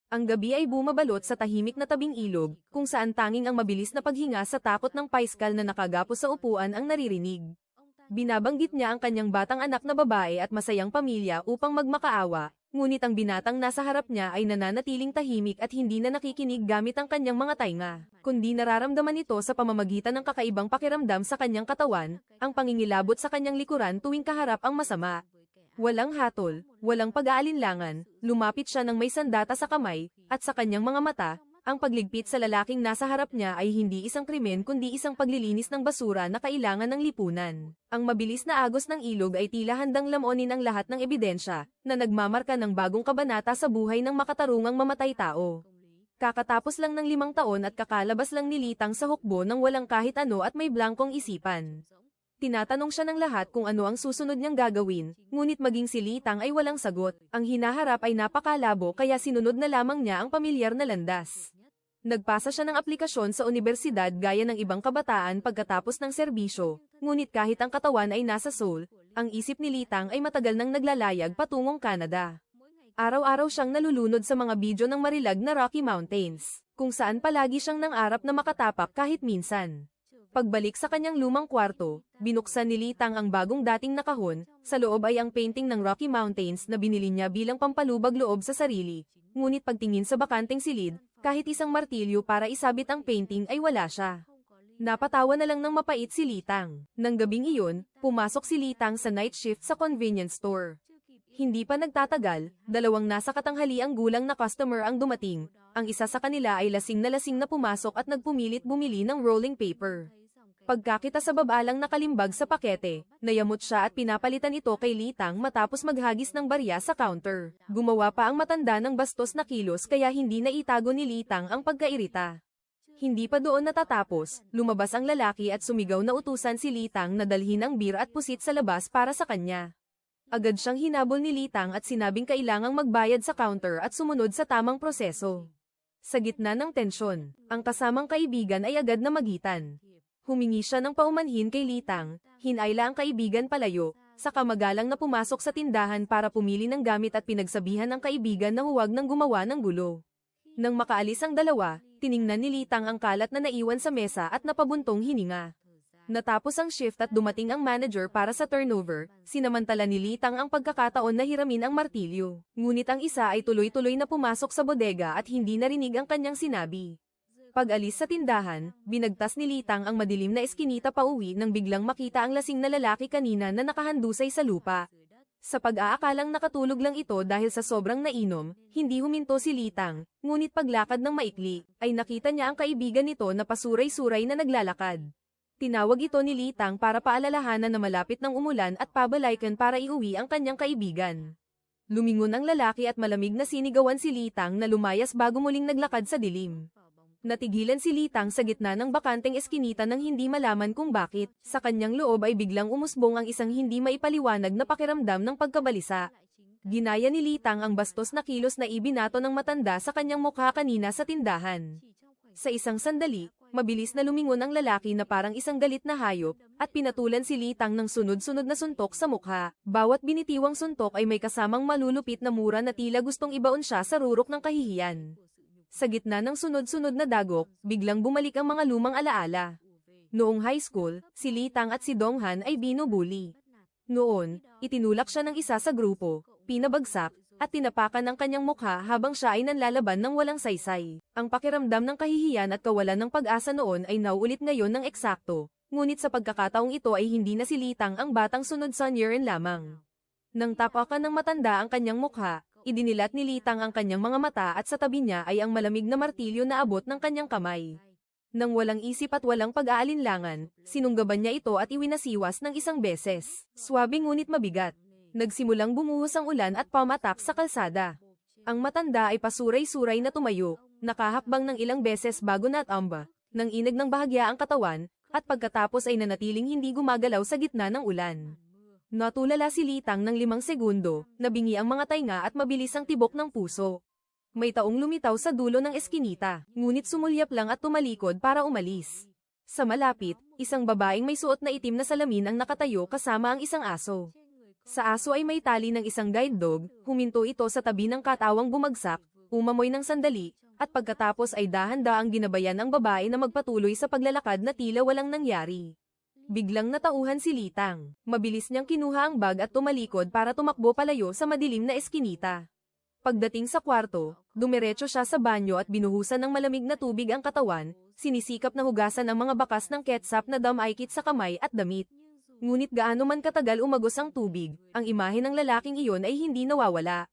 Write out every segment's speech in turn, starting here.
Ang gabi ay bumabalot sa tahimik na tabing ilog, kung saan tanging ang mabilis na paghinga sa takot ng paiskal na nakagapos sa upuan ang naririnig. Binabanggit niya ang kanyang batang anak na babae at masayang pamilya upang magmakaawa, ngunit ang binatang nasa harap niya ay nananatiling tahimik at hindi na nakikinig gamit ang kanyang mga tainga, kundi nararamdaman ito sa pamamagitan ng kakaibang pakiramdam sa kanyang katawan, ang pangingilabot sa kanyang likuran tuwing kaharap ang masama. Walang hatol, walang pag-aalinlangan, lumapit siya ng may sandata sa kamay, at sa kanyang mga mata, ang pagligpit sa lalaking nasa harap niya ay hindi isang krimen kundi isang paglilinis ng basura na kailangan ng lipunan. Ang mabilis na agos ng ilog ay tila handang lamunin ang lahat ng ebidensya, na nagmamarka ng bagong kabanata sa buhay ng makatarungang mamatay tao. Kakatapos lang ng 5 taon at kakalabas lang ni Litang sa hukbo ng walang kahit ano at may blankong isipan. Tinatanong siya ng lahat kung ano ang susunod niyang gagawin, ngunit maging si Litang ay walang sagot. Ang hinaharap ay napakalabo kaya sinunod na lamang niya ang pamilyar na landas. Nagpasa siya ng aplikasyon sa universidad gaya ng ibang kabataan pagkatapos ng serbisyo, ngunit kahit ang katawan ay nasa Seoul, ang isip ni Litang ay matagal nang naglalayag patungong Canada. Araw-araw siyang nalulunod sa mga bidyo ng marilag na Rocky Mountains, kung saan palagi siyang nangarap na makatapak kahit minsan. Pagbalik sa kanyang lumang kwarto, binuksan ni Litang ang bagong dating na kahon, sa loob ay ang painting ng Rocky Mountains na binili niya bilang pampalubag loob sa sarili. Ngunit pagtingin sa bakanteng silid, kahit isang martilyo para isabit ang painting ay wala siya. Napatawa na lang ng mapait si Litang. Nang gabing iyon, pumasok si Litang sa night shift sa convenience store. Hindi pa nagtatagal, 2 nasa katanghaliang gulang na customer ang dumating. Ang isa sa kanila ay lasing na pumasok at nagpumilit bumili ng rolling paper. Pagkakita sa babalang nakalimbag sa pakete, nayamot siya at pinapalitan ito kay Litang matapos maghagis ng barya sa counter. Gumawa pa ang matanda ng bastos na kilos kaya hindi na itago ni Litang ang pagkairita. Hindi pa doon natatapos, lumabas ang lalaki at sumigaw na utusan si Litang na dalhin ang beer at pusit sa labas para sa kanya. Agad siyang hinabol ni Litang at sinabing kailangang magbayad sa counter at sumunod sa tamang proseso. Sa gitna ng tensyon, ang kasamang kaibigan ay agad na magitan. Humingi siya ng paumanhin kay Litang, hinayla ang kaibigan palayo, saka magalang na pumasok sa tindahan para pumili ng gamit at pinagsabihan ang kaibigan na huwag nang gumawa ng gulo. Nang makaalis ang dalawa, tiningnan ni Litang ang kalat na naiwan sa mesa at napabuntong hininga. Natapos ang shift at dumating ang manager para sa turnover, sinamantala ni Litang ang pagkakataon na hiramin ang martilyo. Ngunit ang isa ay tuloy-tuloy na pumasok sa bodega at hindi narinig ang kanyang sinabi. Pag-alis sa tindahan, binagtas ni Litang ang madilim na eskinita pauwi nang biglang makita ang lasing na lalaki kanina na nakahandusay sa lupa. Sa pag-aakalang nakatulog lang ito dahil sa sobrang nainom, hindi huminto si Litang, ngunit paglakad ng maikli, ay nakita niya ang kaibigan nito na pasuray-suray na naglalakad. Tinawag ito ni Litang para paalalahanan na malapit ng umulan at pabalaykan para iuwi ang kanyang kaibigan. Lumingon ang lalaki at malamig na sinigawan si Litang na lumayas bago muling naglakad sa dilim. Natigilan si Litang sa gitna ng bakanteng eskinita nang hindi malaman kung bakit. Sa kanyang loob ay biglang umusbong ang isang hindi maipaliwanag na pakiramdam ng pagkabalisa. Ginaya ni Litang ang bastos na kilos na ibinato ng matanda sa kanyang mukha kanina sa tindahan. Sa isang sandali, mabilis na lumingon ang lalaki na parang isang galit na hayop, at pinatulan si Litang ng sunod-sunod na suntok sa mukha. Bawat binitiwang suntok ay may kasamang malulupit na mura na tila gustong ibaon siya sa rurok ng kahihiyan. Sa gitna ng sunod-sunod na dagok, biglang bumalik ang mga lumang alaala. Noong high school, si Litang at si Donghan ay binubuli. Noon, itinulak siya ng isa sa grupo, pinabagsak, at tinapakan ang kanyang mukha habang siya ay nanlalaban ng walang saysay. Ang pakiramdam ng kahihiyan at kawalan ng pag-asa noon ay nauulit ngayon ng eksakto, ngunit sa pagkakataong ito ay hindi na si Litang ang batang sunod sa Niren lamang. Nang tapakan ng matanda ang kanyang mukha, idinilat ni Litang ang kanyang mga mata at sa tabi niya ay ang malamig na martilyo na abot ng kanyang kamay. Nang walang isip at walang pag-aalinlangan, sinunggaban niya ito at iwinasiwas ng isang beses. Swabe ngunit mabigat. Nagsimulang bumuhos ang ulan at pamatak sa kalsada. Ang matanda ay pasuray-suray na tumayo, nakahakbang ng ilang beses bago natamba, nang inag ng bahagya ang katawan, at pagkatapos ay nanatiling hindi gumagalaw sa gitna ng ulan. Natulala si Litang ng 5 segundo, nabingi ang mga tainga at mabilis ang tibok ng puso. May taong lumitaw sa dulo ng eskinita, ngunit sumulyap lang at tumalikod para umalis. Sa malapit, isang babaeng may suot na itim na salamin ang nakatayo kasama ang isang aso. Sa aso ay may tali ng isang guide dog, huminto ito sa tabi ng katawang bumagsak, umamoy ng sandali, at pagkatapos ay dahan-daang ginabayan ang babae na magpatuloy sa paglalakad na tila walang nangyari. Biglang natauhan si Litang. Mabilis niyang kinuha ang bag at tumalikod para tumakbo palayo sa madilim na eskinita. Pagdating sa kwarto, dumiretso siya sa banyo at binuhusan ng malamig na tubig ang katawan, sinisikap na hugasan ang mga bakas ng ketchup na damaykit sa kamay at damit. Ngunit gaano man katagal umagos ang tubig, ang imahe ng lalaking iyon ay hindi nawawala.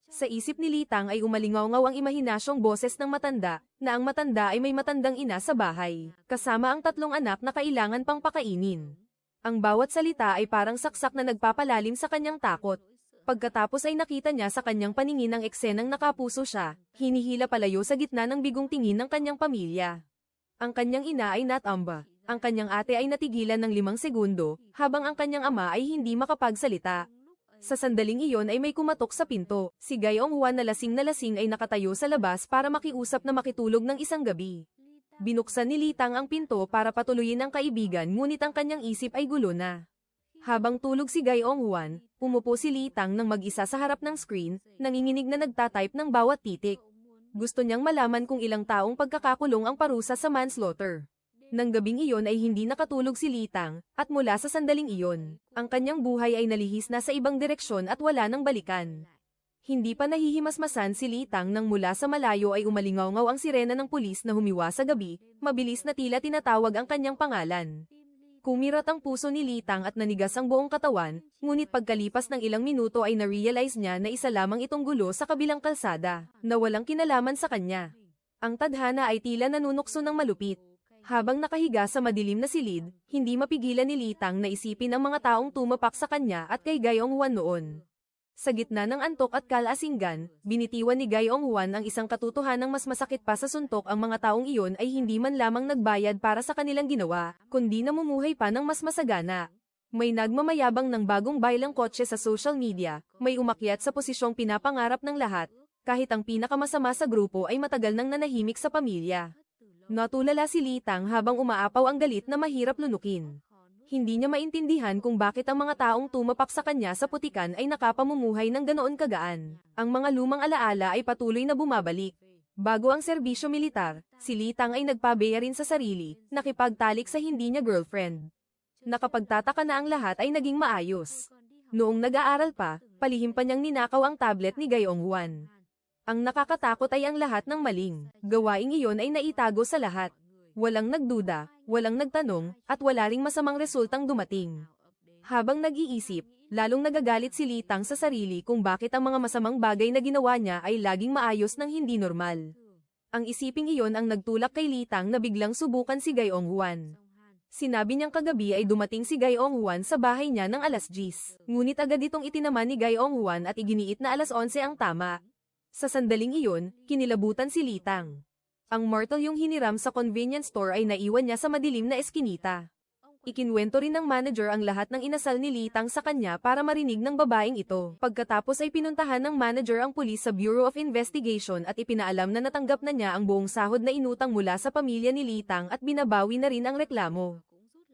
Sa isip ni Litang ay umalingaw-ngaw ang imahinasyong boses ng matanda, na ang matanda ay may matandang ina sa bahay, kasama ang 3 anak na kailangan pang pakainin. Ang bawat salita ay parang saksak na nagpapalalim sa kanyang takot. Pagkatapos ay nakita niya sa kanyang paningin ang eksenang nakapuso siya, hinihila palayo sa gitna ng bigong tingin ng kanyang pamilya. Ang kanyang ina ay natamba, ang kanyang ate ay natigilan ng 5 segundo, habang ang kanyang ama ay hindi makapagsalita. Sa sandaling iyon ay may kumatok sa pinto. Si Gayong Juan na lasing ay nakatayo sa labas para makiusap na makitulog ng isang gabi. Binuksan ni Litang ang pinto para patuloyin ang kaibigan ngunit ang kanyang isip ay gulo na. Habang tulog si Gayong Juan, umupo si Litang nang mag-isa sa harap ng screen, nanginginig na nagtatype ng bawat titik. Gusto niyang malaman kung ilang taong pagkakakulong ang parusa sa manslaughter. Nang gabing iyon ay hindi nakatulog si Litang, at mula sa sandaling iyon, ang kanyang buhay ay nalihis na sa ibang direksyon at wala nang balikan. Hindi pa nahihimasmasan si Litang nang mula sa malayo ay umalingaw-ngaw ang sirena ng pulis na humiwa sa gabi, mabilis na tila tinatawag ang kanyang pangalan. Kumirat ang puso ni Litang at nanigas ang buong katawan, ngunit pagkalipas ng ilang minuto ay na-realize niya na isa lamang itong gulo sa kabilang kalsada, na walang kinalaman sa kanya. Ang tadhana ay tila nanunukso ng malupit. Habang nakahiga sa madilim na silid, hindi mapigilan ni Litang na isipin ang mga taong tumapak sa kanya at kay Gayong Juan noon. Sa gitna ng antok at kalasingan, binitiwan ni Gayong Juan ang isang katotohanang mas masakit pa sa suntok. Ang mga taong iyon ay hindi man lamang nagbayad para sa kanilang ginawa, kundi namumuhay pa ng mas masagana. May nagmamayabang ng bagong baylang kotse sa social media, may umakyat sa posisyong pinapangarap ng lahat, kahit ang pinakamasama sa grupo ay matagal nang nanahimik sa pamilya. Natulala si Litang habang umaapaw ang galit na mahirap lunukin. Hindi niya maintindihan kung bakit ang mga taong tumapak sa kanya sa putikan ay nakapamumuhay ng ganoon kagaan. Ang mga lumang alaala ay patuloy na bumabalik. Bago ang serbisyo militar, si Litang ay nagpabeya rin sa sarili, nakipagtalik sa hindi niya girlfriend. Nakapagtataka na ang lahat ay naging maayos. Noong nag-aaral pa, palihim pa niyang ninakaw ang tablet ni Gayong Juan. Ang nakakatakot ay ang lahat ng maling gawaing iyon ay naitago sa lahat. Walang nagduda, walang nagtanong, at wala ring masamang resultang dumating. Habang nag-iisip, lalong nagagalit si Litang sa sarili kung bakit ang mga masamang bagay na ginawa niya ay laging maayos ng hindi normal. Ang isiping iyon ang nagtulak kay Litang na biglang subukan si Gayong Juan. Sinabi niyang kagabi ay dumating si Gayong Juan sa bahay niya ng 10:00. Ngunit agad itong itinaman ni Gayong Juan at iginiit na 11:00 ang tama. Sa sandaling iyon, kinilabutan si Litang. Ang mortal yung hiniram sa convenience store ay naiwan niya sa madilim na eskinita. Ikinwento rin ng manager ang lahat ng inasal ni Litang sa kanya para marinig ng babaeng ito. Pagkatapos ay pinuntahan ng manager ang pulis sa Bureau of Investigation at ipinaalam na natanggap na niya ang buong sahod na inutang mula sa pamilya ni Litang at binabawi na rin ang reklamo.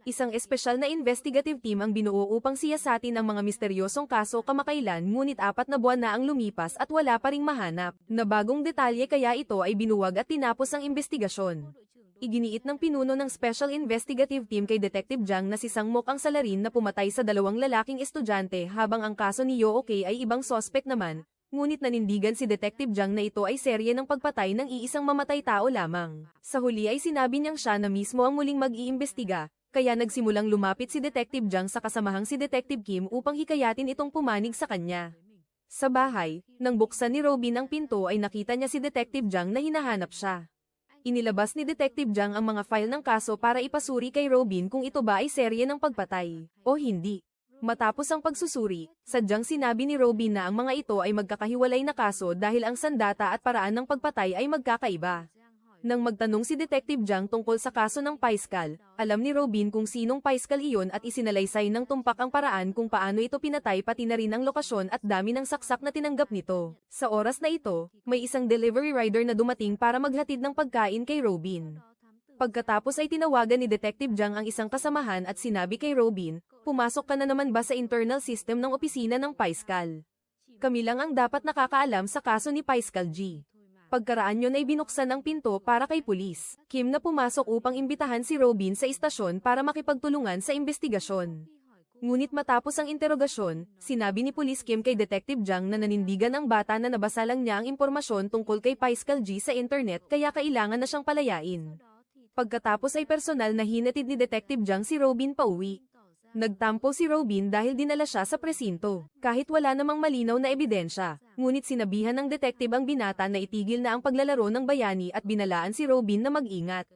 Isang espesyal na investigative team ang binuo upang siyasatin ang mga misteryosong kaso kamakailan ngunit 4 na buwan na ang lumipas at wala pa ring mahanap na bagong detalye kaya ito ay binuwag at tinapos ang investigasyon. Iginiit ng pinuno ng Special Investigative Team kay Detective Jiang na si Sangmok ang salarin na pumatay sa 2 lalaking estudyante habang ang kaso ni Yoo Okay ay ibang sospek naman, ngunit nanindigan si Detective Jiang na ito ay serye ng pagpatay ng iisang mamatay tao lamang. Sa huli ay sinabi niyang siya na mismo ang muling mag-iimbestiga. Kaya nagsimulang lumapit si Detective Jiang sa kasamahang si Detective Kim upang hikayatin itong pumanig sa kanya. Sa bahay, nang buksan ni Robin ang pinto ay nakita niya si Detective Jiang na hinahanap siya. Inilabas ni Detective Jiang ang mga file ng kaso para ipasuri kay Robin kung ito ba ay serye ng pagpatay, o hindi. Matapos ang pagsusuri, sadyang sinabi ni Robin na ang mga ito ay magkakahiwalay na kaso dahil ang sandata at paraan ng pagpatay ay magkakaiba. Nang magtanong si Detective Jiang tungkol sa kaso ng Paiskal, alam ni Robin kung sinong Paiskal iyon at isinalaysay ng tumpak ang paraan kung paano ito pinatay pati na rin ang lokasyon at dami ng saksak na tinanggap nito. Sa oras na ito, may isang delivery rider na dumating para maghatid ng pagkain kay Robin. Pagkatapos ay tinawagan ni Detective Jiang ang isang kasamahan at sinabi kay Robin, pumasok ka na naman ba sa internal system ng opisina ng Paiskal? Kami lang ang dapat nakakaalam sa kaso ni Paiskal G. Pagkaraan yun ay binuksan ang pinto para kay pulis. Kim na pumasok upang imbitahan si Robin sa istasyon para makipagtulungan sa investigasyon. Ngunit matapos ang interogasyon, sinabi ni Pulis Kim kay Detective Jang na nanindigan ang bata na nabasa lang niya ang impormasyon tungkol kay Paiscal G sa internet kaya kailangan na siyang palayain. Pagkatapos ay personal na hinatid ni Detective Jang si Robin pauwi. Nagtampo si Robin dahil dinala siya sa presinto, kahit wala namang malinaw na ebidensya. Ngunit sinabihan ng detective ang binata na itigil na ang paglalaro ng bayani at binalaan si Robin na mag-ingat.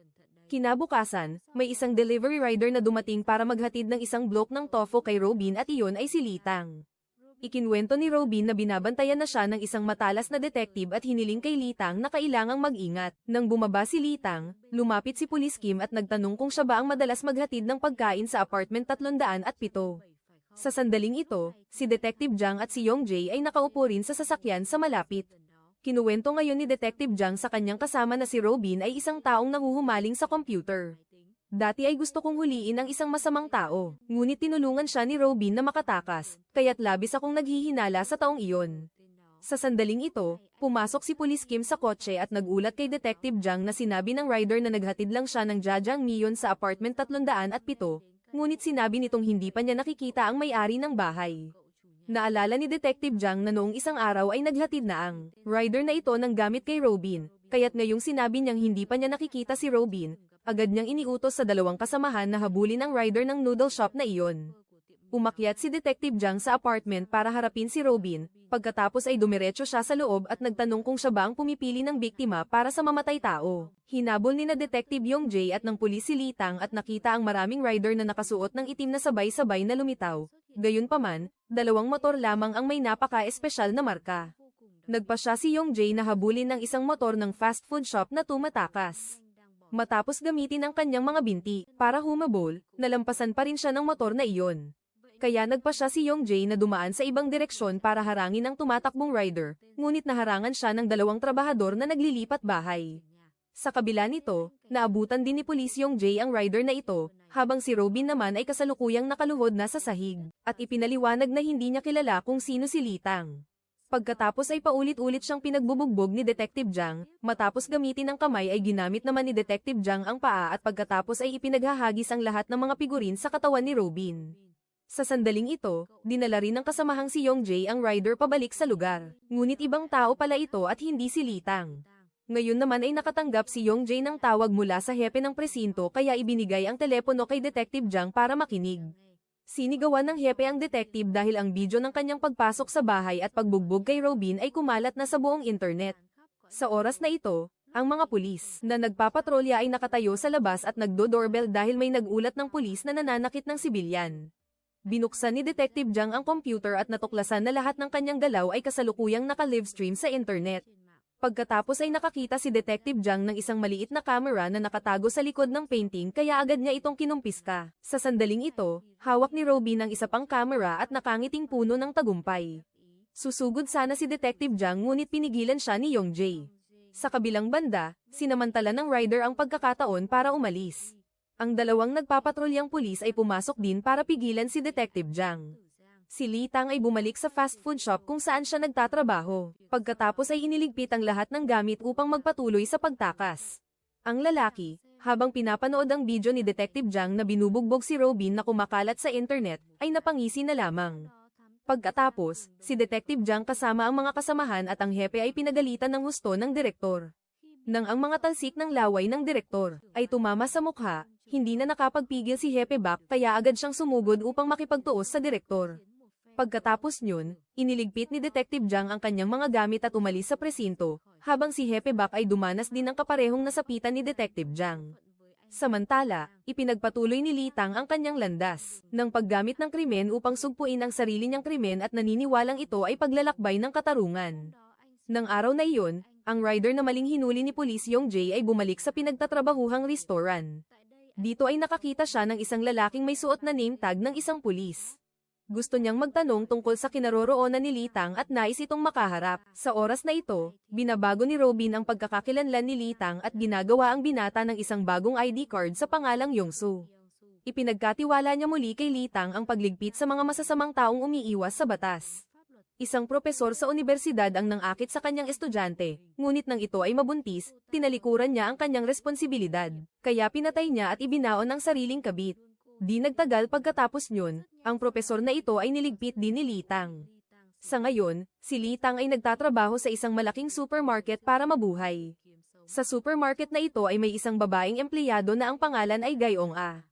Kinabukasan, may isang delivery rider na dumating para maghatid ng isang block ng tofu kay Robin at iyon ay si Litang. Ikinwento ni Robin na binabantayan na siya ng isang matalas na detective at hiniling kay Litang na kailangang mag-ingat. Nang bumaba si Litang, lumapit si Pulis Kim at nagtanong kung siya ba ang madalas maghatid ng pagkain sa apartment 307. Sa sandaling ito, si Detective Jang at si Yong Jae ay nakaupo rin sa sasakyan sa malapit. Kinuwento ngayon ni Detective Jang sa kanyang kasama na si Robin ay isang taong nanguhumaling sa computer. Dati ay gusto kong huliin ang isang masamang tao, ngunit tinulungan siya ni Robin na makatakas, kaya't labis akong naghihinala sa taong iyon. Sa sandaling ito, pumasok si Pulis Kim sa kotse at nagulat kay Detective Jang na sinabi ng rider na naghatid lang siya ng Jajangmyeon sa apartment 307, ngunit sinabi nitong hindi pa niya nakikita ang may-ari ng bahay. Naalala ni Detective Jang na noong isang araw ay naghatid na ang rider na ito ng gamit kay Robin, kaya't ngayong sinabi niyang hindi pa niya nakikita si Robin, agad niyang iniutos sa dalawang kasamahan na habulin ang rider ng noodle shop na iyon. Umakyat si Detective Jang sa apartment para harapin si Robin, pagkatapos ay dumiretso siya sa loob at nagtanong kung siya ba ang pumipili ng biktima para sa mamatay tao. Hinabol ni na Detective Yong Jae at ng pulis si Litang at nakita ang maraming rider na nakasuot ng itim na sabay-sabay na lumitaw. Gayunpaman, dalawang motor lamang ang may napaka-espesyal na marka. Nagpa siya si Yong Jae na habulin ng isang motor ng fast food shop na tumatakas. Matapos gamitin ang kanyang mga binti para humabol, nalampasan pa rin siya ng motor na iyon. Kaya nagpa siya si Yong Jae na dumaan sa ibang direksyon para harangin ang tumatakbong rider, ngunit naharangan siya ng dalawang trabahador na naglilipat bahay. Sa kabila nito, naabutan din ni Pulis Yong Jae ang rider na ito, habang si Robin naman ay kasalukuyang nakaluhod na sa sahig, at ipinaliwanag na hindi niya kilala kung sino si Litang. Pagkatapos ay paulit-ulit siyang pinagbubugbog ni Detective Jang, matapos gamitin ang kamay ay ginamit naman ni Detective Jang ang paa at pagkatapos ay ipinaghahagis ang lahat ng mga figurin sa katawan ni Robin. Sa sandaling ito, dinala rin ng kasamahang si Yong Jae ang rider pabalik sa lugar, ngunit ibang tao pala ito at hindi si Litang. Ngayon naman ay nakatanggap si Yong Jae ng tawag mula sa hepe ng presinto kaya ibinigay ang telepono kay Detective Jang para makinig. Sinigawan ng hepe ang detective dahil ang video ng kanyang pagpasok sa bahay at pagbugbog kay Robin ay kumalat na sa buong internet. Sa oras na ito, ang mga pulis na nagpapatrolya ay nakatayo sa labas at nagdo-doorbell dahil may nagulat ng pulis na nananakit ng sibilyan. Binuksan ni Detective Jang ang computer at natuklasan na lahat ng kanyang galaw ay kasalukuyang naka-livestream sa internet. Pagkatapos ay nakakita si Detective Jang ng isang maliit na camera na nakatago sa likod ng painting kaya agad niya itong kinumpiska. Sa sandaling ito, hawak ni Robin ang isa pang camera at nakangiting puno ng tagumpay. Susugod sana si Detective Jang ngunit pinigilan siya ni Yong Jae. Sa kabilang banda, sinamantala ng rider ang pagkakataon para umalis. Ang dalawang nagpapatrolyang pulis ay pumasok din para pigilan si Detective Jang. Si Litang ay bumalik sa fast food shop kung saan siya nagtatrabaho. Pagkatapos ay iniligpit ang lahat ng gamit upang magpatuloy sa pagtakas. Ang lalaki, habang pinapanood ang video ni Detective Jang na binubugbog si Robin na kumakalat sa internet, ay napangisi na lamang. Pagkatapos, si Detective Jang kasama ang mga kasamahan at ang hepe ay pinagalitan ng husto ng direktor. Nang ang mga talsik ng laway ng direktor ay tumama sa mukha, hindi na nakapagpigil si Hepe Bak kaya agad siyang sumugod upang makipagtuos sa direktor. Pagkatapos nyun, iniligpit ni Detective Jang ang kanyang mga gamit at umalis sa presinto, habang si Hepe Bak ay dumanas din ng kaparehong nasapitan ni Detective Jang. Samantala, ipinagpatuloy ni Litang ang kanyang landas ng paggamit ng krimen upang sugpuin ang sarili niyang krimen at naniniwalang ito ay paglalakbay ng katarungan. Nang araw na iyon, ang rider na maling hinuli ni Pulis Yong Jae ay bumalik sa pinagtatrabahuhang restaurant. Dito ay nakakita siya ng isang lalaking may suot na name tag ng isang pulis. Gusto niyang magtanong tungkol sa kinaroroonan ni Litang at nais itong makaharap. Sa oras na ito, binabago ni Robin ang pagkakakilanlan ni Litang at ginagawa ang binata ng isang bagong ID card sa pangalang Yongsu. Ipinagkatiwala niya muli kay Litang ang pagligpit sa mga masasamang taong umiiwas sa batas. Isang propesor sa unibersidad ang nangakit sa kanyang estudyante, ngunit nang ito ay mabuntis, tinalikuran niya ang kanyang responsibilidad, kaya pinatay niya at ibinaon ang sariling kabit. Di nagtagal pagkatapos yun, ang propesor na ito ay niligpit din ni Litang. Sa ngayon, si Litang ay nagtatrabaho sa isang malaking supermarket para mabuhay. Sa supermarket na ito ay may isang babaeng empleyado na ang pangalan ay Gayong A.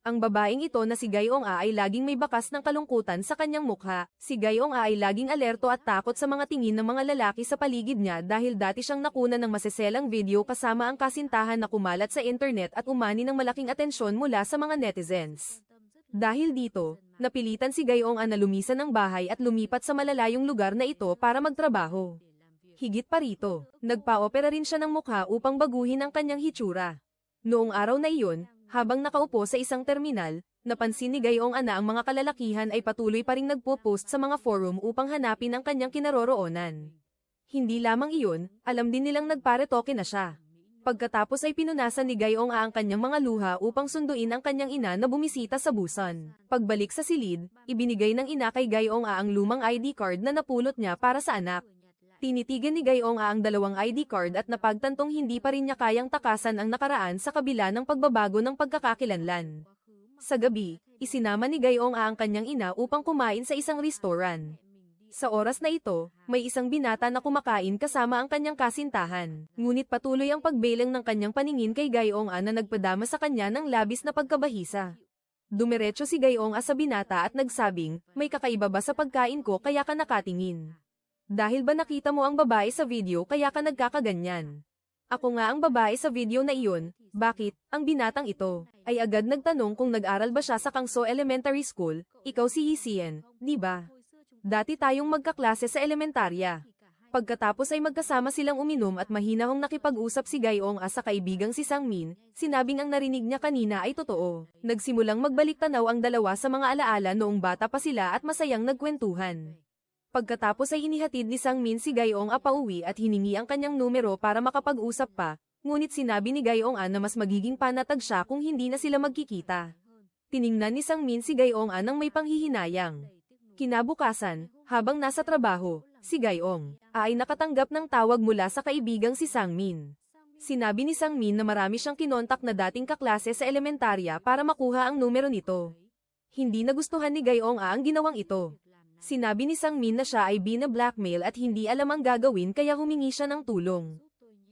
Ang babaeng ito na si Gayong A ay laging may bakas ng kalungkutan sa kanyang mukha. Si Gayong A ay laging alerto at takot sa mga tingin ng mga lalaki sa paligid niya dahil dati siyang nakuna ng maseselang video kasama ang kasintahan na kumalat sa internet at umani ng malaking atensyon mula sa mga netizens. Dahil dito, napilitan si Gayong A na lumisan ng bahay at lumipat sa malalayong lugar na ito para magtrabaho. Higit pa rito, nagpa-opera rin siya ng mukha upang baguhin ang kanyang hitsura. Noong araw na iyon, habang nakaupo sa isang terminal, napansin ni Gayong A na ang mga kalalakihan ay patuloy pa ring nagpo-post sa mga forum upang hanapin ang kanyang kinaroroonan. Hindi lamang iyon, alam din nilang nagparetoke na siya. Pagkatapos ay pinunasan ni Gayong A ang kanyang mga luha upang sunduin ang kanyang ina na bumisita sa Busan. Pagbalik sa silid, ibinigay ng ina kay Gayong A ang lumang ID card na napulot niya para sa anak. Tinitigan ni Gayong A ang dalawang ID card at napagtantong hindi pa rin niya kayang takasan ang nakaraan sa kabila ng pagbabago ng pagkakakilanlan. Sa gabi, isinama ni Gayong A ang kanyang ina upang kumain sa isang restaurant. Sa oras na ito, may isang binata na kumakain kasama ang kanyang kasintahan. Ngunit patuloy ang pagbelang ng kanyang paningin kay Gayong A na nagpadama sa kanya ng labis na pagkabahisa. Dumiretso si Gayong A sa binata at nagsabing, "May kakaiba ba sa pagkain ko kaya ka nakatingin? Dahil ba nakita mo ang babae sa video kaya ka nagkakaganyan?" "Ako nga ang babae sa video na iyon." "Bakit?" Ang binatang ito ay agad nagtanong kung nag-aral ba siya sa Kangso Elementary School. "Ikaw si Yisian, di ba? Dati tayong magkaklase sa elementarya." Pagkatapos ay magkasama silang uminom at mahinahong nakipag-usap si Gayong A sa kaibigang si Sangmin, sinabing ang narinig niya kanina ay totoo. Nagsimulang magbalik-tanaw ang dalawa sa mga alaala noong bata pa sila at masayang nagkwentuhan. Pagkatapos ay inihatid ni Sangmin si Gayong A pauwi at hiningi ang kanyang numero para makapag-usap pa, ngunit sinabi ni Gayong A na mas magiging panatag siya kung hindi na sila magkikita. Tiningnan ni Sangmin si Gayong A nang may panghihinayang. Kinabukasan, habang nasa trabaho, si Gayong A ay nakatanggap ng tawag mula sa kaibigang si Sangmin. Sinabi ni Sangmin na marami siyang kinontak na dating kaklase sa elementarya para makuha ang numero nito. Hindi nagustuhan ni Gayong A ang ginawang ito. Sinabi ni Sangmin na siya ay bina-blackmail at hindi alam ang gagawin kaya humingi siya ng tulong.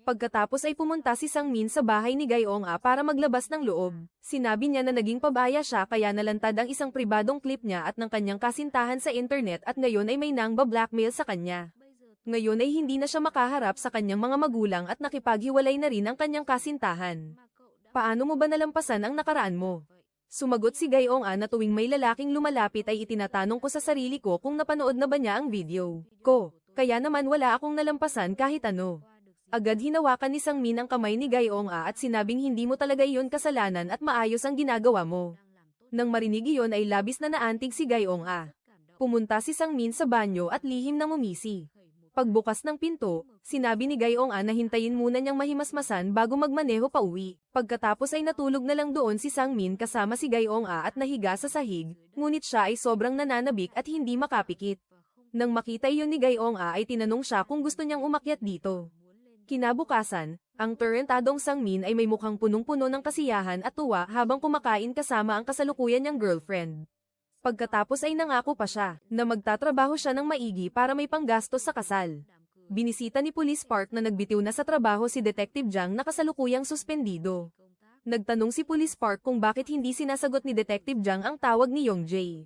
Pagkatapos ay pumunta si Sangmin sa bahay ni Gayong A para maglabas ng loob. Sinabi niya na naging pabaya siya kaya nalantad ang isang pribadong clip niya at ng kanyang kasintahan sa internet at ngayon ay may nang-ba-blackmail sa kanya. Ngayon ay hindi na siya makaharap sa kanyang mga magulang at nakipaghiwalay na rin ang kanyang kasintahan. "Paano mo ba nalampasan ang nakaraan mo?" Sumagot si Gayong A na tuwing may lalaking lumalapit ay itinatanong ko sa sarili ko kung napanood na ba niya ang video ko. Kaya naman wala akong nalampasan kahit ano. Agad hinawakan ni Sangmin ang kamay ni Gayong A at sinabing hindi mo talaga iyon kasalanan at maayos ang ginagawa mo. Nang marinig iyon ay labis na naantig si Gayong A. Pumunta si Sangmin sa banyo at lihim na ngumisi. Pagbukas ng pinto, sinabi ni Gayong A na hintayin muna niyang mahimasmasan bago magmaneho pa uwi. Pagkatapos ay natulog na lang doon si Sangmin kasama si Gayong A at nahiga sa sahig, ngunit siya ay sobrang nananabik at hindi makapikit. Nang makita iyon ni Gayong A ay tinanong siya kung gusto niyang umakyat dito. Kinabukasan, ang tarantadong Sangmin ay may mukhang punong-puno ng kasiyahan at tuwa habang kumakain kasama ang kasalukuyan niyang girlfriend. Pagkatapos ay nangako pa siya na magtatrabaho siya ng maigi para may panggastos sa kasal. Binisita ni Police Park na nagbitiw na sa trabaho si Detective Jiang na kasalukuyang suspendido. Nagtanong si Police Park kung bakit hindi sinasagot ni Detective Jiang ang tawag ni Yong Jae.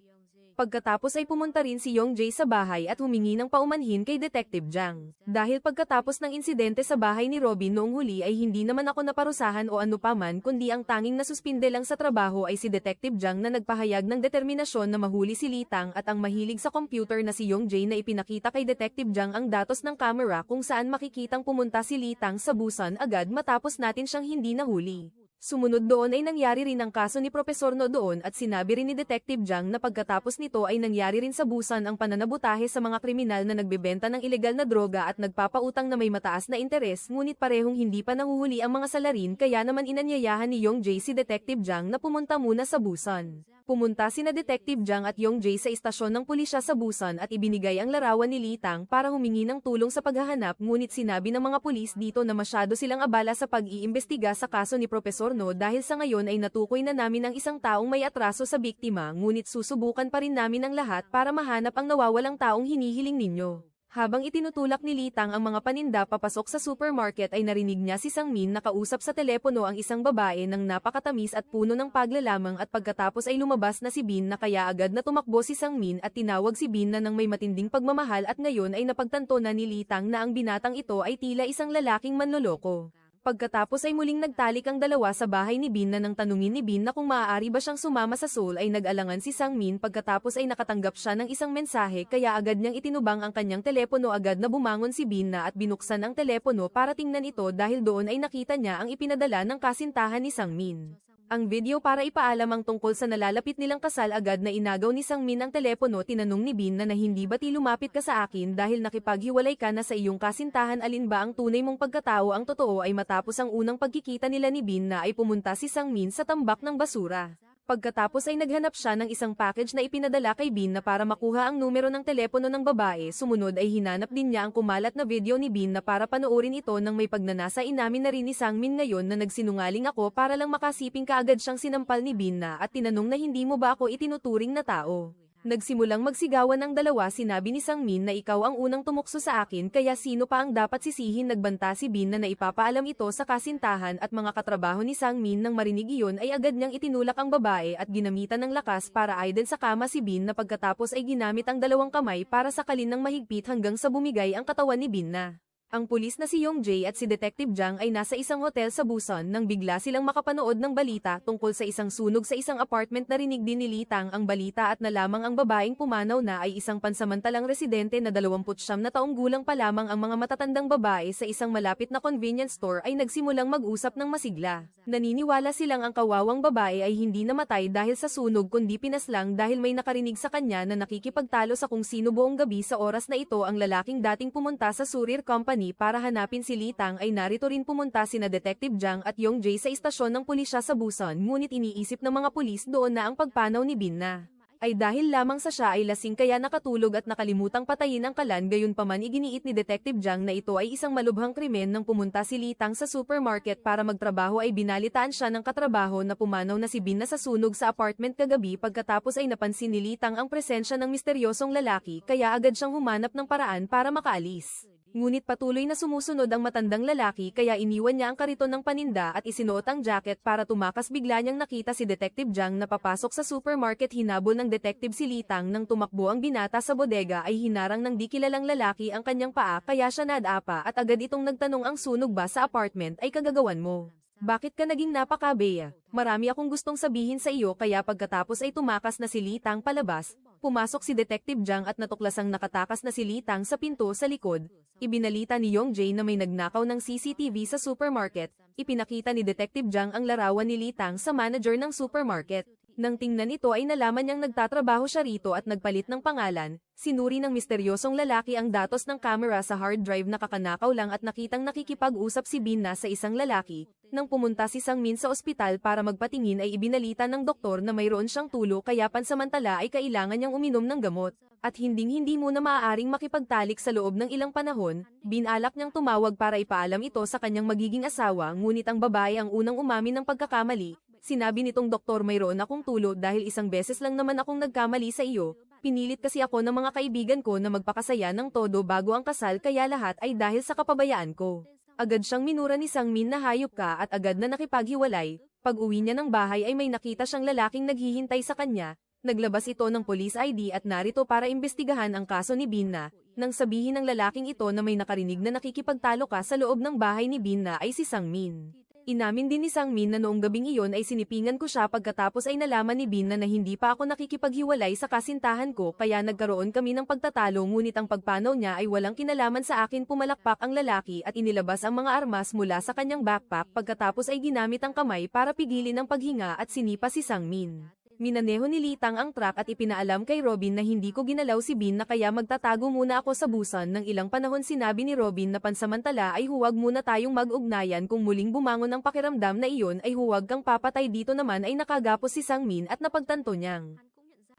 Pagkatapos ay pumunta rin si Yong Jae sa bahay at humingi ng paumanhin kay Detective Jiang. Dahil pagkatapos ng insidente sa bahay ni Robin noong huli ay hindi naman ako naparusahan o ano paman kundi ang tanging nasuspinde lang sa trabaho ay si Detective Jiang na nagpahayag ng determinasyon na mahuli si Litang at ang mahilig sa computer na si Yong Jae na ipinakita kay Detective Jiang ang datos ng camera kung saan makikitang pumunta si Litang sa Busan agad matapos natin siyang hindi nahuli. Sumunod doon ay nangyari rin ang kaso ni Profesor No doon at sinabi rin ni Detective Jiang na pagkatapos nito ay nangyari rin sa Busan ang pananabutahe sa mga kriminal na nagbebenta ng ilegal na droga at nagpapautang na may mataas na interes ngunit parehong hindi pa nahuhuli ang mga salarin kaya naman inanyayahan ni Yong Jae si Detective Jiang na pumunta muna sa Busan. Pumunta sina Detective Jiang at Yong Jae sa istasyon ng pulisya sa Busan at ibinigay ang larawan ni Litang para humingi ng tulong sa paghahanap, ngunit sinabi ng mga pulis dito na masyado silang abala sa pag-iimbestiga sa kaso ni Profesor No dahil sa ngayon ay natukoy na namin ang isang taong may atraso sa biktima, ngunit susubukan pa rin namin ang lahat para mahanap ang nawawalang taong hinihiling ninyo. Habang itinutulak ni Litang ang mga paninda papasok sa supermarket ay narinig niya si Sangmin na kausap sa telepono ang isang babae ng napakatamis at puno ng paglalamang, at pagkatapos ay lumabas na si Bin na, kaya agad na tumakbo si Sangmin at tinawag si Bin na ng may matinding pagmamahal, at ngayon ay napagtanto na ni Litang na ang binatang ito ay tila isang lalaking manloloko. Pagkatapos ay muling nagtalik ang dalawa sa bahay ni Bin na nang tanungin ni Bin na kung maaari ba siyang sumama sa Seoul ay nag-alangan si Sangmin, pagkatapos ay nakatanggap siya ng isang mensahe kaya agad niyang itinubang ang kanyang telepono. Agad na bumangon si Bin na at binuksan ang telepono para tingnan ito dahil doon ay nakita niya ang ipinadala ng kasintahan ni Sangmin. Ang video para ipaalam ang tungkol sa nalalapit nilang kasal. Agad na inagaw ni Sangmin ang telepono. Tinanong ni Bin na hindi ba't lumapit ka sa akin dahil nakipaghiwalay ka na sa iyong kasintahan, alin ba ang tunay mong pagkatao? Ang totoo ay matapos ang unang pagkikita nila ni Bin na ay pumunta si Sangmin sa tambak ng basura. Pagkatapos ay naghanap siya ng isang package na ipinadala kay Bin na para makuha ang numero ng telepono ng babae. Sumunod ay hinanap din niya ang kumalat na video ni Bin na para panoorin ito nang may pagnanasa. Inamin na rin ni Sangmin ngayon na nagsinungaling ako para lang makasiping. Kaagad siyang sinampal ni Bin na at tinanong na hindi mo ba ako itinuturing na tao. Nagsimulang magsigawan ang dalawa. Sinabi ni Sangmin na ikaw ang unang tumukso sa akin kaya sino pa ang dapat sisihin. Nagbanta si Bin na naipapaalam ito sa kasintahan at mga katrabaho ni Sangmin. Nang marinig iyon ay agad niyang itinulak ang babae at ginamitan ng lakas para aiden sa kama si Bin na, pagkatapos ay ginamit ang dalawang kamay para sakalin ng mahigpit hanggang sa bumigay ang katawan ni Bin na. Ang pulis na si Yong Jae at si Detective Jiang ay nasa isang hotel sa Busan nang bigla silang makapanood ng balita tungkol sa isang sunog sa isang apartment. Narinig din ni Litang ang balita at nalamang ang babaeng pumanaw na ay isang pansamantalang residente na 29 na taong gulang pa lamang. Ang mga matatandang babae sa isang malapit na convenience store ay nagsimulang mag-usap ng masigla. Naniniwala silang ang kawawang babae ay hindi namatay dahil sa sunog kundi pinaslang dahil may nakarinig sa kanya na nakikipagtalo sa kung sino buong gabi. Sa oras na ito ang lalaking dating pumunta sa Surir Company para hanapin si Litang ay narito rin. Pumunta sina Detective Jiang at Yong Jae sa istasyon ng pulisya sa Busan, ngunit iniisip ng mga pulis doon na ang pagpanaw ni Bin na ay dahil lamang sa siya ay lasing kaya nakatulog at nakalimutang patayin ang kalan. Gayunpaman iginiit ni Detective Jiang na ito ay isang malubhang krimen. Nang pumunta si Litang sa supermarket para magtrabaho ay binalitaan siya ng katrabaho na pumanaw na si Bin na sa sunog sa apartment kagabi. Pagkatapos ay napansin ni Litang ang presensya ng misteryosong lalaki kaya agad siyang humanap ng paraan para makaalis. Ngunit patuloy na sumusunod ang matandang lalaki kaya iniwan niya ang kariton ng paninda at isinuot ang jacket para tumakas. Bigla niyang nakita si Detective Jiang na papasok sa supermarket. Hinabol ng detective si Litang. Nang tumakbo ang binata sa bodega ay hinarang ng di kilalang lalaki ang kanyang paa kaya siya nadapa at agad itong nagtanong, ang sunog ba sa apartment ay kagagawan mo? Bakit ka naging napakabeya? Marami akong gustong sabihin sa iyo. Kaya pagkatapos ay tumakas na si Litang palabas. Pumasok si Detective Jiang at natuklasang nakatakas na si Litang sa pinto sa likod. Ibinalita ni Yong Jae na may nagnakaw ng CCTV sa supermarket. Ipinakita ni Detective Jiang ang larawan ni Litang sa manager ng supermarket. Nang tingnan ito ay nalaman niyang nagtatrabaho siya rito at nagpalit ng pangalan. Sinuri ng misteryosong lalaki ang datos ng camera sa hard drive na kakanakaw lang at nakitang nakikipag-usap si Bin na sa isang lalaki. Nang pumunta si Sangmin sa ospital para magpatingin ay ibinalita ng doktor na mayroon siyang tulo kaya pansamantala ay kailangan niyang uminom ng gamot. At hindi muna maaaring makipagtalik sa loob ng ilang panahon. Binalak niyang tumawag para ipaalam ito sa kanyang magiging asawa, ngunit ang babae ang unang umamin ng pagkakamali. Sinabi nitong doktor, mayroon akong tulo dahil isang beses lang naman akong nagkamali sa iyo. Pinilit kasi ako ng mga kaibigan ko na magpakasaya ng todo bago ang kasal kaya lahat ay dahil sa kapabayaan ko. Agad siyang minura ni Sangmin na hayop ka at agad na nakipaghiwalay. Pag uwi niya ng bahay ay may nakita siyang lalaking naghihintay sa kanya. Naglabas ito ng police ID at narito para imbestigahan ang kaso ni Bin na. Nang sabihin ng lalaking ito na may nakarinig na nakikipagtalo ka sa loob ng bahay ni Bin na ay si Sangmin. Inamin din ni Sangmin na noong gabing iyon ay sinipingan ko siya pagkatapos ay nalaman ni Bin na hindi pa ako nakikipaghiwalay sa kasintahan ko kaya nagkaroon kami ng pagtatalo, ngunit ang pagpanaw niya ay walang kinalaman sa akin. Pumalakpak ang lalaki at inilabas ang mga armas mula sa kanyang backpack pagkatapos ay ginamit ang kamay para pigilin ang paghinga at sinipa si Sangmin. Minaneho ni Litang ang truck at ipinaalam kay Robin na hindi ko ginalaw si Bin na kaya magtatago muna ako sa busan. Ng ilang panahon sinabi ni Robin na pansamantala ay huwag muna tayong mag-ugnayan, kung muling bumangon ang pakiramdam na iyon ay huwag kang papatay. Dito naman ay nakagapos si Sangmin at napagtanto niyang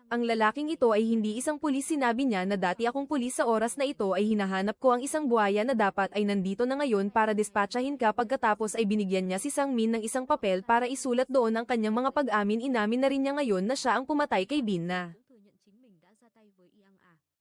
ang lalaking ito ay hindi isang pulis. Sinabi niya na dati akong pulis, sa oras na ito ay hinahanap ko ang isang buhaya na dapat ay nandito na ngayon para dispatchahin ka. Pagkatapos ay binigyan niya si Sangmin ng isang papel para isulat doon ang kanyang mga pag-amin. Inamin na rin niya ngayon na siya ang pumatay kay Bin na.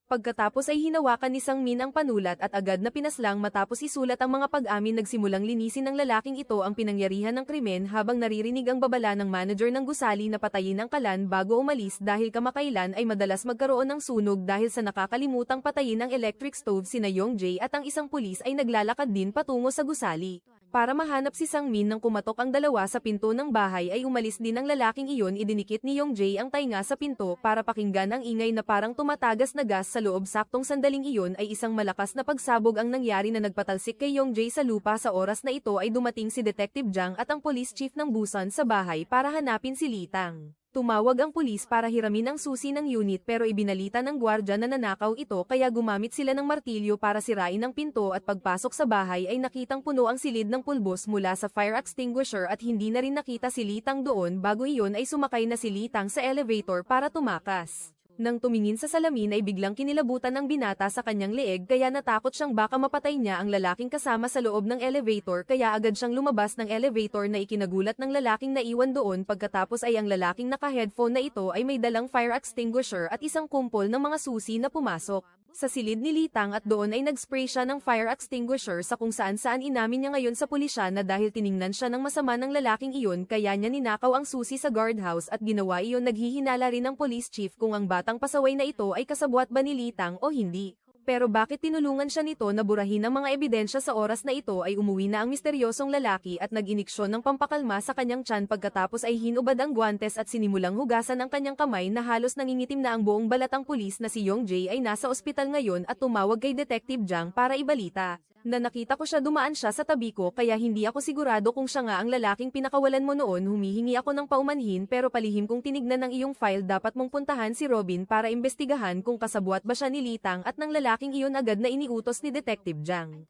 Pagkatapos ay hinawakan ni Sangmin ang panulat at agad na pinaslang. Matapos isulat ang mga pag-amin, nagsimulang linisin ng lalaking ito ang pinangyarihan ng krimen habang naririnig ang babala ng manager ng gusali na patayin ang kalan bago umalis dahil kamakailan ay madalas magkaroon ng sunog dahil sa nakakalimutang patayin ang electric stove. Sina Yong Jae at ang isang pulis ay naglalakad din patungo sa gusali. Para mahanap si Sangmin, nang kumatok ang dalawa sa pinto ng bahay ay umalis din ang lalaking iyon. Idinikit ni Yong Jae ang tainga sa pinto para pakinggan ang ingay na parang tumatagas na gas sa loob. Saktong sandaling iyon ay isang malakas na pagsabog ang nangyari na nagpatalsik kay Yong Jae sa lupa. Sa oras na ito ay dumating si Detective Jang at ang police chief ng Busan sa bahay para hanapin si Litang. Tumawag ang pulis para hiramin ang susi ng unit pero ibinalita ng gwardya na nanakaw ito, kaya gumamit sila ng martilyo para sirain ang pinto at pagpasok sa bahay ay nakitang puno ang silid ng pulbos mula sa fire extinguisher at hindi na rin nakita si Litang doon. Bago iyon ay sumakay na si Litang sa elevator para tumakas. Nang tumingin sa salamin ay biglang kinilabutan ng binata sa kanyang leeg, kaya natakot siyang baka mapatay niya ang lalaking kasama sa loob ng elevator, kaya agad siyang lumabas ng elevator na ikinagulat ng lalaking naiwan doon. Pagkatapos ay ang lalaking naka-headphone na ito ay may dalang fire extinguisher at isang kumpol ng mga susi na pumasok sa silid ni Litang at doon ay nag-spray siya ng fire extinguisher sa kung saan inamin niya ngayon sa pulisya na dahil tiningnan siya ng masama ng lalaking iyon kaya niya ninakaw ang susi sa guardhouse at ginawa iyon. Naghihinala rin ang police chief kung ang batang pasaway na ito ay kasabwat ba ni Litang o hindi. Pero bakit tinulungan siya nito na burahin ang mga ebidensya? Sa oras na ito ay umuwi na ang misteryosong lalaki at nag-iniksyon ng pampakalma sa kanyang tiyan. Pagkatapos ay hinubad ang guwantes at sinimulang hugasan ang kanyang kamay na halos nangingitim na ang buong balat. Ang pulis na si Yong Jae ay nasa ospital ngayon at tumawag kay Detective Jang para ibalita na nakita ko siya, dumaan siya sa tabi ko, kaya hindi ako sigurado kung siya nga ang lalaking pinakawalan mo noon. Humihingi ako ng paumanhin pero palihim kong tinignan ng iyong file. Dapat mong puntahan si Robin para imbestigahan kung kasabwat ba siya ni Litang at ng lalaking iyon. Agad na iniutos ni Detective Jang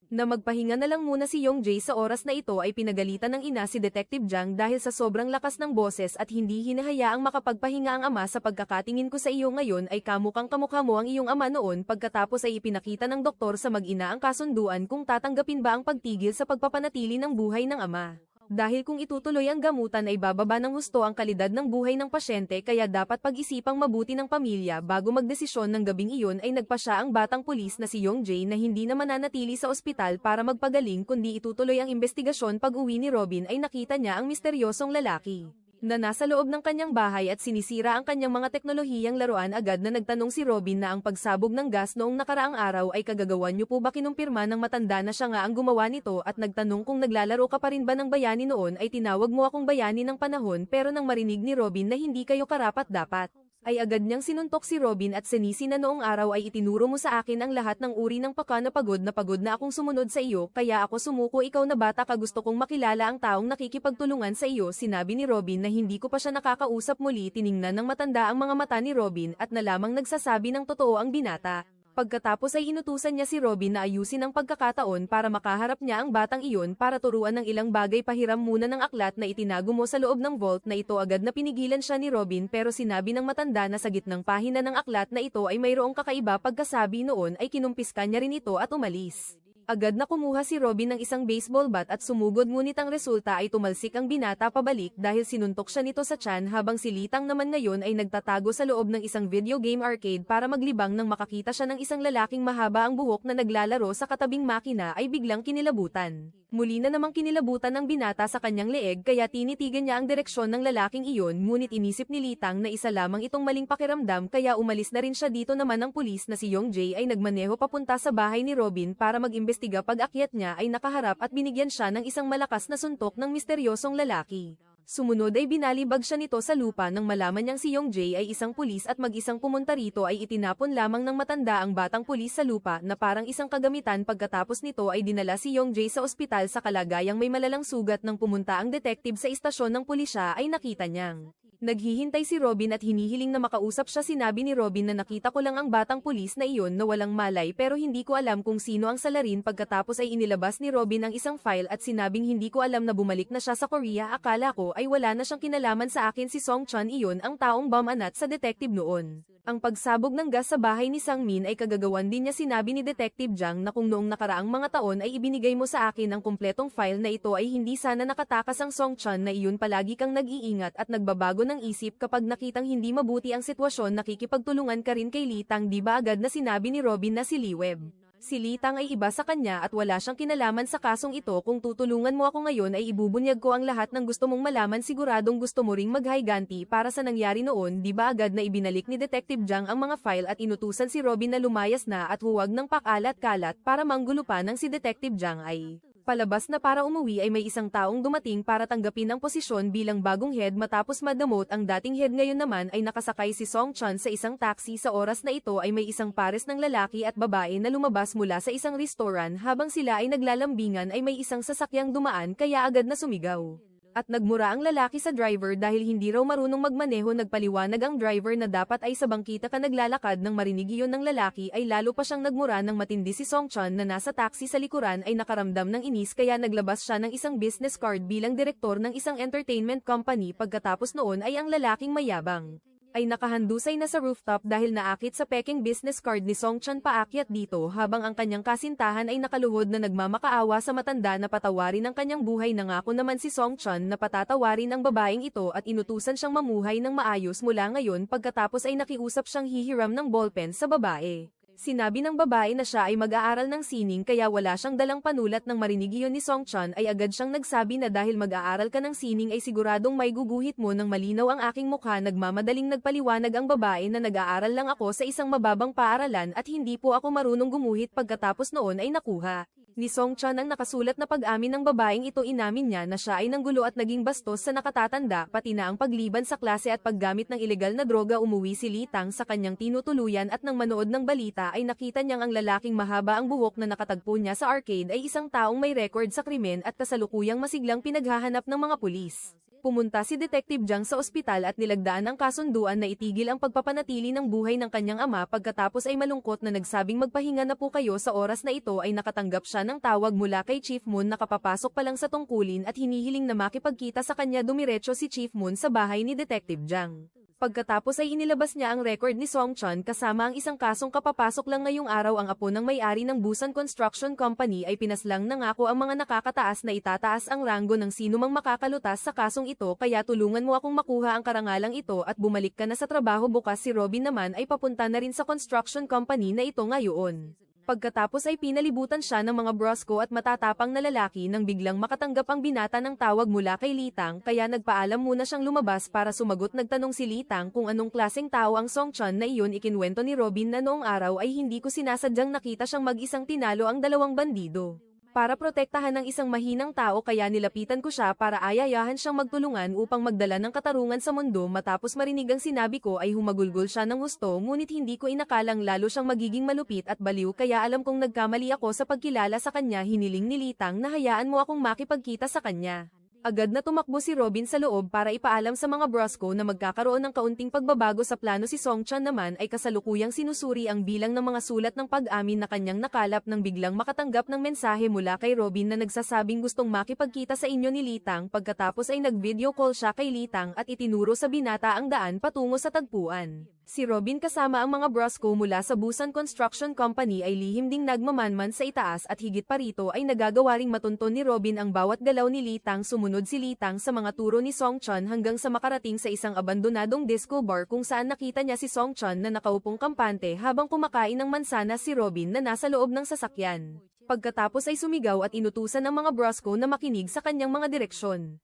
na magpahinga na lang muna si Yong Jae. Sa oras na ito ay pinagalitan ng ina si Detective Jang dahil sa sobrang lakas ng boses at hindi hinahayaang makapagpahinga ang ama. Sa pagkakatingin ko sa iyo ngayon ay kamukhang kamukha mo ang iyong ama noon. Pagkatapos ay ipinakita ng doktor sa mag-ina ang kasunduan kung tatanggapin ba ang pagtigil sa pagpapanatili ng buhay ng ama. Dahil kung itutuloy ang gamutan ay bababa ng husto ang kalidad ng buhay ng pasyente, kaya dapat pag-isipang mabuti ng pamilya bago magdesisyon. Ng gabing iyon ay nagpasya ang batang pulis na si Yong Jae na hindi na mananatili sa ospital para magpagaling kundi itutuloy ang investigasyon. Pag-uwi ni Robin ay nakita niya ang misteryosong lalaki na nasa loob ng kanyang bahay at sinisira ang kanyang mga teknolohiyang laruan. Agad na nagtanong si Robin na ang pagsabog ng gas noong nakaraang araw ay kagagawan niyo po ba? Kinumpirma ng matanda na siya nga ang gumawa nito at nagtanong kung naglalaro ka pa rin ba ng bayani noon. Ay tinawag mo akong bayani ng panahon, pero nang marinig ni Robin na hindi kayo karapat-dapat ay agad niyang sinuntok si Robin at sinisi na noong araw ay itinuro mo sa akin ang lahat ng uri ng paka na pagod na akong sumunod sa iyo, kaya ako sumuko. Ikaw na bata ka, gusto kong makilala ang taong nakikipagtulungan sa iyo. Sinabi ni Robin na hindi ko pa siya nakakausap. Muli tiningnan ng matanda ang mga mata ni Robin at nalamang nagsasabi ng totoo ang binata. Pagkatapos ay inutusan niya si Robin na ayusin ang pagkakataon para makaharap niya ang batang iyon para turuan ng ilang bagay. Pahiram muna ng aklat na itinago mo sa loob ng vault na ito. Agad na pinigilan siya ni Robin pero sinabi ng matanda na sa gitnang pahina ng aklat na ito ay mayroong kakaiba. Pagkasabi noon ay kinumpiska niya rin ito at umalis. Agad na kumuha si Robin ng isang baseball bat at sumugod, ngunit ang resulta ay tumalsik ang binata pabalik dahil sinuntok siya nito sa tiyan, habang si Litang naman ngayon ay nagtatago sa loob ng isang video game arcade para maglibang. Nang makakita siya ng isang lalaking mahaba ang buhok na naglalaro sa katabing makina ay biglang kinilabutan. Muli na namang kinilabutan ng binata sa kanyang leeg kaya tinitigan niya ang direksyon ng lalaking iyon, ngunit inisip ni Litang na isa lamang itong maling pakiramdam kaya umalis na rin siya. Dito naman ang pulis na si Yong Jae ay nagmaneho papunta sa bahay ni Robin para mag-imbestiga. Pag-akyat niya ay nakaharap at binigyan siya ng isang malakas na suntok ng misteryosong lalaki. Sumunod ay binalibag siya nito sa lupa. Nang malaman niyang si Yong Jae ay isang pulis at mag-isang pumunta rito ay itinapon lamang ng matanda ang batang pulis sa lupa na parang isang kagamitan. Pagkatapos nito ay dinala si Yong Jae sa ospital sa kalagayang may malalang sugat. Nang pumunta ang detective sa istasyon ng pulisya ay nakita niyang Naghihintay si Robin at hinihiling na makausap siya. Sinabi ni Robin na nakita ko lang ang batang pulis na iyon na walang malay pero hindi ko alam kung sino ang salarin. Pagkatapos ay inilabas ni Robin ang isang file at sinabing hindi ko alam na bumalik na siya sa Korea. Akala ko ay wala na siyang kinalaman sa akin. Si Song Chun iyon ang taong bumanat sa detective noon. Ang pagsabog ng gas sa bahay ni Sang Min ay kagagawan din niya. Sinabi ni Detective Jang na kung noong nakaraang mga taon ay ibinigay mo sa akin ang kumpletong file na ito ay hindi sana nakatakas ang Song Chun na iyon. Palagi kang nag-iingat at nagbabago ng isip kapag nakitang hindi mabuti ang sitwasyon. Nakikipagtulungan ka rin kay Lee Tang, di ba? Agad na sinabi ni Robin na si Lee Web. Si Lee Tang ay iba sa kanya at wala siyang kinalaman sa kasong ito. Kung tutulungan mo ako ngayon ay ibubunyag ko ang lahat ng gusto mong malaman. Siguradong gusto mo ring maghiganti para sa nangyari noon, di ba? Agad na ibinalik ni Detective Jang ang mga file at inutusan si Robin na lumayas na at huwag ng pakalat-kalat para manggulo pa. Ng si Detective Jang ay palabas na para umuwi ay may isang taong dumating para tanggapin ang posisyon bilang bagong head. Matapos madamot ang dating head, ngayon naman ay nakasakay si Song Chun sa isang taxi. Sa oras na ito ay may isang pares ng lalaki at babae na lumabas mula sa isang restoran. Habang sila ay naglalambingan ay may isang sasakyang dumaan kaya agad na sumigaw at nagmura ang lalaki sa driver dahil hindi raw marunong magmaneho. Nagpaliwanag ang driver na dapat ay sa bangkita ka naglalakad. Nang marinig iyon ng lalaki ay lalo pa siyang nagmura ng matindi. Si Song Chun na nasa taxi sa likuran ay nakaramdam ng inis kaya naglabas siya ng isang business card bilang direktor ng isang entertainment company. Pagkatapos noon ay ang lalaking mayabang ay nakahandusay na sa rooftop dahil naakit sa peking business card ni Song Chun. Paakyat dito habang ang kanyang kasintahan ay nakaluhod na nagmamakaawa sa matanda na patawarin ang kanyang buhay. Nangako naman si Song Chun na patatawarin ang babaeng ito at inutusan siyang mamuhay ng maayos mula ngayon. Pagkatapos ay nakiusap siyang hihiram ng ballpen sa babae. Sinabi ng babae na siya ay mag-aaral ng sining kaya wala siyang dalang panulat. Nang marinig iyon ni Song Chun ay agad siyang nagsabi na dahil mag-aaral ka ng sining ay siguradong may guguhit mo ng malinaw ang aking mukha. Nagmamadaling nagpaliwanag ang babae na nag-aaral lang ako sa isang mababang paaralan at hindi po ako marunong gumuhit. Pagkatapos noon ay nakuha ni Song Chun ang nakasulat na pag-amin ng babaeng ito. Inamin niya na siya ay nanggulo at naging bastos sa nakatatanda, pati na ang pagliban sa klase at paggamit ng ilegal na droga. Umuwi si Lee Tang sa kanyang tinutuluyan at nang manood ng balita ay nakita niyang ang lalaking mahaba ang buhok na nakatagpo niya sa arcade ay isang taong may record sa krimen at kasalukuyang masiglang pinaghahanap ng mga pulis. Pumunta si Detective Jang sa ospital at nilagdaan ang kasunduan na itigil ang pagpapanatili ng buhay ng kanyang ama. Pagkatapos ay malungkot na nagsabing magpahinga na po kayo. Sa oras na ito ay nakatanggap siya ng tawag mula kay Chief Moon. Nakapapasok pa lang sa tungkulin at hinihiling na makipagkita sa kanya. Dumiretso si Chief Moon sa bahay ni Detective Jang. Pagkatapos ay inilabas niya ang record ni Song Chun kasama ang isang kasong kapapasok lang ngayong araw. Ang apo ng may-ari ng Busan Construction Company ay pinaslang na ngako ang mga nakakataas na itataas ang ranggo ng sinumang makakalutas sa kasong ito. Kaya tulungan mo akong makuha ang karangalang ito at bumalik ka na sa trabaho bukas. Si Robin naman ay papunta na rin sa construction company na ito ngayon. Pagkatapos ay pinalibutan siya ng mga brusko at matatapang na lalaki nang biglang makatanggap ang binata ng tawag mula kay Lee Tang kaya nagpaalam muna siyang lumabas para sumagot. Nagtanong si Lee Tang kung anong klaseng tao ang Song Chun na iyon. Ikinwento ni Robin na noong araw ay hindi ko sinasadyang nakita siyang mag-isang tinalo ang dalawang bandido. Para protektahan ng isang mahinang tao kaya nilapitan ko siya para ayayahan siyang magtulungan upang magdala ng katarungan sa mundo. Matapos marinig ang sinabi ko ay humagulgol siya ng husto, ngunit hindi ko inakalang lalo siyang magiging malupit at baliw kaya alam kong nagkamali ako sa pagkilala sa kanya. Hiniling ni Lee Tang na hayaan mo akong makipagkita sa kanya. Agad na tumakbo si Robin sa loob para ipaalam sa mga brusko na magkakaroon ng kaunting pagbabago sa plano. Si Song Chun naman ay kasalukuyang sinusuri ang bilang ng mga sulat ng pag-amin na kanyang nakalap nang biglang makatanggap ng mensahe mula kay Robin na nagsasabing gustong makipagkita sa inyo ni Lee Tang. Pagkatapos ay nag-video call siya kay Lee Tang at itinuro sa binata ang daan patungo sa tagpuan. Si Robin kasama ang mga brusko mula sa Busan Construction Company ay lihim ding nagmamanman sa itaas at higit pa rito ay nagagawa ring matunton ni Robin ang bawat galaw ni Lee Tang. Sumunod si Lee Tang sa mga turo ni Song Chun hanggang sa makarating sa isang abandonadong disco bar kung saan nakita niya si Song Chun na nakaupong kampante habang kumakain ng mansanas. Si Robin na nasa loob ng sasakyan. Pagkatapos ay sumigaw at inutusan ng mga brusko na makinig sa kanyang mga direksyon.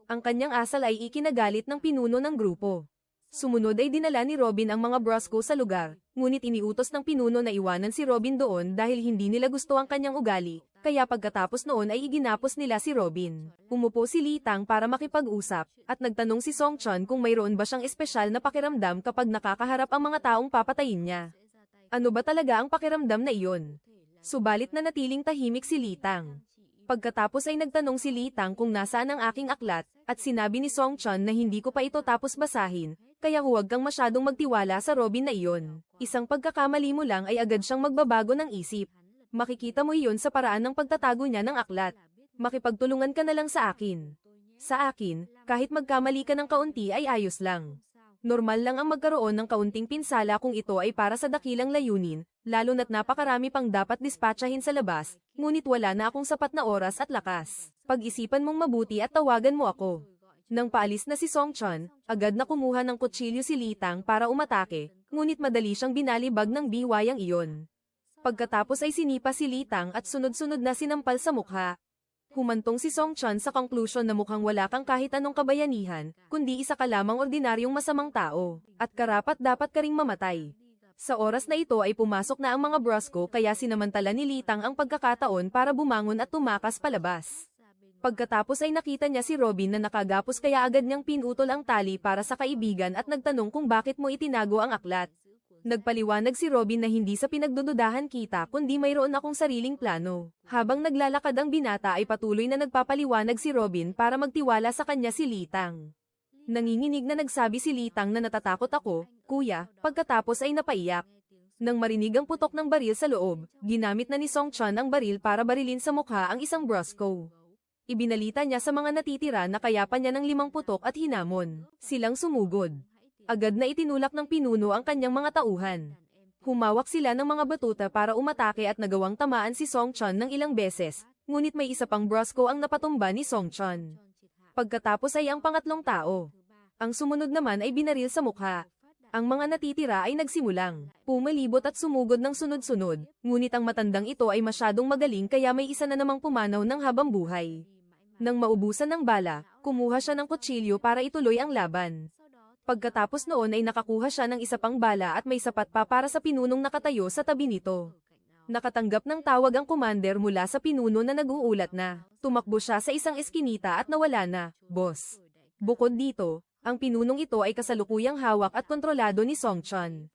Ang kanyang asal ay ikinagalit ng pinuno ng grupo. Sumunod ay dinala ni Robin ang mga brusko sa lugar, ngunit iniutos ng pinuno na iwanan si Robin doon dahil hindi nila gusto ang kanyang ugali, kaya pagkatapos noon ay iginapos nila si Robin. Umupo si Lee Tang para makipag-usap, at nagtanong si Song Chun kung mayroon ba siyang espesyal na pakiramdam kapag nakakaharap ang mga taong papatayin niya. Ano ba talaga ang pakiramdam na iyon? Subalit na natiling tahimik si Lee Tang. Pagkatapos ay nagtanong si Li Tang kung nasaan ang aking aklat, at sinabi ni Song Chun na hindi ko pa ito tapos basahin, kaya huwag kang masyadong magtiwala sa Robin na iyon. Isang pagkakamali mo lang ay agad siyang magbabago ng isip. Makikita mo iyon sa paraan ng pagtatago niya ng aklat. Makipagtulungan ka na lang sa akin. Sa akin, kahit magkamali ka ng kaunti ay ayos lang. Normal lang ang magkaroon ng kaunting pinsala kung ito ay para sa dakilang layunin, lalo na't napakarami pang dapat dispatchahin sa labas, ngunit wala na akong sapat na oras at lakas. Pag-isipan mong mabuti at tawagan mo ako. Nang paalis na si Song Chun, agad na kumuha ng kutsilyo si Li Tang para umatake, ngunit madali siyang binalibag ng biwayang iyon. Pagkatapos ay sinipa si Li Tang at sunod-sunod na sinampal sa mukha. Humantong si Song Chun sa konklusyon na mukhang wala kang kahit anong kabayanihan, kundi isa ka lamang ordinaryong masamang tao, at karapat dapat ka ring mamatay. Sa oras na ito ay pumasok na ang mga Brosco kaya sinamantala ni Li Tang ang pagkakataon para bumangon at tumakas palabas. Pagkatapos ay nakita niya si Robin na nakagapos kaya agad niyang pinutol ang tali para sa kaibigan at nagtanong kung bakit mo itinago ang aklat. Nagpaliwanag si Robin na hindi sa pinagdududahan kita kundi mayroon akong sariling plano. Habang naglalakad ang binata ay patuloy na nagpapaliwanag si Robin para magtiwala sa kanya si Li Tang. Nanginginig na nagsabi si Li Tang na natatakot ako, kuya, pagkatapos ay napaiyak. Nang marinig ang putok ng baril sa loob, ginamit na ni Song Chun ang baril para barilin sa mukha ang isang Brosco. Ibinalita niya sa mga natitira na kaya pa niya ng 5 putok at hinamon. Silang sumugod. Agad na itinulak ng pinuno ang kanyang mga tauhan. Humawak sila ng mga batuta para umatake at nagawang tamaan si Song Chun ng ilang beses, ngunit may isa pang Brosco ang napatumba ni Song Chun. Pagkatapos ay ang pangatlong tao. Ang sumunod naman ay binaril sa mukha. Ang mga natitira ay nagsimulang pumalibot at sumugod ng sunod-sunod, ngunit ang matandang ito ay masyadong magaling kaya may isa na namang pumanaw ng habang buhay. Nang maubusan ng bala, kumuha siya ng kutsilyo para ituloy ang laban. Pagkatapos noon ay nakakuha siya ng isa pang bala at may sapat pa para sa pinunong nakatayo sa tabi nito. Nakatanggap ng tawag ang commander mula sa pinuno na nag-uulat na. Tumakbo siya sa isang eskinita at nawala na, boss. Bukod dito, ang pinunong ito ay kasalukuyang hawak at kontrolado ni Song Chun.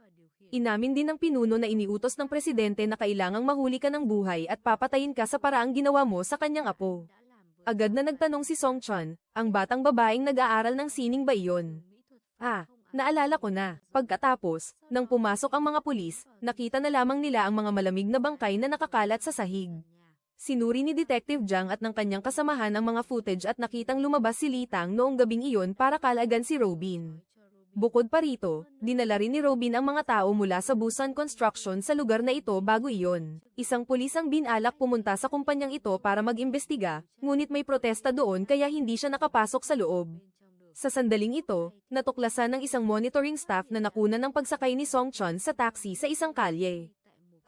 Inamin din ng pinuno na iniutos ng presidente na kailangang mahuli ka ng buhay at papatayin ka sa paraang ginawa mo sa kanyang apo. Agad na nagtanong si Song Chun, ang batang babaeng nag-aaral ng sining ba iyon? Naalala ko na. Pagkatapos, nang pumasok ang mga pulis, nakita na lamang nila ang mga malamig na bangkay na nakakalat sa sahig. Sinuri ni Detective Jiang at ng kanyang kasamahan ang mga footage at nakitang lumabas si Li Tang noong gabing iyon para kalagan si Robin. Bukod pa rito, dinala rin ni Robin ang mga tao mula sa Busan Construction sa lugar na ito bago iyon. Isang pulis ang binalak pumunta sa kumpanyang ito para mag-imbestiga, ngunit may protesta doon kaya hindi siya nakapasok sa loob. Sa sandaling ito, natuklasan ng isang monitoring staff na nakuna ng pagsakay ni Song Chun sa taxi sa isang kalye.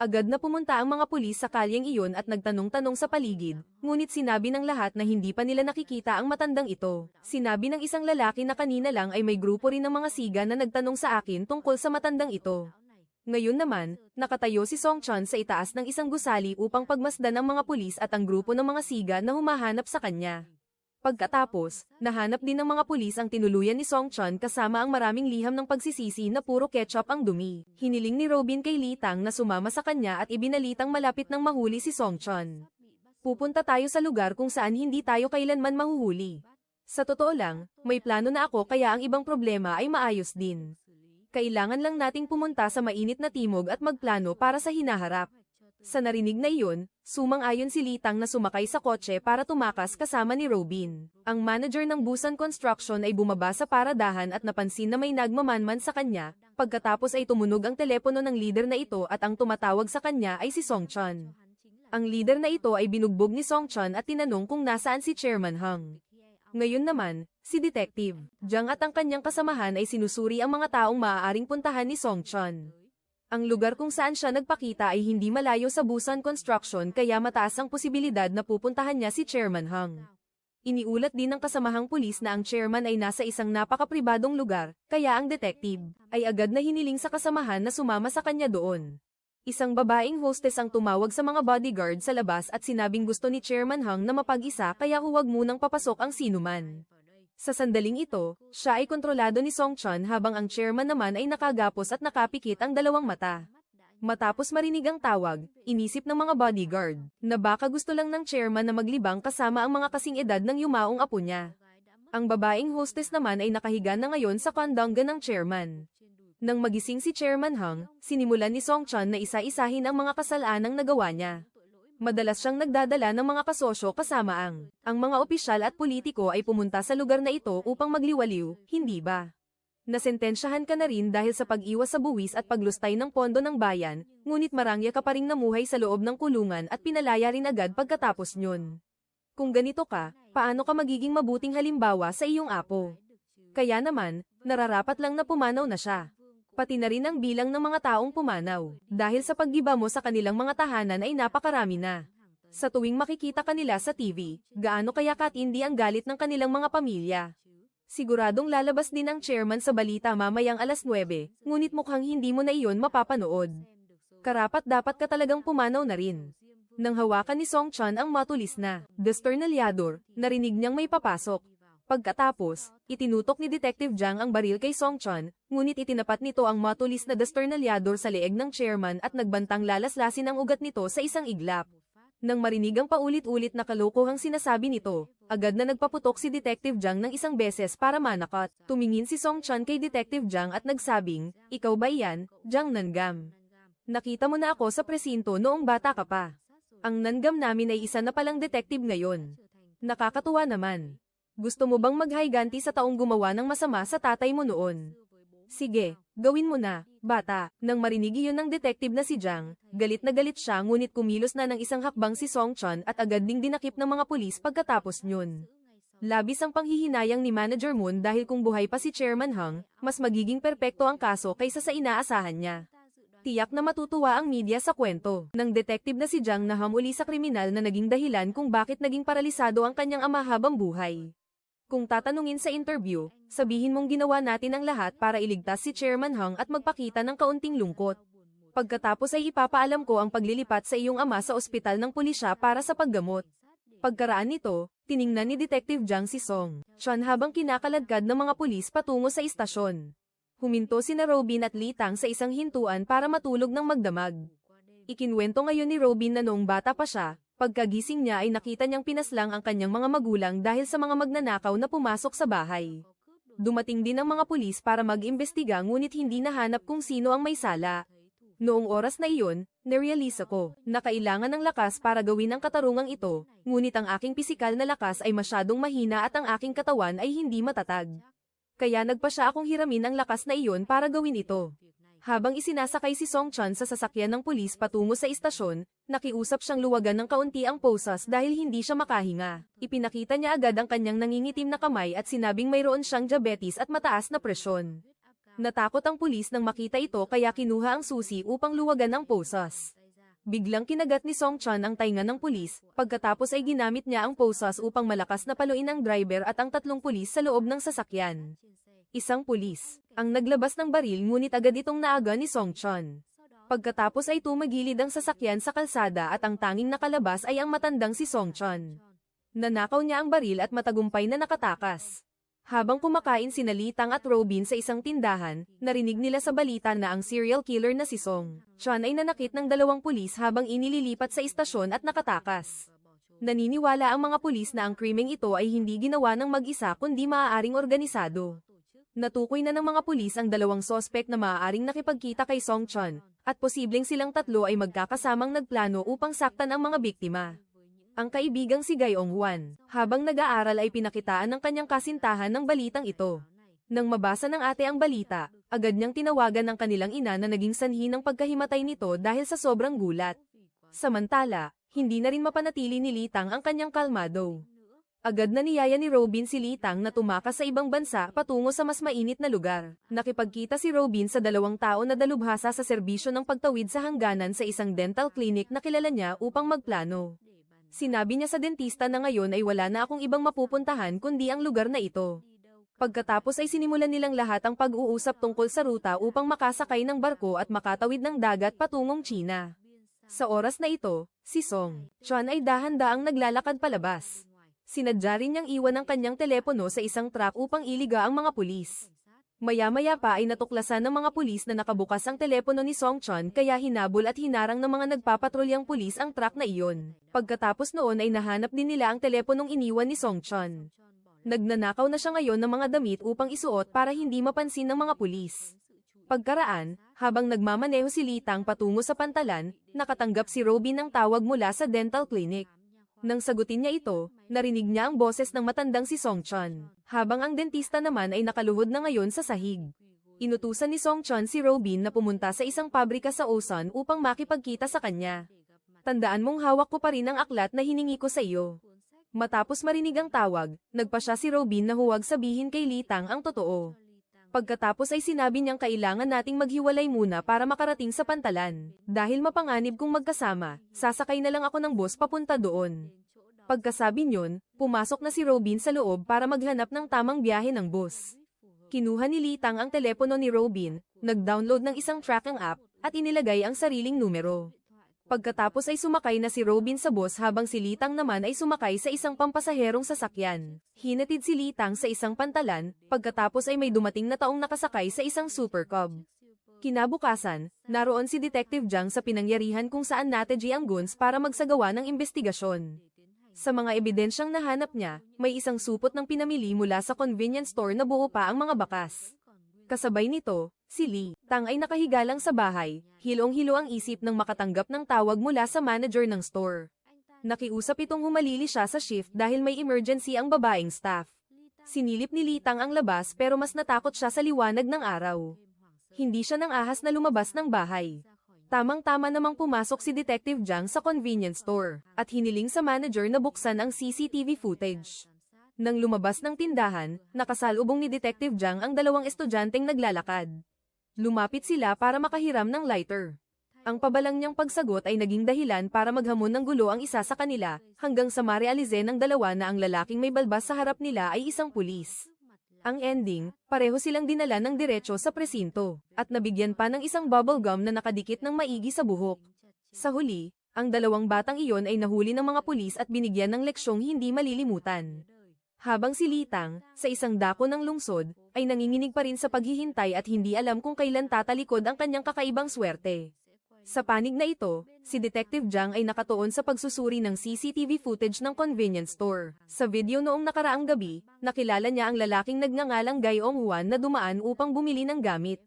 Agad na pumunta ang mga pulis sa kalyeng iyon at nagtanong-tanong sa paligid, ngunit sinabi ng lahat na hindi pa nila nakikita ang matandang ito. Sinabi ng isang lalaki na kanina lang ay may grupo rin ng mga siga na nagtanong sa akin tungkol sa matandang ito. Ngayon naman, nakatayo si Song Chun sa itaas ng isang gusali upang pagmasdan ang mga pulis at ang grupo ng mga siga na humahanap sa kanya. Pagkatapos, nahanap din ng mga pulis ang tinuluyan ni Song Chun kasama ang maraming liham ng pagsisisi na puro ketchup ang dumi. Hiniling ni Robin kay Li Tang na sumama sa kanya at ibinalitang malapit nang mahuli si Song Chun. Pupunta tayo sa lugar kung saan hindi tayo kailanman mahuhuli. Sa totoo lang, may plano na ako kaya ang ibang problema ay maayos din. Kailangan lang nating pumunta sa mainit na timog at magplano para sa hinaharap. Sa narinig na iyon, sumang-ayon si Li Tang na sumakay sa kotse para tumakas kasama ni Robin. Ang manager ng Busan Construction ay bumaba sa paradahan at napansin na may nagmamanman sa kanya, pagkatapos ay tumunog ang telepono ng leader na ito at ang tumatawag sa kanya ay si Song Chun. Ang leader na ito ay binugbog ni Song Chun at tinanong kung nasaan si Chairman Hung. Ngayon naman, si Detective Jiang at ang kanyang kasamahan ay sinusuri ang mga taong maaaring puntahan ni Song Chun. Ang lugar kung saan siya nagpakita ay hindi malayo sa Busan Construction kaya mataas ang posibilidad na pupuntahan niya si Chairman Hung. Iniulat din ng kasamahang pulis na ang chairman ay nasa isang napakapribadong lugar, kaya ang detective ay agad na hiniling sa kasamahan na sumama sa kanya doon. Isang babaeng hostess ang tumawag sa mga bodyguard sa labas at sinabing gusto ni Chairman Hung na mapag-isa kaya huwag munang papasok ang sinuman. Sa sandaling ito, siya ay kontrolado ni Song Chun habang ang chairman naman ay nakagapos at nakapikit ang dalawang mata. Matapos marinig ang tawag, inisip ng mga bodyguard na baka gusto lang ng chairman na maglibang kasama ang mga kasing edad ng yumaong apo niya. Ang babaeng hostess naman ay nakahiga na ngayon sa kandangga ng chairman. Nang magising si Chairman Hung, sinimulan ni Song Chun na isa-isahin ang mga kasalanang nagawa niya. Madalas siyang nagdadala ng mga kasosyo kasama ang mga opisyal at politiko ay pumunta sa lugar na ito upang magliwaliw, hindi ba? Nasentensyahan ka na rin dahil sa pag-iwas sa buwis at paglustay ng pondo ng bayan, ngunit marangya ka pa ring namuhay sa loob ng kulungan at pinalaya rin agad pagkatapos nyon. Kung ganito ka, paano ka magiging mabuting halimbawa sa iyong apo? Kaya naman, nararapat lang na pumanaw na siya. Pati na rin ang bilang ng mga taong pumanaw, dahil sa paggiba mo sa kanilang mga tahanan ay napakarami na. Sa tuwing makikita kanila sa TV, gaano kaya katindi ang galit ng kanilang mga pamilya? Siguradong lalabas din ang chairman sa balita mamayang alas 9, ngunit mukhang hindi mo na iyon mapapanood. Karapat dapat ka talagang pumanaw na rin. Nang hawakan ni Song Chun ang matulis na destornilyador, narinig niyang may papasok. Pagkatapos, itinutok ni Detective Jiang ang baril kay Song Chun, ngunit itinapat nito ang matulis na destornilyador sa leeg ng chairman at nagbantang lalaslasin ang ugat nito sa isang iglap. Nang marinig ang paulit-ulit na kalokohang sinasabi nito, agad na nagpaputok si Detective Jiang ng isang beses para manakot. Tumingin si Song Chun kay Detective Jiang at nagsabing, "Ikaw ba iyan, Jiang Nangam? Nakita mo na ako sa presinto noong bata ka pa. Ang Nangam namin ay isa na palang detective ngayon. Nakakatuwa naman. Gusto mo bang maghiganti sa taong gumawa ng masama sa tatay mo noon? Sige, gawin mo na, bata." Nang marinig iyon ng detective na si Jiang, galit na galit siya ngunit kumilos na ng isang hakbang si Song Chun at agad ding dinakip ng mga pulis pagkatapos nyun. Labis ang panghihinayang ni Manager Moon dahil kung buhay pa si Chairman Hung, mas magiging perpekto ang kaso kaysa sa inaasahan niya. Tiyak na matutuwa ang media sa kwento ng detective na si Jiang na hamuli sa kriminal na naging dahilan kung bakit naging paralisado ang kanyang ama habang buhay. Kung tatanungin sa interview, sabihin mong ginawa natin ang lahat para iligtas si Chairman Hung at magpakita ng kaunting lungkot. Pagkatapos ay ipapaalam ko ang paglilipat sa iyong ama sa ospital ng pulisya para sa paggamot. Pagkaraan nito, tiningnan ni Detective Jiang si Song Chun habang kinakaladkad ng mga pulis patungo sa istasyon. Huminto sina Robin at Lee Tang sa isang hintuan para matulog ng magdamag. Ikinwento ngayon ni Robin na noong bata pa siya, pagkagising niya ay nakita niyang pinaslang ang kanyang mga magulang dahil sa mga magnanakaw na pumasok sa bahay. Dumating din ang mga pulis para mag-imbestiga ngunit hindi nahanap kung sino ang may sala. Noong oras na iyon, narealisa ko na kailangan ng lakas para gawin ang katarungang ito, ngunit ang aking pisikal na lakas ay masyadong mahina at ang aking katawan ay hindi matatag. Kaya nagpasya akong hiramin ang lakas na iyon para gawin ito. Habang isinasakay si Song Chun sa sasakyan ng pulis patungo sa istasyon, nakiusap siyang luwagan ng kaunti ang posas dahil hindi siya makahinga. Ipinakita niya agad ang kanyang nangingitim na kamay at sinabing mayroon siyang diabetes at mataas na presyon. Natakot ang pulis nang makita ito kaya kinuha ang susi upang luwagan ang posas. Biglang kinagat ni Song Chun ang tainga ng pulis, pagkatapos ay ginamit niya ang posas upang malakas na paluin ang driver at ang tatlong pulis sa loob ng sasakyan. Isang pulis ang naglabas ng baril ngunit agad itong naaga ni Song Chun. Pagkatapos ay tumagilid ang sasakyan sa kalsada at ang tanging nakalabas ay ang matandang si Song Chun. Nanakaw niya ang baril at matagumpay na nakatakas. Habang kumakain sina Lee Tang at Robin sa isang tindahan, narinig nila sa balita na ang serial killer na si Song Chun ay nanakit ng dalawang pulis habang inililipat sa istasyon at nakatakas. Naniniwala ang mga pulis na ang krimeng ito ay hindi ginawa ng mag-isa kundi maaaring organisado. Natukoy na ng mga pulis ang dalawang sospek na maaaring nakipagkita kay Song Chun, at posibleng silang tatlo ay magkakasamang nagplano upang saktan ang mga biktima. Ang kaibigang si Gayong Juan, habang nag-aaral ay pinakitaan ng kanyang kasintahan ng balitang ito. Nang mabasa ng ate ang balita, agad niyang tinawagan ang kanilang ina na naging sanhi ng pagkahimatay nito dahil sa sobrang gulat. Samantala, hindi na rin mapanatili ni Lee Tang ang kanyang kalmado. Agad na niyaya ni Robin si Lee Tang na tumakas sa ibang bansa patungo sa mas mainit na lugar. Nakipagkita si Robin sa dalawang tao na dalubhasa sa serbisyo ng pagtawid sa hangganan sa isang dental clinic na kilala niya upang magplano. Sinabi niya sa dentista na ngayon ay wala na akong ibang mapupuntahan kundi ang lugar na ito. Pagkatapos ay sinimulan nilang lahat ang pag-uusap tungkol sa ruta upang makasakay ng barko at makatawid ng dagat patungong China. Sa oras na ito, si Song Chun ay dahan-daang naglalakad palabas. Sinadya rin niyang iwan ang kanyang telepono sa isang truck upang iliga ang mga pulis. Maya-maya pa ay natuklasan ng mga pulis na nakabukas ang telepono ni Song Chon kaya hinabol at hinarang ng mga nagpapatrulyang pulis ang truck na iyon. Pagkatapos noon ay nahanap din nila ang teleponong iniwan ni Song Chon. Nagnanakaw na siya ngayon ng mga damit upang isuot para hindi mapansin ng mga pulis. Pagkaraan, habang nagmamaneho si Litang patungo sa pantalan, nakatanggap si Robin ng tawag mula sa dental clinic. Nang sagutin niya ito, narinig niya ang boses ng matandang si Song Chon, habang ang dentista naman ay nakaluhod na ngayon sa sahig. Inutusan ni Song Chon si Robin na pumunta sa isang pabrika sa Osan upang makipagkita sa kanya. Tandaan mong hawak ko pa rin ang aklat na hiningi ko sa iyo. Matapos marinig ang tawag, nagpa siya si Robin na huwag sabihin kay Litang ang totoo. Pagkatapos ay sinabi niyang kailangan nating maghiwalay muna para makarating sa pantalan. Dahil mapanganib kung magkasama, sasakay na lang ako ng bus papunta doon. Pagkasabi niyon, pumasok na si Robin sa loob para maghanap ng tamang biyahe ng bus. Kinuha ni Litang ang telepono ni Robin, nag-download ng isang tracking app, at inilagay ang sariling numero. Pagkatapos ay sumakay na si Robin sa bus habang si Litang naman ay sumakay sa isang pampasaherong sasakyan. Hinatid si Litang sa isang pantalan, pagkatapos ay may dumating na taong nakasakay sa isang Super Cub. Kinabukasan, naroon si Detective Jiang sa pinangyarihan kung saan nateji ang guns para magsagawa ng investigasyon. Sa mga ebidensyang nahanap niya, may isang supot ng pinamili mula sa convenience store na buo pa ang mga bakas. Kasabay nito, si Litang ay nakahiga lang sa bahay, hilong-hilo ang isip nang makatanggap ng tawag mula sa manager ng store. Nakiusap itong humalili siya sa shift dahil may emergency ang babaeng staff. Sinilip ni Litang ang labas pero mas natakot siya sa liwanag ng araw. Hindi siya nang ahas na lumabas ng bahay. Tamang-tama namang pumasok si Detective Jiang sa convenience store, at hiniling sa manager na buksan ang CCTV footage. Nang lumabas ng tindahan, nakasalubong ni Detective Jiang ang dalawang estudyanteng naglalakad. Lumapit sila para makahiram ng lighter. Ang pabalang niyang pagsagot ay naging dahilan para maghamon ng gulo ang isa sa kanila, hanggang sa marealize ng dalawa na ang lalaking may balbas sa harap nila ay isang pulis. Ang ending, pareho silang dinala ng diretso sa presinto, at nabigyan pa ng isang bubble gum na nakadikit ng maigi sa buhok. Sa huli, ang dalawang batang iyon ay nahuli ng mga pulis at binigyan ng leksyong hindi malilimutan. Habang si Litang, sa isang dako ng lungsod, ay nanginginig pa rin sa paghihintay at hindi alam kung kailan tatalikod ang kanyang kakaibang swerte. Sa panig na ito, si Detective Jiang ay nakatuon sa pagsusuri ng CCTV footage ng convenience store. Sa video noong nakaraang gabi, nakilala niya ang lalaking nagngangalang Gaiong Juan na dumaan upang bumili ng gamit.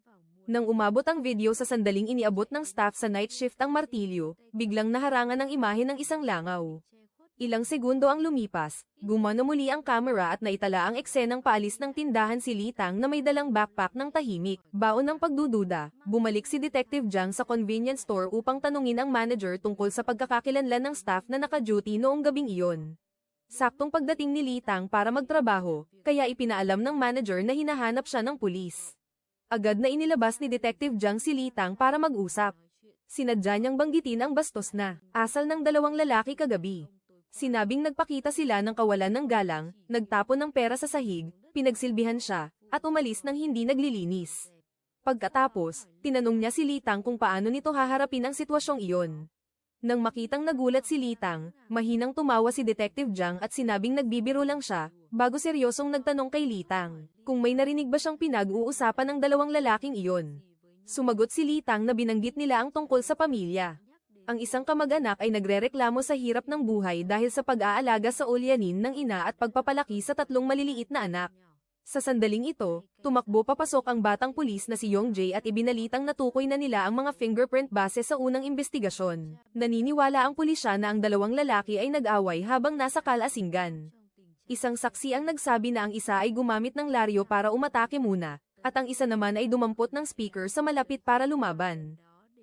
Nang umabot ang video sa sandaling iniabot ng staff sa night shift ang martilyo, biglang naharangan ng imahe ng isang langaw. Ilang segundo ang lumipas, gumana muli ang camera at naitala ang eksenang paalis ng tindahan si Litang na may dalang backpack ng tahimik. Baon ng pagdududa, bumalik si Detective Jiang sa convenience store upang tanungin ang manager tungkol sa pagkakakilanlan ng staff na naka-duty noong gabing iyon. Saktong pagdating ni Litang para magtrabaho, kaya ipinaalam ng manager na hinahanap siya ng pulis. Agad na inilabas ni Detective Jiang si Litang para mag-usap. Sinadya niyang banggitin ang bastos na asal ng dalawang lalaki kagabi. Sinabing nagpakita sila ng kawalan ng galang, nagtapon ng pera sa sahig, pinagsilbihan siya, at umalis nang hindi naglilinis. Pagkatapos, tinanong niya si Litang kung paano nito haharapin ang sitwasyong iyon. Nang makitang nagulat si Litang, mahinang tumawa si Detective Jiang at sinabing nagbibiro lang siya, bago seryosong nagtanong kay Litang, kung may narinig ba siyang pinag-uusapan ng dalawang lalaking iyon. Sumagot si Litang na binanggit nila ang tungkol sa pamilya. Ang isang kamag-anak ay nagrereklamo sa hirap ng buhay dahil sa pag-aalaga sa ulyanin ng ina at pagpapalaki sa tatlong maliliit na anak. Sa sandaling ito, tumakbo papasok ang batang pulis na si Yong Jae at ibinalitang natukoy na nila ang mga fingerprint base sa unang investigasyon. Naniniwala ang pulisya na ang dalawang lalaki ay nag-away habang nasa kalasingan. Isang saksi ang nagsabi na ang isa ay gumamit ng laryo para umatake muna, at ang isa naman ay dumampot ng speaker sa malapit para lumaban.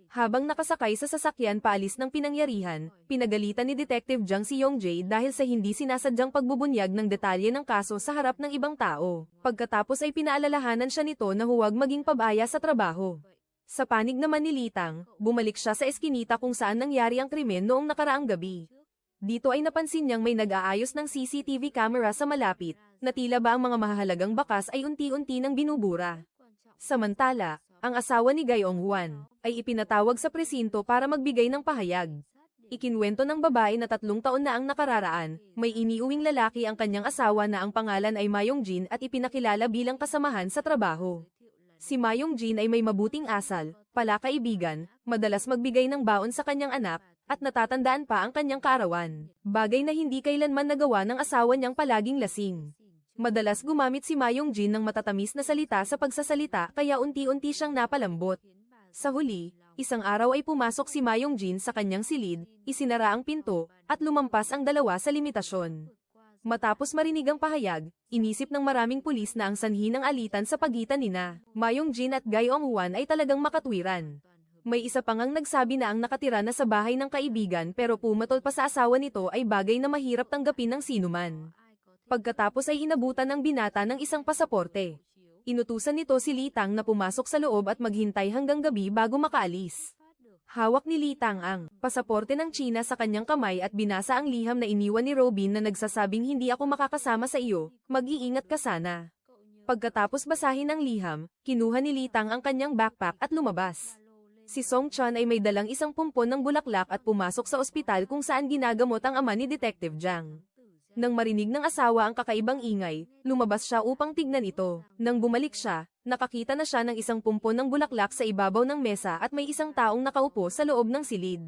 Habang nakasakay sa sasakyan paalis ng pinangyarihan, pinagalitan ni Detective Jiang si Yong Jae dahil sa hindi sinasadyang pagbubunyag ng detalye ng kaso sa harap ng ibang tao. Pagkatapos ay pinaalalahanan siya nito na huwag maging pabaya sa trabaho. Sa panig naman ni Litang, bumalik siya sa eskinita kung saan nangyari ang krimen noong nakaraang gabi. Dito ay napansin niyang may nag-aayos ng CCTV camera sa malapit, na tila ba ang mga mahahalagang bakas ay unti-unti nang binubura. Samantala, ang asawa ni Gaiong Juan ay ipinatawag sa presinto para magbigay ng pahayag. Ikinwento ng babae na 3 taon na ang nakararaan, may iniuwing lalaki ang kanyang asawa na ang pangalan ay Mayong Jin at ipinakilala bilang kasamahan sa trabaho. Si Mayong Jin ay may mabuting asal, palakaibigan, madalas magbigay ng baon sa kanyang anak, at natatandaan pa ang kanyang kaarawan. Bagay na hindi kailanman nagawa ng asawa niyang palaging lasing. Madalas gumamit si Mayong Jin ng matatamis na salita sa pagsasalita kaya unti-unti siyang napalambot. Sa huli, isang araw ay pumasok si Mayong Jin sa kanyang silid, isinara ang pinto, at lumampas ang dalawa sa limitasyon. Matapos marinig ang pahayag, inisip ng maraming pulis na ang sanhi ng alitan sa pagitan nina Mayong Jin at Gayong Juan ay talagang makatwiran. May isa pang ang nagsabi na ang nakatira na sa bahay ng kaibigan pero pumatol pa sa asawa nito ay bagay na mahirap tanggapin ng sinuman. Pagkatapos ay inabutan ng binata ng isang pasaporte. Inutusan nito si Litang na pumasok sa loob at maghintay hanggang gabi bago makaalis. Hawak ni Litang ang pasaporte ng China sa kanyang kamay at binasa ang liham na iniwan ni Robin na nagsasabing hindi ako makakasama sa iyo, mag-iingat ka sana. Pagkatapos basahin ang liham, kinuha ni Litang ang kanyang backpack at lumabas. Si Song Chan ay may dalang isang pumpon ng bulaklak at pumasok sa ospital kung saan ginagamot ang ama ni Detective Jiang. Nang marinig ng asawa ang kakaibang ingay, lumabas siya upang tignan ito. Nang bumalik siya, nakakita na siya ng isang pumpon ng bulaklak sa ibabaw ng mesa at may isang taong nakaupo sa loob ng silid.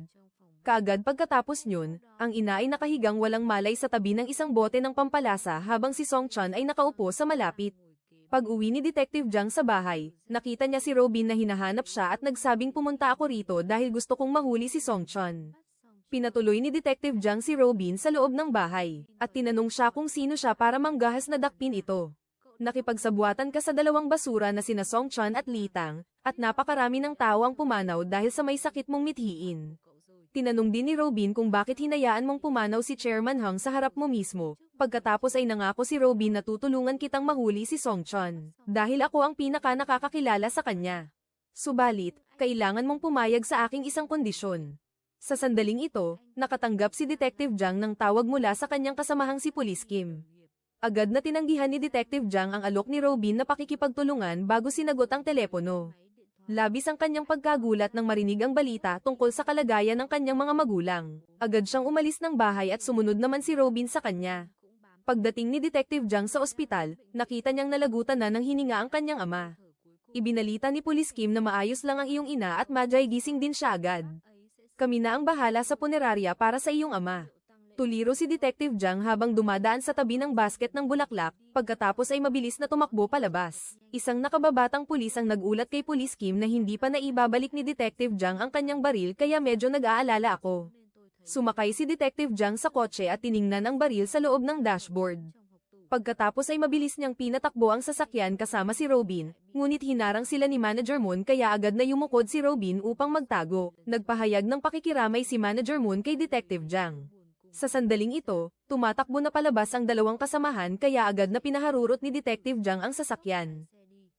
Kaagad pagkatapos niyon, ang ina ay nakahigang walang malay sa tabi ng isang bote ng pampalasa habang si Song Chan ay nakaupo sa malapit. Pag-uwi ni Detective Jiang sa bahay, nakita niya si Robin na hinahanap siya at nagsabing pumunta ako rito dahil gusto kong mahuli si Song Chan. Pinatuloy ni Detective Jiang si Robin sa loob ng bahay, at tinanong siya kung sino siya para manggahas na dakpin ito. Nakipagsabuatan ka sa dalawang basura na sina Song Chan at Litang, at napakarami ng tao ang pumanaw dahil sa may sakit mong mithiin. Tinanong din ni Robin kung bakit hinayaan mong pumanaw si Chairman Hang sa harap mo mismo. Pagkatapos ay nangako si Robin na tutulungan kitang mahuli si Song Chan, dahil ako ang pinaka nakakakilala sa kanya. Subalit, kailangan mong pumayag sa aking isang kondisyon. Sa sandaling ito, nakatanggap si Detective Jiang ng tawag mula sa kanyang kasamahang si Police Kim. Agad na tinanggihan ni Detective Jiang ang alok ni Robin na pakikipagtulungan bago sinagot ang telepono. Labis ang kanyang pagkagulat nang marinig ang balita tungkol sa kalagayan ng kanyang mga magulang. Agad siyang umalis ng bahay at sumunod naman si Robin sa kanya. Pagdating ni Detective Jiang sa ospital, nakita niyang nalagutan na ng hininga ang kanyang ama. Ibinalita ni Police Kim na maayos lang ang iyong ina at madyay gising din siya agad. Kami na ang bahala sa punerarya para sa iyong ama. Tuliro si Detective Jiang habang dumadaan sa tabi ng basket ng bulaklak, pagkatapos ay mabilis na tumakbo palabas. Isang nakababatang pulis ang nagulat kay Police Kim na hindi pa naibabalik ni Detective Jiang ang kanyang baril kaya medyo nag-aalala ako. Sumakay si Detective Jiang sa kotse at tiningnan ang baril sa loob ng dashboard. Pagkatapos ay mabilis niyang pinatakbo ang sasakyan kasama si Robin, ngunit hinarang sila ni Manager Moon kaya agad na yumukod si Robin upang magtago. Nagpahayag ng pakikiramay si Manager Moon kay Detective Jiang. Sa sandaling ito, tumatakbo na palabas ang dalawang kasamahan kaya agad na pinaharurot ni Detective Jiang ang sasakyan.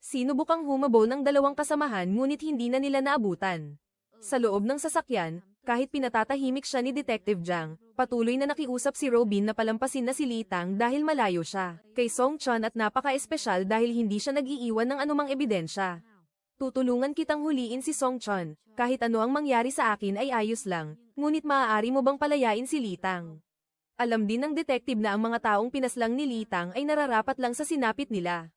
Sinubukang humabol ng dalawang kasamahan ngunit hindi na nila naabutan. Sa loob ng sasakyan, kahit pinatatahimik siya ni Detective Jiang, patuloy na nakiusap si Robin na palampasin na si Litang dahil malayo siya kay Song Chan at napaka-espesyal dahil hindi siya nag-iiwan ng anumang ebidensya. Tutulungan kitang huliin si Song Chan, kahit ano ang mangyari sa akin ay ayos lang, ngunit maaari mo bang palayain si Litang? Alam din ng detective na ang mga taong pinaslang ni Litang ay nararapat lang sa sinapit nila.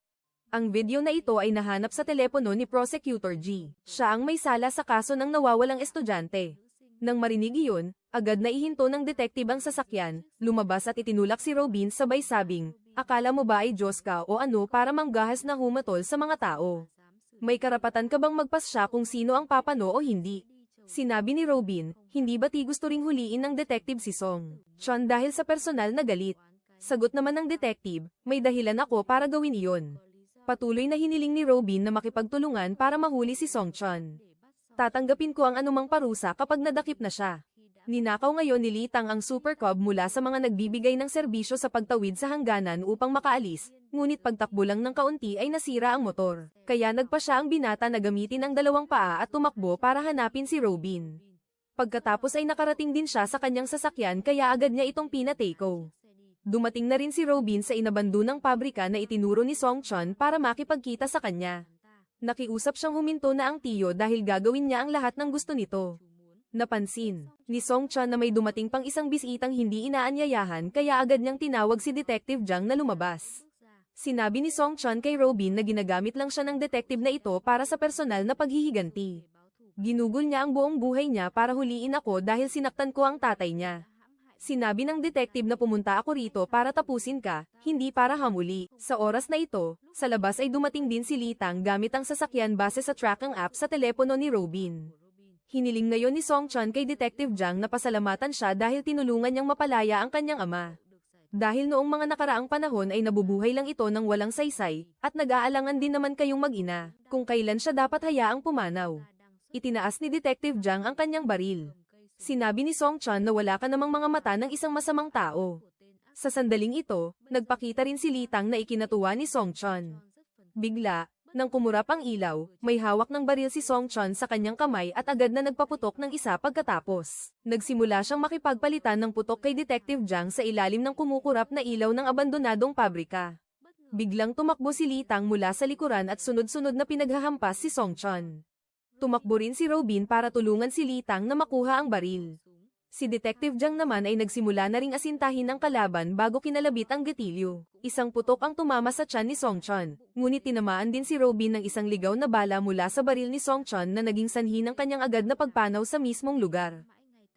Ang video na ito ay nahanap sa telepono ni Prosecutor G. Siya ang may sala sa kaso ng nawawalang estudyante. Nang marinig iyon, agad na ihinto ng detective ang sasakyan, lumabas at itinulak si Robin sabay sabing, akala mo ba ay Diyos ka o ano para manggahas na humatol sa mga tao? May karapatan ka bang magpasya kung sino ang papano o hindi? Sinabi ni Robin, hindi ba gusto ring huliin ng detective si Song Chan dahil sa personal na galit? Sagot naman ng detective, may dahilan ako para gawin iyon. Patuloy na hiniling ni Robin na makipagtulungan para mahuli si Song Chan. Tatanggapin ko ang anumang parusa kapag nadakip na siya. Ninakaw ngayon ni Litang ang Super Cub mula sa mga nagbibigay ng serbisyo sa pagtawid sa hangganan upang makaalis, ngunit pagtakbo lang ng kaunti ay nasira ang motor. Kaya nagpa siya ang binata na gamitin ang dalawang paa at tumakbo para hanapin si Robin. Pagkatapos ay nakarating din siya sa kanyang sasakyan kaya agad niya itong pinateko. Dumating na rin si Robin sa inabandonang pabrika na itinuro ni Song Chan para makipagkita sa kanya. Nakiusap siyang huminto na ang tiyo dahil gagawin niya ang lahat ng gusto nito. Napansin ni Song Chan na may dumating pang isang bisitang hindi inaanyayahan kaya agad niyang tinawag si Detective Jiang na lumabas. Sinabi ni Song Chun kay Robin na ginagamit lang siya ng detective na ito para sa personal na paghihiganti. Ginugol niya ang buong buhay niya para huliin ako dahil sinaktan ko ang tatay niya. Sinabi ng detective na pumunta ako rito para tapusin ka, hindi para hamuli. Sa oras na ito, sa labas ay dumating din si Litang gamit ang sasakyan base sa tracking app sa telepono ni Robin. Hiniling ngayon ni Song Chun kay Detective Jiang na pasalamatan siya dahil tinulungan niyang mapalaya ang kanyang ama. Dahil noong mga nakaraang panahon ay nabubuhay lang ito ng walang saysay, at nag-aalangan din naman kayong mag-ina, kung kailan siya dapat hayaang pumanaw. Itinaas ni Detective Jiang ang kanyang baril. Sinabi ni Song Chun na wala ka namang mga mata ng isang masamang tao. Sa sandaling ito, nagpakita rin si Litang na ikinatuwa ni Song Chun. Bigla, nang kumurap ang ilaw, may hawak ng baril si Song Chun sa kanyang kamay at agad na nagpaputok ng isa pagkatapos. Nagsimula siyang makipagpalitan ng putok kay Detective Jiang sa ilalim ng kumukurap na ilaw ng abandonadong pabrika. Biglang tumakbo si Litang mula sa likuran at sunod-sunod na pinaghahampas si Song Chun. Tumakbo rin si Robin para tulungan si Litang na makuha ang baril. Si Detective Jiang naman ay nagsimula na ring asintahin ang kalaban bago kinalabit ang gatilyo. Isang putok ang tumama sa tiyan ni Song Chun, ngunit tinamaan din si Robin ng isang ligaw na bala mula sa baril ni Song Chun na naging sanhi ng kanyang agad na pagpanaw sa mismong lugar.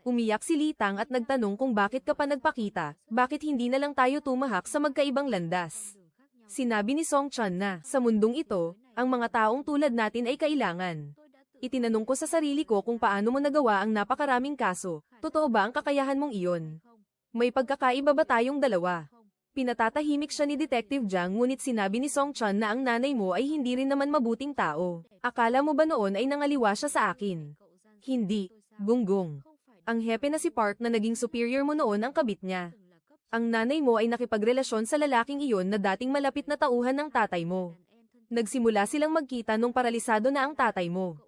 Umiyak si Litang at nagtanong kung bakit ka pa nagpakita, bakit hindi na lang tayo tumahak sa magkaibang landas. Sinabi ni Song Chun na, sa mundong ito, ang mga taong tulad natin ay kailangan. Itinanong ko sa sarili ko kung paano mo nagawa ang napakaraming kaso, totoo ba ang kakayahan mong iyon? May pagkakaiba ba tayong dalawa? Pinatatahimik siya ni Detective Jiang ngunit sinabi ni Song Chun na ang nanay mo ay hindi rin naman mabuting tao. Akala mo ba noon ay nangaliwa siya sa akin? Hindi, Gunggong. Ang hepe na si Park na naging superior mo noon ang kabit niya. Ang nanay mo ay nakipagrelasyon sa lalaking iyon na dating malapit na tauhan ng tatay mo. Nagsimula silang magkita nung paralisado na ang tatay mo.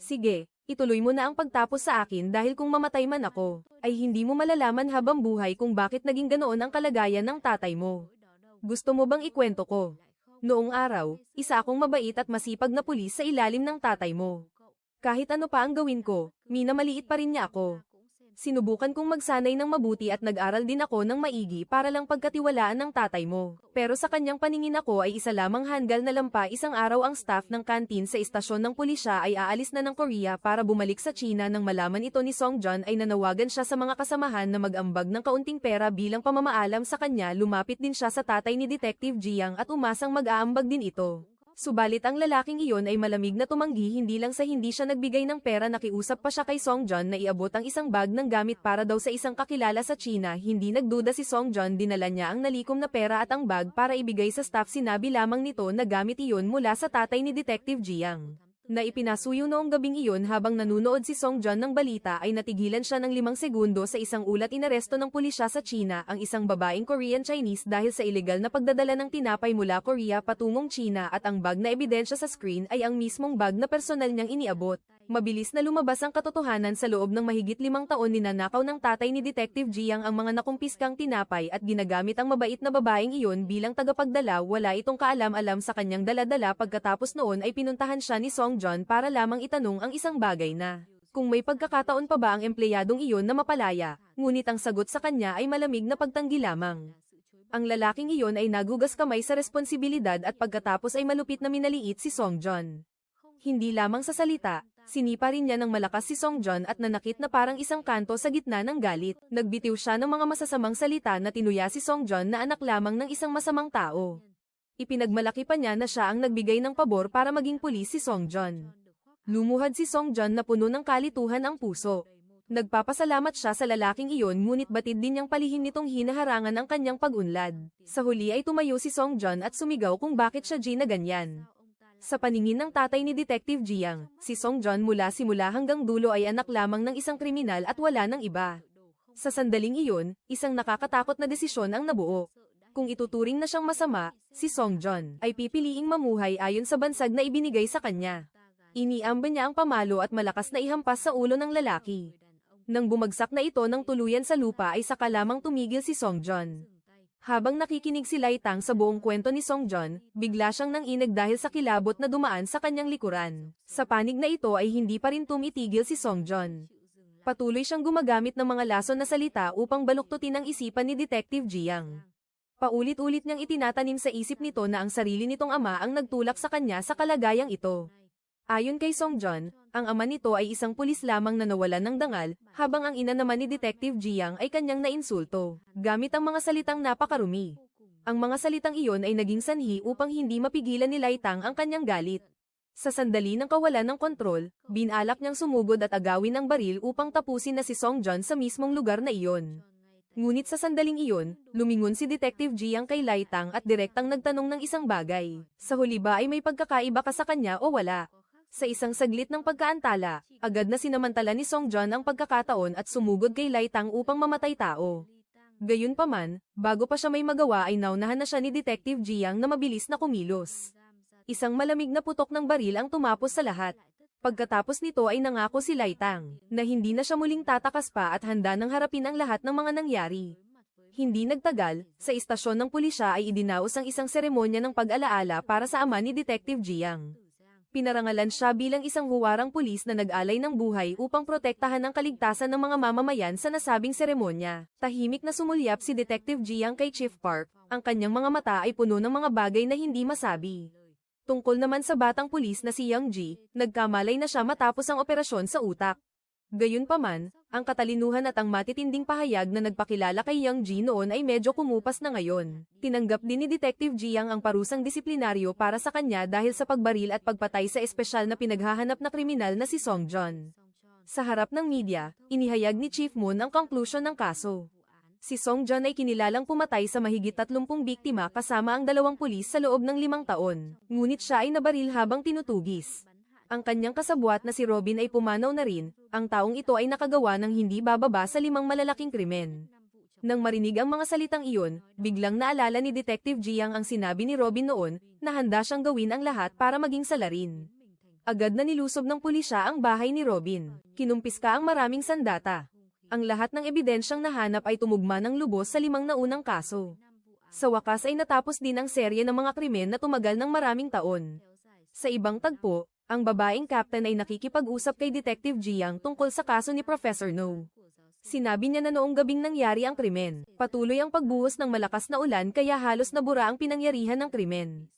Sige, ituloy mo na ang pagtapos sa akin dahil kung mamatay man ako, ay hindi mo malalaman habang buhay kung bakit naging ganoon ang kalagayan ng tatay mo. Gusto mo bang ikwento ko? Noong araw, isa akong mabait at masipag na pulis sa ilalim ng tatay mo. Kahit ano pa ang gawin ko, minamaliit pa rin niya ako. Sinubukan kong magsanay ng mabuti at nag-aral din ako ng maigi para lang pagkatiwalaan ng tatay mo. Pero sa kanyang paningin ako ay isa lamang hanggal na lampa. Isang araw ang staff ng kantin sa istasyon ng pulisya ay aalis na ng Korea para bumalik sa China nang malaman ito ni Song Jun ay nanawagan siya sa mga kasamahan na mag-ambag ng kaunting pera bilang pamamaalam sa kanya. Lumapit din siya sa tatay ni Detective Jiang at umasang mag-aambag din ito. Subalit ang lalaking iyon ay malamig na tumanggi hindi lang sa hindi siya nagbigay ng pera nakiusap pa siya kay Song Jun na iabot ang isang bag ng gamit para daw sa isang kakilala sa China. Hindi nagduda si Song Jun, dinala niya ang nalikom na pera at ang bag para ibigay sa staff. Sinabi lamang nito na gamit iyon mula sa tatay ni Detective Jiang. Na ipinasuyo noong gabing iyon habang nanunood si Song Jun ng balita ay natigilan siya ng 5 segundo sa isang ulat. Inaresto ng pulisya sa China ang isang babaeng Korean-Chinese dahil sa ilegal na pagdadala ng tinapay mula Korea patungong China at ang bag na ebidensya sa screen ay ang mismong bag na personal niyang iniabot. Mabilis na lumabas ang katotohanan sa loob ng mahigit 5 taon ninanakaw ng tatay ni Detective Jiang ang mga nakumpiskang tinapay at ginagamit ang mabait na babaeng iyon bilang tagapagdala. Wala itong kaalam-alam sa kanyang dala-dala. Pagkatapos noon ay pinuntahan siya ni Song Jun para lamang itanong ang isang bagay na kung may pagkakataon pa ba ang empleyadong iyon na mapalaya, ngunit ang sagot sa kanya ay malamig na pagtanggi lamang. Ang lalaking iyon ay nagugas kamay sa responsibilidad at pagkatapos ay malupit na minaliit si Song Jun. Hindi lamang sa salita, sinipa rin niya ng malakas si Song Jun at nanakit na parang isang kanto sa gitna ng galit. Nagbitiw siya ng mga masasamang salita na tinuya si Song Jun na anak lamang ng isang masamang tao. Ipinagmalaki pa niya na siya ang nagbigay ng pabor para maging pulis si Song Jun. Lumuhad si Song Jun na puno ng kalituhan ang puso. Nagpapasalamat siya sa lalaking iyon ngunit batid din niyang palihim nitong hinaharangan ang kanyang pag-unlad. Sa huli ay tumayo si Song Jun at sumigaw kung bakit siya na ganyan. Sa paningin ng tatay ni Detective Jiang, si Song Jun mula simula hanggang dulo ay anak lamang ng isang kriminal at wala ng iba. Sa sandaling iyon, isang nakakatakot na desisyon ang nabuo. Kung ituturing na siyang masama, si Song Jun ay pipiliing mamuhay ayon sa bansag na ibinigay sa kanya. Iniamba niya ang pamalo at malakas na ihampas sa ulo ng lalaki. Nang bumagsak na ito ng tuluyan sa lupa ay saka lamang tumigil si Song Jun. Habang nakikinig si Lai Tang sa buong kwento ni Song Jun, bigla siyang nanginig dahil sa kilabot na dumaan sa kanyang likuran. Sa panig na ito ay hindi pa rin tumitigil si Song Jun. Patuloy siyang gumagamit ng mga lason na salita upang baluktutin ang isipan ni Detective Jiang. Paulit-ulit niyang itinatanim sa isip nito na ang sarili nitong ama ang nagtulak sa kanya sa kalagayang ito. Ayon kay Song John, ang ama nito ay isang pulis lamang na nawalan ng dangal, habang ang ina naman ni Detective Jiang ay kanyang nainsulto, gamit ang mga salitang napakarumi. Ang mga salitang iyon ay naging sanhi upang hindi mapigilan ni Lai Tang ang kanyang galit. Sa sandali ng kawalan ng kontrol, binalak niyang sumugod at agawin ang baril upang tapusin na si Song John sa mismong lugar na iyon. Ngunit sa sandaling iyon, lumingon si Detective Jiang kay Lai Tang at direktang nagtanong ng isang bagay. Sa huli ba ay may pagkakaiba ka sa kanya o wala? Sa isang saglit ng pagkaantala, agad na sinamantala ni Song John ang pagkakataon at sumugod kay Lai Tang upang mamatay tao. Gayunpaman, bago pa siya may magawa ay naunahan na siya ni Detective Jiang na mabilis na kumilos. Isang malamig na putok ng baril ang tumapos sa lahat. Pagkatapos nito ay nangako si Lai Tang, na hindi na siya muling tatakas pa at handa nang harapin ang lahat ng mga nangyari. Hindi nagtagal, sa istasyon ng pulisya ay idinaos ang isang seremonya ng pag-alaala para sa ama ni Detective Jiang. Pinarangalan siya bilang isang huwarang pulis na nag-alay ng buhay upang protektahan ang kaligtasan ng mga mamamayan sa nasabing seremonya. Tahimik na sumulyap si Detective Jiang kay Chief Park, ang kanyang mga mata ay puno ng mga bagay na hindi masabi. Tungkol naman sa batang pulis na si Yang Ji, nagkamalay na siya matapos ang operasyon sa utak. Gayunpaman, ang katalinuhan at ang matitinding pahayag na nagpakilala kay Yang Ji noon ay medyo kumupas na ngayon. Tinanggap din ni Detective Jiang ang parusang disiplinaryo para sa kanya dahil sa pagbaril at pagpatay sa espesyal na pinaghahanap na kriminal na si Song John. Sa harap ng media, inihayag ni Chief Moon ang konklusyon ng kaso. Si Song John ay kinilalang pumatay sa mahigit 30 biktima kasama ang 2 pulis sa loob ng 5 taon, ngunit siya ay nabaril habang tinutugis. Ang kanyang kasabwat na si Robin ay pumanaw na rin, ang taong ito ay nakagawa ng hindi bababa sa 5 malalaking krimen. Nang marinig ang mga salitang iyon, biglang naalala ni Detective Jiang ang sinabi ni Robin noon, na handa siyang gawin ang lahat para maging salarin. Agad na nilusob ng pulisya ang bahay ni Robin. Kinumpiska ang maraming sandata. Ang lahat ng ebidensyang nahanap ay tumugma ng lubos sa 5 naunang kaso. Sa wakas ay natapos din ang serye ng mga krimen na tumagal ng maraming taon. Sa ibang tagpo, ang babaeng captain ay nakikipag-usap kay Detective Jiang tungkol sa kaso ni Professor No. Sinabi niya na noong gabing nangyari ang krimen, patuloy ang pagbuhos ng malakas na ulan kaya halos nabura ang pinangyarihan ng krimen.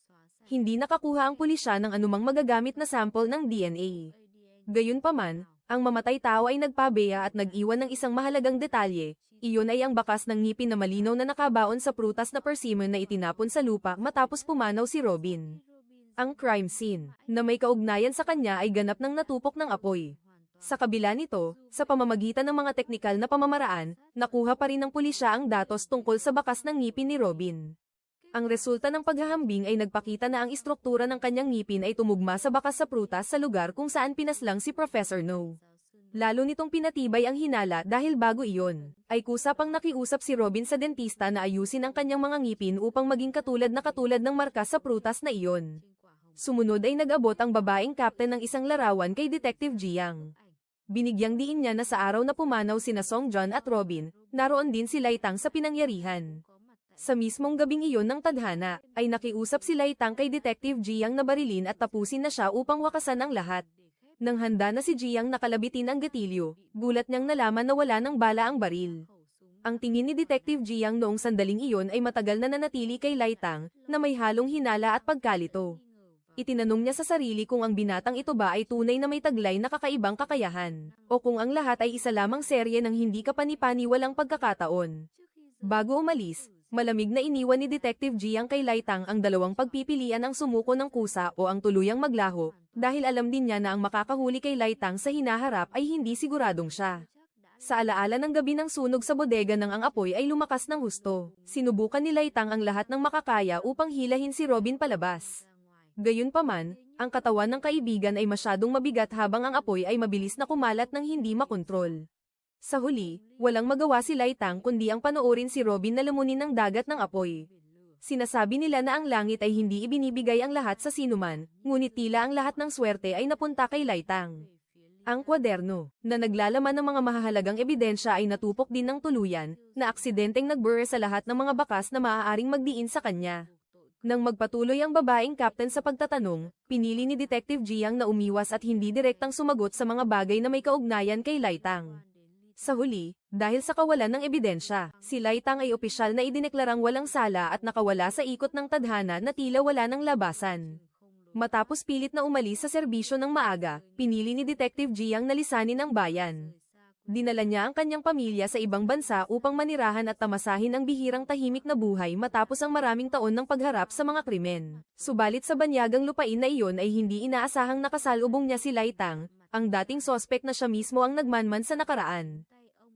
Hindi nakakuha ang pulisya ng anumang magagamit na sample ng DNA. Gayunpaman, ang mamatay tao ay nagpabeya at nag-iwan ng isang mahalagang detalye, iyon ay ang bakas ng ngipin na malinaw na nakabaon sa prutas na persimmon na itinapon sa lupa matapos pumanaw si Robin. Ang crime scene, na may kaugnayan sa kanya ay ganap ng natupok ng apoy. Sa kabila nito, sa pamamagitan ng mga teknikal na pamamaraan, nakuha pa rin ng pulisya ang datos tungkol sa bakas ng ngipin ni Robin. Ang resulta ng paghahambing ay nagpakita na ang istruktura ng kanyang ngipin ay tumugma sa bakas sa prutas sa lugar kung saan pinaslang si Professor No. Lalo nitong pinatibay ang hinala dahil bago iyon, ay kusapang nakiusap si Robin sa dentista na ayusin ang kanyang mga ngipin upang maging katulad ng marka sa prutas na iyon. Sumunod ay nag-abot ang babaeng captain ng isang larawan kay Detective Jiang. Binigyang diin niya na sa araw na pumanaw sina Song John at Robin, naroon din si Lai Tang sa pinangyarihan. Sa mismong gabing iyon ng tadhana, ay nakiusap si Lai Tang kay Detective Jiang na barilin at tapusin na siya upang wakasan ang lahat. Nang handa na si Jiang nakalabitin ang gatilyo, gulat niyang nalaman na wala ng bala ang baril. Ang tingin ni Detective Jiang noong sandaling iyon ay matagal na nanatili kay Lai Tang, na may halong hinala at pagkalito. Itinanong niya sa sarili kung ang binatang ito ba ay tunay na may taglay na kakaibang kakayahan, o kung ang lahat ay isa lamang serye ng hindi kapani-paniwalang pagkakataon. Bago umalis, malamig na iniwan ni Detective Jiang kay Lai Tang ang 2 pagpipilian ang sumuko ng kusa o ang tuluyang maglaho, dahil alam din niya na ang makakahuli kay Lai Tang sa hinaharap ay hindi siguradong siya. Sa alaala ng gabi ng sunog sa bodega ng ang apoy ay lumakas ng husto. Sinubukan ni Lai Tang ang lahat ng makakaya upang hilahin si Robin palabas. Gayunpaman, ang katawan ng kaibigan ay masyadong mabigat habang ang apoy ay mabilis na kumalat ng hindi makontrol. Sa huli, walang magawa si Lai Tang kundi ang panoorin si Robin na lamunin ng dagat ng apoy. Sinasabi nila na ang langit ay hindi ibinibigay ang lahat sa sinuman, ngunit tila ang lahat ng swerte ay napunta kay Lai Tang. Ang kwaderno, na naglalaman ng mga mahahalagang ebidensya ay natupok din ng tuluyan, na aksidenteng nagbure sa lahat ng mga bakas na maaaring magdiin sa kanya. Nang magpatuloy ang babaeng captain sa pagtatanong, pinili ni Detective Jiang na umiwas at hindi direktang sumagot sa mga bagay na may kaugnayan kay Lai Tang. Sa huli, dahil sa kawalan ng ebidensya, si Laitang ay opisyal na idineklarang walang sala at nakawala sa ikot ng tadhana na tila wala ng labasan. Matapos pilit na umalis sa serbisyo ng maaga, pinili ni Detective Jiang na lisanin ang bayan. Dinala niya ang kanyang pamilya sa ibang bansa upang manirahan at tamasahin ang bihirang tahimik na buhay matapos ang maraming taon ng pagharap sa mga krimen. Subalit sa banyagang lupain na iyon ay hindi inaasahang nakasalubong niya si Laitang, ang dating sospek na siya mismo ang nagmanman sa nakaraan.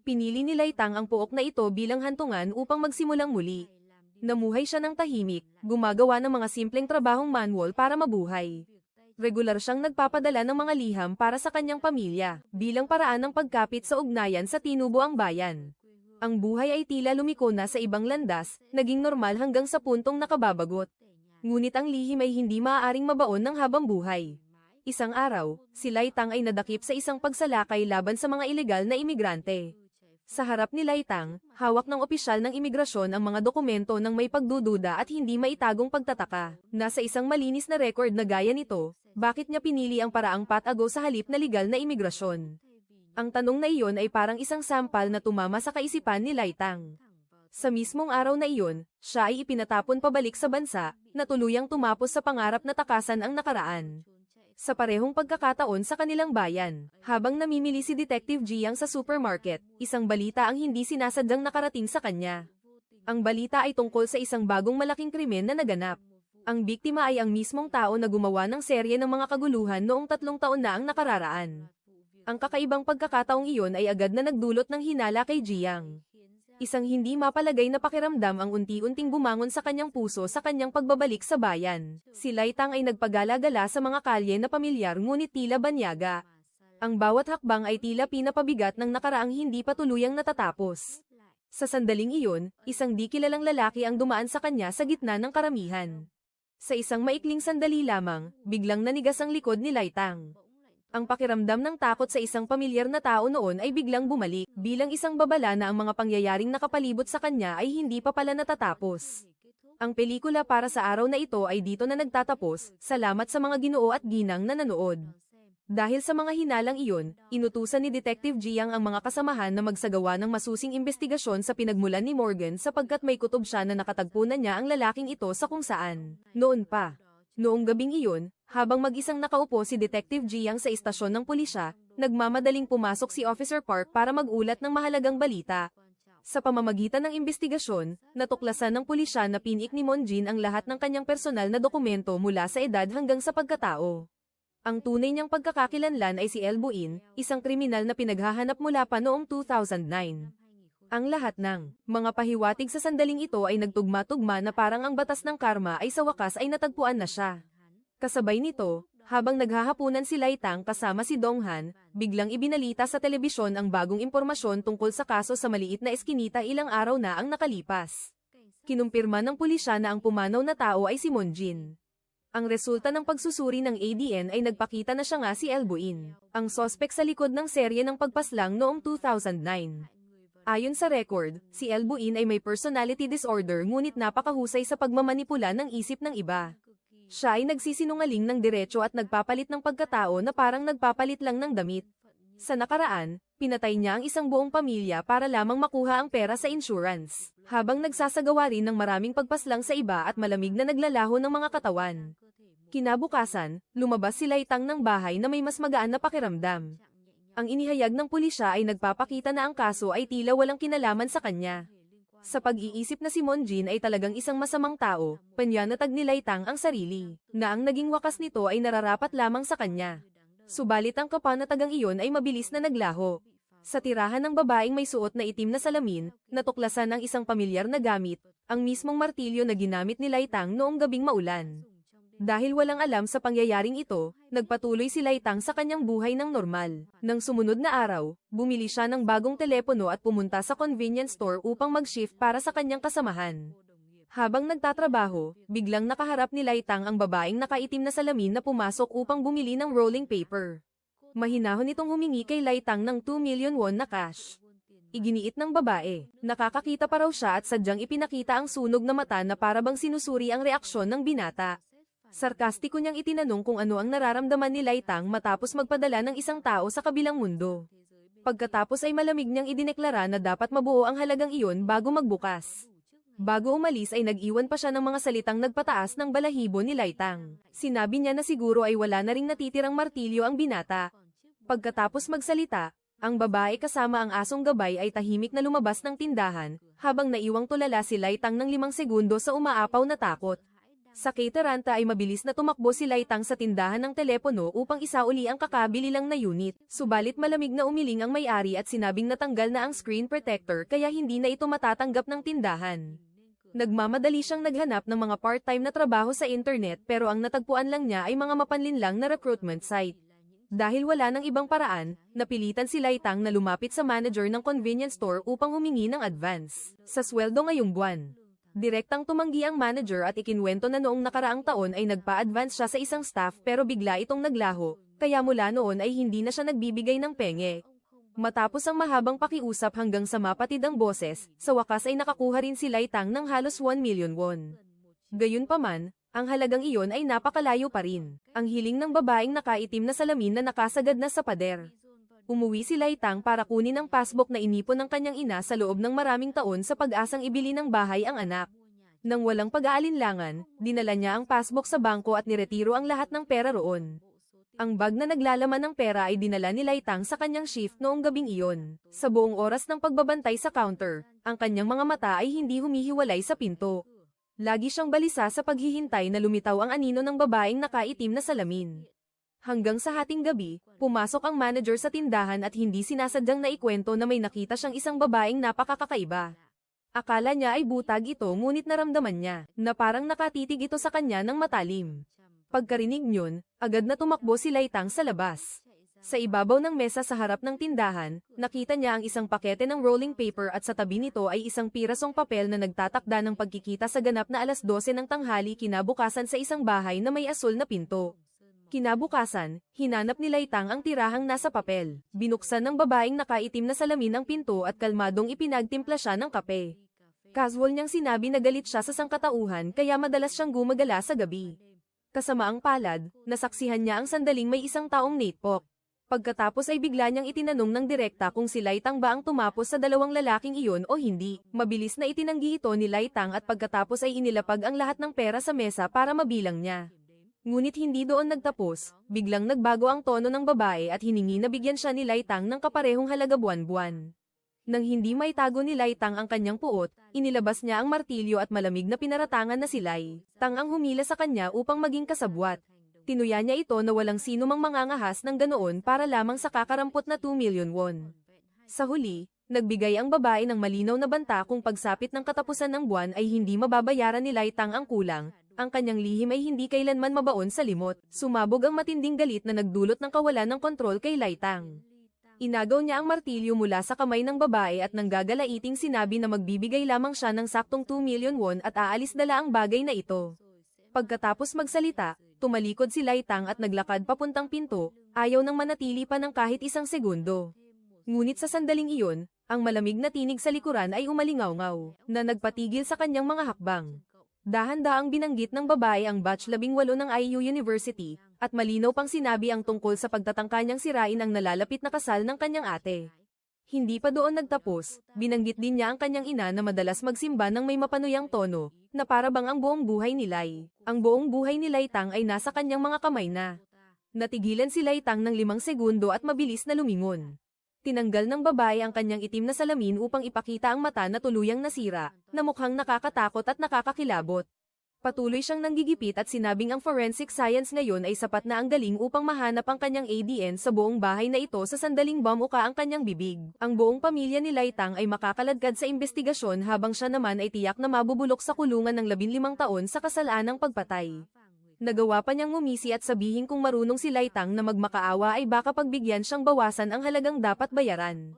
Pinili ni Laitang ang puok na ito bilang hantungan upang magsimulang muli. Namuhay siya ng tahimik, gumagawa ng mga simpleng trabahong manual para mabuhay. Regular siyang nagpapadala ng mga liham para sa kanyang pamilya, bilang paraan ng pagkapit sa ugnayan sa tinubuang bayan. Ang buhay ay tila lumiko na sa ibang landas, naging normal hanggang sa puntong nakababagot. Ngunit ang lihim ay hindi maaaring mabaon ng habang buhay. Isang araw, si Laitang ay nadakip sa isang pagsalakay laban sa mga ilegal na imigrante. Sa harap ni Laitang, hawak ng opisyal ng imigrasyon ang mga dokumento ng may pagdududa at hindi maitagong pagtataka. Nasa isang malinis na record na gaya nito, bakit niya pinili ang paraang patago sa halip na legal na imigrasyon? Ang tanong na iyon ay parang isang sampal na tumama sa kaisipan ni Laitang. Sa mismong araw na iyon, siya ay ipinatapon pabalik sa bansa, na tuluyang tumapos sa pangarap na takasan ang nakaraan. Sa parehong pagkakataon sa kanilang bayan, habang namimili si Detective Jiang sa supermarket, isang balita ang hindi sinasadyang nakarating sa kanya. Ang balita ay tungkol sa isang bagong malaking krimen na naganap. Ang biktima ay ang mismong tao na gumawa ng serye ng mga kaguluhan noong 3 taon na ang nakararaan. Ang kakaibang pagkakataong iyon ay agad na nagdulot ng hinala kay Jiang. Isang hindi mapalagay na pakiramdam ang unti-unting bumangon sa kanyang puso sa kanyang pagbabalik sa bayan. Si Laitang ay nagpagala-gala sa mga kalye na pamilyar ngunit tila banyaga. Ang bawat hakbang ay tila pinapabigat ng nakaraang hindi pa tuluyang natatapos. Sa sandaling iyon, isang di kilalang lalaki ang dumaan sa kanya sa gitna ng karamihan. Sa isang maikling sandali lamang, biglang nanigas ang likod ni Laitang. Ang pakiramdam ng takot sa isang pamilyar na tao noon ay biglang bumalik, bilang isang babala na ang mga pangyayaring nakapalibot sa kanya ay hindi pa pala natatapos. Ang pelikula para sa araw na ito ay dito na nagtatapos, salamat sa mga Ginoo at ginang na nanood. Dahil sa mga hinalang iyon, inutusan ni Detective Jiang ang mga kasamahan na magsagawa ng masusing investigasyon sa pinagmulan ni Morgan sapagkat may kutob siya na nakatagpo na niya ang lalaking ito sa kung saan. Noon pa. Noong gabing iyon, habang mag-isang nakaupo si Detective Jiang sa istasyon ng pulisya, nagmamadaling pumasok si Officer Park para mag-ulat ng mahalagang balita. Sa pamamagitan ng investigasyon, natuklasan ng pulisya na pinik ni Monjin ang lahat ng kanyang personal na dokumento mula sa edad hanggang sa pagkatao. Ang tunay niyang pagkakakilanlan ay si El Buin, isang kriminal na pinaghahanap mula pa noong 2009. Ang lahat ng mga pahiwatig sa sandaling ito ay nagtugma-tugma na parang ang batas ng karma ay sa wakas ay natagpuan na siya. Kasabay nito, habang naghahapunan si Laitang kasama si Donghan, biglang ibinalita sa telebisyon ang bagong impormasyon tungkol sa kaso sa maliit na eskinita ilang araw na ang nakalipas. Kinumpirma ng pulisya na ang pumanaw na tao ay si Monjin. Ang resulta ng pagsusuri ng ADN ay nagpakita na siya nga si El Buin, ang sospek sa likod ng serye ng pagpaslang noong 2009. Ayon sa record, si El Buin ay may personality disorder ngunit napakahusay sa pagmamanipula ng isip ng iba. Siya ay nagsisinungaling ng diretso at nagpapalit ng pagkatao na parang nagpapalit lang ng damit. Sa nakaraan, pinatay niya ang isang buong pamilya para lamang makuha ang pera sa insurance, habang nagsasagawa rin ng maraming pagpaslang sa iba at malamig na naglalaho ng mga katawan. Kinabukasan, lumabas si Laitang ng bahay na may mas magaan na pakiramdam. Ang inihayag ng pulisya ay nagpapakita na ang kaso ay tila walang kinalaman sa kanya. Sa pag-iisip na si Monjin ay talagang isang masamang tao, panyanatag ni Laitang ang sarili, na ang naging wakas nito ay nararapat lamang sa kanya. Subalit ang kapanatagang iyon ay mabilis na naglaho. Sa tirahan ng babaeng may suot na itim na salamin, natuklasan ang isang pamilyar na gamit, ang mismong martilyo na ginamit ni Laitang noong gabing maulan. Dahil walang alam sa pangyayaring ito, nagpatuloy si Laitang sa kanyang buhay ng normal. Nang sumunod na araw, bumili siya ng bagong telepono at pumunta sa convenience store upang mag-shift para sa kanyang kasamahan. Habang nagtatrabaho, biglang nakaharap ni Laitang ang babaeng nakaitim na salamin na pumasok upang bumili ng rolling paper. Mahinahon itong humingi kay Laitang ng 2 million won na cash. Iginiit ng babae, nakakakita pa raw siya at sadyang ipinakita ang sunog na mata na para bang sinusuri ang reaksyon ng binata. Sarkastiko niyang itinanong kung ano ang nararamdaman ni Laitang matapos magpadala ng isang tao sa kabilang mundo. Pagkatapos ay malamig niyang idineklara na dapat mabuo ang halagang iyon bago magbukas. Bago umalis ay nag-iwan pa siya ng mga salitang nagpataas ng balahibo ni Laitang. Sinabi niya na siguro ay wala na ring natitirang martilyo ang binata. Pagkatapos magsalita, ang babae kasama ang asong gabay ay tahimik na lumabas ng tindahan, habang naiwang tulala si Laitang ng 5 segundo sa umaapaw na takot. Sa cateranta ay mabilis na tumakbo si Laitang sa tindahan ng telepono upang isauli ang kakabili lang na unit, subalit malamig na umiling ang may-ari at sinabing natanggal na ang screen protector kaya hindi na ito matatanggap ng tindahan. Nagmamadali siyang naghanap ng mga part-time na trabaho sa internet pero ang natagpuan lang niya ay mga mapanlinlang na recruitment site. Dahil wala ng ibang paraan, napilitan si Laitang na lumapit sa manager ng convenience store upang humingi ng advance sa sweldo ngayong buwan. Direktang tumanggi ang manager at ikinwento na noong nakaraang taon ay nagpa-advance siya sa isang staff pero bigla itong naglaho, kaya mula noon ay hindi na siya nagbibigay ng penge. Matapos ang mahabang pakiusap hanggang sa mapatid ang boses, sa wakas ay nakakuha rin si Laitang ng halos 1 million won. Gayunpaman, ang halagang iyon ay napakalayo pa rin. Ang hiling ng babaeng nakaitim na salamin na nakasagad na sa pader. Umuwi si Laitang para kunin ang passbook na inipon ng kanyang ina sa loob ng maraming taon sa pag-asang ibili ng bahay ang anak. Nang walang pag-aalinlangan, dinala niya ang passbook sa bangko at niretiro ang lahat ng pera roon. Ang bag na naglalaman ng pera ay dinala ni Laitang sa kanyang shift noong gabing iyon. Sa buong oras ng pagbabantay sa counter, ang kanyang mga mata ay hindi humihiwalay sa pinto. Lagi siyang balisa sa paghihintay na lumitaw ang anino ng babaeng nakaitim na salamin. Hanggang sa hating gabi, pumasok ang manager sa tindahan at hindi sinasadyang naikwento na may nakita siyang isang babaeng napakakaiba. Akala niya ay butag ito ngunit naramdaman niya na parang nakatitig ito sa kanya ng matalim. Pagkarinig niyon, agad na tumakbo si Laitang sa labas. Sa ibabaw ng mesa sa harap ng tindahan, nakita niya ang isang pakete ng rolling paper at sa tabi nito ay isang pirasong papel na nagtatakda ng pagkikita sa ganap na alas 12 ng tanghali kinabukasan sa isang bahay na may asul na pinto. Kinabukasan, hinanap ni Laitang ang tirahang nasa papel. Binuksan ng babaeng nakaitim na salamin ang pinto at kalmadong ipinagtimpla siya ng kape. Casual niyang sinabi na galit siya sa sangkatauhan kaya madalas siyang gumagala sa gabi. Kasamaang palad, nasaksihan niya ang sandaling may isang taong natepok. Pagkatapos ay bigla niyang itinanong ng direkta kung si Laitang ba ang tumapos sa dalawang lalaking iyon o hindi. Mabilis na itinanggi ito ni Laitang at pagkatapos ay inilapag ang lahat ng pera sa mesa para mabilang niya. Ngunit hindi doon nagtapos, biglang nagbago ang tono ng babae at hiningi na bigyan siya ni Laitang ng kaparehong halaga buwan-buwan. Nang hindi maitago ni Laitang ang kanyang puot, inilabas niya ang martilyo at malamig na pinaratangan na si Laitang ang humila sa kanya upang maging kasabwat. Tinuya niya ito na walang sino mang mangangahas ng ganoon para lamang sa kakarampot na 2 million won. Sa huli, nagbigay ang babae ng malinaw na banta kung pagsapit ng katapusan ng buwan ay hindi mababayaran ni Laitang ang kulang. Ang kanyang lihim ay hindi kailanman mabaon sa limot. Sumabog ang matinding galit na nagdulot ng kawalan ng kontrol kay Laitang. Inagaw niya ang martilyo mula sa kamay ng babae at nang gagalaiting sinabi na magbibigay lamang siya ng saktong 2 million won at aalis dala ang bagay na ito. Pagkatapos magsalita, tumalikod si Laitang at naglakad papuntang pinto, ayaw nang manatili pa ng kahit isang segundo. Ngunit sa sandaling iyon, ang malamig na tinig sa likuran ay umalingaw-ngaw, na nagpatigil sa kanyang mga hakbang. Dahan-daang binanggit ng babae ang batch 18 ng IU University, at malinaw pang sinabi ang tungkol sa pagtatangka niyang sirain ang nalalapit na kasal ng kanyang ate. Hindi pa doon nagtapos, binanggit din niya ang kanyang ina na madalas magsimba ng may mapanuyang tono, na para bang ang buong buhay ni Lai. Ang buong buhay ni Laitang ay nasa kanyang mga kamay na. Natigilan si Laitang ng 5 segundo at mabilis na lumingon. Tinanggal ng babae ang kanyang itim na salamin upang ipakita ang mata na tuluyang nasira, na mukhang nakakatakot at nakakakilabot. Patuloy siyang nanggigipit at sinabing ang forensic science ngayon ay sapat na ang galing upang mahanap ang kanyang ADN sa buong bahay na ito sa sandaling bumuka ang kanyang bibig. Ang buong pamilya ni Laitang ay makakaladkad sa investigasyon habang siya naman ay tiyak na mabubulok sa kulungan ng 15 taon sa kasalanang pagpatay. Nagawa pa niyang ngumisi at sabihin kung marunong si Laitang na magmakaawa ay baka pagbigyan siyang bawasan ang halagang dapat bayaran.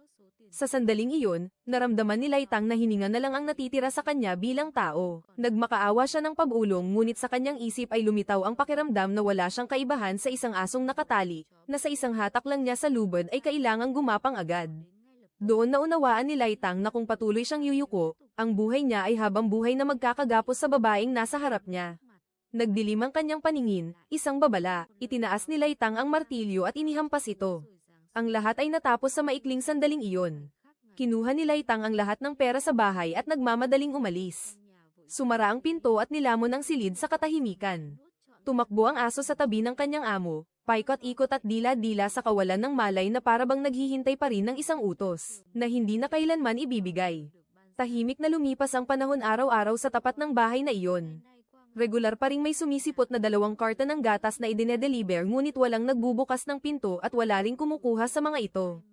Sa sandaling iyon, naramdaman ni Laitang na hininga na lang ang natitira sa kanya bilang tao. Nagmakaawa siya ng pag-ulong ngunit sa kanyang isip ay lumitaw ang pakiramdam na wala siyang kaibahan sa isang asong nakatali, na sa isang hatak lang niya sa lubad ay kailangang gumapang agad. Doon naunawaan ni Laitang na kung patuloy siyang yuyuko, ang buhay niya ay habang buhay na magkakagapos sa babaeng nasa harap niya. Nagdilim ang kanyang paningin, isang babala, itinaas ni Laitang ang martilyo at inihampas ito. Ang lahat ay natapos sa maikling sandaling iyon. Kinuha ni Laitang ang lahat ng pera sa bahay at nagmamadaling umalis. Sumara ang pinto at nilamon ang silid sa katahimikan. Tumakbo ang aso sa tabi ng kanyang amo, paikot-ikot at dila-dila sa kawalan ng malay na parabang naghihintay pa rin ng isang utos, na hindi na kailanman ibibigay. Tahimik na lumipas ang panahon araw-araw sa tapat ng bahay na iyon. Regular pa ring may sumisipot na 2 karton ng gatas na idinedeliver ngunit walang nagbubukas ng pinto at wala ring kumukuha sa mga ito.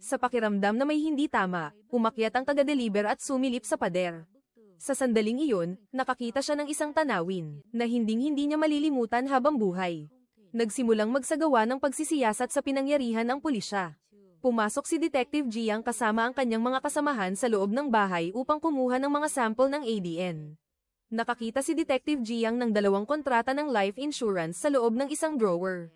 Sa pakiramdam na may hindi tama, umakyat ang taga-deliver at sumilip sa pader. Sa sandaling iyon, nakakita siya ng isang tanawin, na hinding-hindi niya malilimutan habang buhay. Nagsimulang magsagawa ng pagsisiyasat sa pinangyarihan ang pulisya. Pumasok si Detective Jiang kasama ang kanyang mga kasamahan sa loob ng bahay upang kumuha ng mga sample ng ADN. Nakakita si Detective Jiang ng 2 kontrata ng life insurance sa loob ng isang drawer.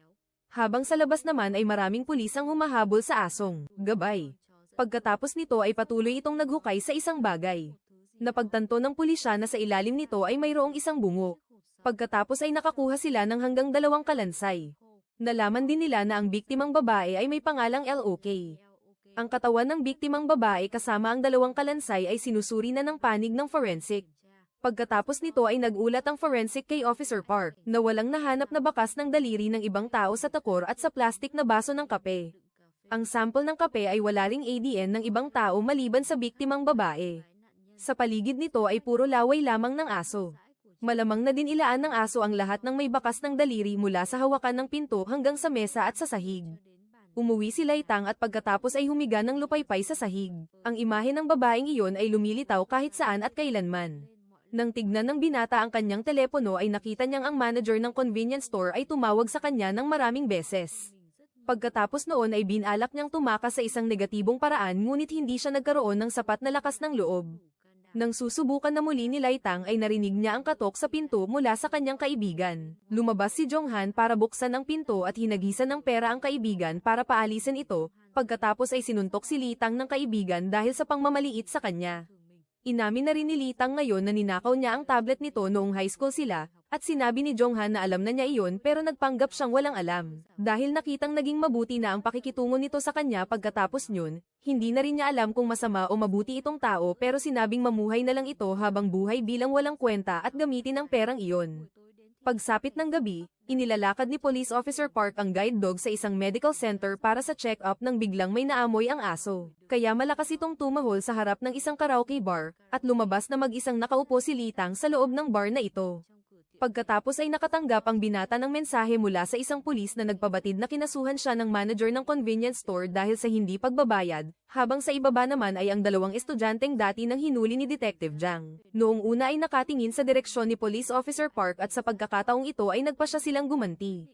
Habang sa labas naman ay maraming pulis ang humahabol sa asong gabay. Pagkatapos nito ay patuloy itong naghukay sa isang bagay. Napagtanto ng pulisya na sa ilalim nito ay mayroong isang bungo. Pagkatapos ay nakakuha sila ng hanggang 2 kalansay. Nalaman din nila na ang biktimang babae ay may pangalang LOK. Ang katawan ng biktimang babae kasama ang 2 kalansay ay sinusuri na ng panig ng forensic. Pagkatapos nito ay nagulat ang forensic kay Officer Park na walang nahanap na bakas ng daliri ng ibang tao sa takor at sa plastik na baso ng kape. Ang sample ng kape ay wala ring ADN ng ibang tao maliban sa biktimang babae. Sa paligid nito ay puro laway lamang ng aso. Malamang na din ilaan ng aso ang lahat ng may bakas ng daliri mula sa hawakan ng pinto hanggang sa mesa at sa sahig. Umuwi si Laitang at pagkatapos ay humiga ng lupaypay sa sahig. Ang imahe ng babaeng iyon ay lumilitaw kahit saan at kailanman. Nang tignan ng binata ang kanyang telepono ay nakita niyang ang manager ng convenience store ay tumawag sa kanya ng maraming beses. Pagkatapos noon ay binalak niyang tumakas sa isang negatibong paraan ngunit hindi siya nagkaroon ng sapat na lakas ng loob. Nang susubukan na muli ni Laitang ay narinig niya ang katok sa pinto mula sa kanyang kaibigan. Lumabas si Jonghan para buksan ang pinto at hinagisan ng pera ang kaibigan para paalisin ito, pagkatapos ay sinuntok si Litang ng kaibigan dahil sa pangmamaliit sa kanya. Inamin na rin ni Litang ngayon na ninakaw niya ang tablet nito noong high school sila, at sinabi ni Jonghan na alam na niya iyon pero nagpanggap siyang walang alam. Dahil nakitang naging mabuti na ang pakikitungo nito sa kanya pagkatapos nyun, hindi na rin niya alam kung masama o mabuti itong tao pero sinabing mamuhay na lang ito habang buhay bilang walang kwenta at gamitin ang perang iyon. Pagsapit ng gabi, inilalakad ni Police Officer Park ang guide dog sa isang medical center para sa check-up nang biglang may naamoy ang aso. Kaya malakas itong tumahol sa harap ng isang karaoke bar, at lumabas na mag-isang nakaupo si Litang sa loob ng bar na ito. Pagkatapos ay nakatanggap ang binata ng mensahe mula sa isang pulis na nagpabatid na kinasuhan siya ng manager ng convenience store dahil sa hindi pagbabayad, habang sa ibaba naman ay ang 2 estudyanteng dati nang hinuli ni Detective Jiang. Noong una ay nakatingin sa direksyon ni Police Officer Park at sa pagkakataong ito ay nagpasya silang gumanti.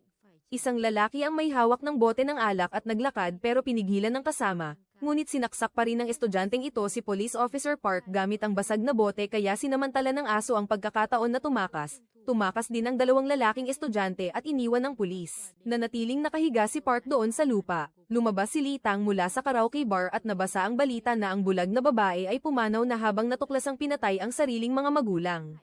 Isang lalaki ang may hawak ng bote ng alak at naglakad pero pinigilan ng kasama, ngunit sinaksak pa rin ng estudyanteng ito si Police Officer Park gamit ang basag na bote kaya sinamantala ng aso ang pagkakataon na tumakas. Tumakas din ang 2 lalaking estudyante at iniwan ng pulis. Nanatiling nakahiga si Park doon sa lupa. Lumabas si Litang mula sa karaoke bar at nabasa ang balita na ang bulag na babae ay pumanaw na habang natuklasang pinatay ang sariling mga magulang.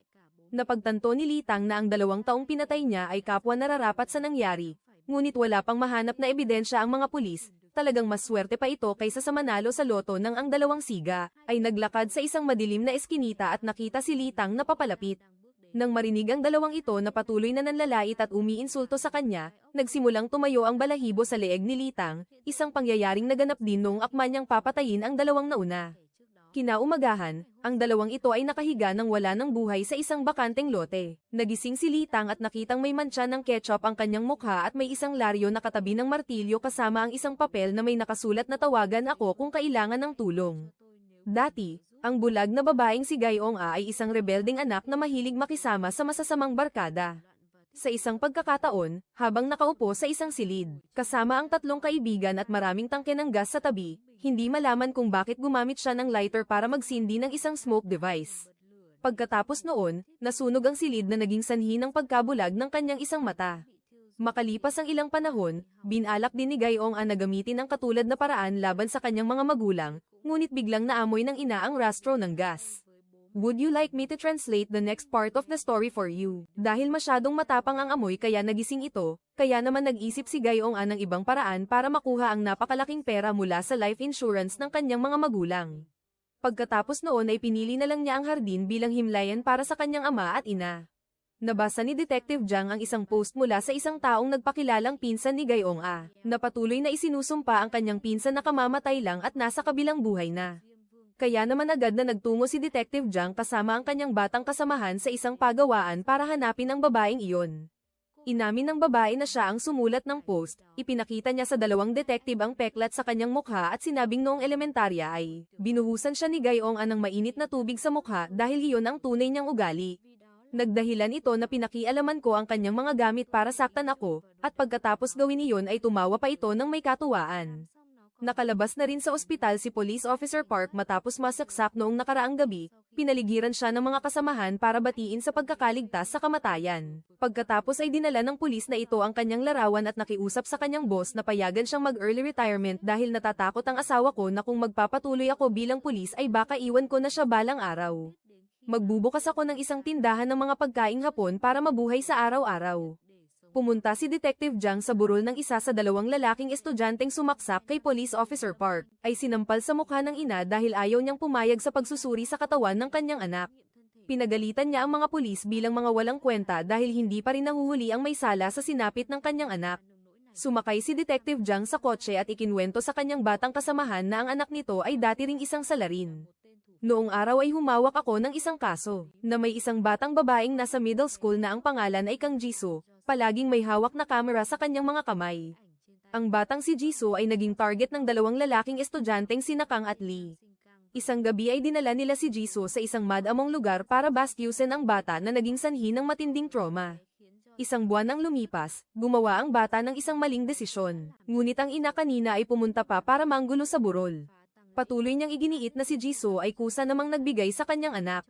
Napagtanto ni Litang na ang 2 taong pinatay niya ay kapwa nararapat sa nangyari. Ngunit wala pang mahanap na ebidensya ang mga pulis. Talagang mas swerte pa ito kaysa sa manalo sa loto nang ang 2 siga ay naglakad sa isang madilim na eskinita at nakita si Litang na papalapit. Nang marinig ang 2 ito na patuloy na nanlalait at umiinsulto sa kanya, nagsimulang tumayo ang balahibo sa leeg ni Litang, isang pangyayaring naganap din noong akma niyang papatayin ang 2 nauna. Kinaumagahan, ang 2 ito ay nakahiga ng wala ng buhay sa isang bakanteng lote. Nagising si Litang at nakitang may mantsa ng ketchup ang kanyang mukha at may isang laryo na katabi ng martilyo kasama ang isang papel na may nakasulat na tawagan ako kung kailangan ng tulong. Dati, ang bulag na babaeng si Gayong ay isang rebeldeng anak na mahilig makisama sa masasamang barkada. Sa isang pagkakataon, habang nakaupo sa isang silid, kasama ang 3 kaibigan at maraming tangke ng gas sa tabi, hindi malaman kung bakit gumamit siya ng lighter para magsindi ng isang smoke device. Pagkatapos noon, nasunog ang silid na naging sanhi ng pagkabulag ng kanyang isang mata. Makalipas ang ilang panahon, binalak din ni Gayong na gamitin ang katulad na paraan laban sa kanyang mga magulang, ngunit biglang naamoy ng ina ang rastro ng gas. Would you like me to translate the next part of the story for you? Dahil masyadong matapang ang amoy kaya nagising ito, kaya naman nag-isip si Gayong ng ibang paraan para makuha ang napakalaking pera mula sa life insurance ng kanyang mga magulang. Pagkatapos noon ay pinili na lang niya ang hardin bilang himlayan para sa kanyang ama at ina. Nabasa ni Detective Jiang ang isang post mula sa isang taong nagpakilalang pinsan ni Gayong na patuloy na isinusumpa ang kanyang pinsan na kamamatay lang at nasa kabilang buhay na. Kaya naman agad na nagtungo si Detective Jiang kasama ang kanyang batang kasamahan sa isang pagawaan para hanapin ang babaeng iyon. Inamin ng babae na siya ang sumulat ng post, ipinakita niya sa dalawang detective ang peklat sa kanyang mukha at sinabing noong elementarya ay binuhusan siya ni Gayong ng mainit na tubig sa mukha dahil iyon ang tunay niyang ugali. Nagdahilan ito na pinakialaman ko ang kanyang mga gamit para saktan ako, at pagkatapos gawin iyon ay tumawa pa ito ng may katuwaan. Nakalabas na rin sa ospital si Police Officer Park matapos masaksak noong nakaraang gabi, pinaligiran siya ng mga kasamahan para batiin sa pagkakaligtas sa kamatayan. Pagkatapos ay dinala ng pulis na ito ang kanyang larawan at nakiusap sa kanyang boss na payagan siyang mag-early retirement dahil natatakot ang asawa ko na kung magpapatuloy ako bilang pulis ay baka iwan ko na siya balang araw. Magbubukas ako ng isang tindahan ng mga pagkaing hapon para mabuhay sa araw-araw. Pumunta si Detective Jiang sa burol ng isa sa dalawang lalaking estudyanteng sumaksak kay Police Officer Park, ay sinampal sa mukha ng ina dahil ayaw niyang pumayag sa pagsusuri sa katawan ng kanyang anak. Pinagalitan niya ang mga pulis bilang mga walang kwenta dahil hindi pa rin nahuhuli ang may sala sa sinapit ng kanyang anak. Sumakay si Detective Jiang sa kotse at ikinwento sa kanyang batang kasamahan na ang anak nito ay dati ring isang salarin. Noong araw ay humawak ako ng isang kaso, na may isang batang babaeng nasa middle school na ang pangalan ay Kang Jisoo, palaging may hawak na kamera sa kanyang mga kamay. Ang batang si Jisoo ay naging target ng dalawang lalaking estudyanteng sina Kang at Lee. Isang gabi ay dinala nila si Jisoo sa isang madamong lugar para bastyusin ang bata na naging sanhi ng matinding trauma. Isang buwan ang lumipas, gumawa ang bata ng isang maling desisyon, ngunit ang ina kanina ay pumunta pa para manggulo sa burol. Patuloy niyang iginiit na si Jisoo ay kusa namang nagbigay sa kanyang anak.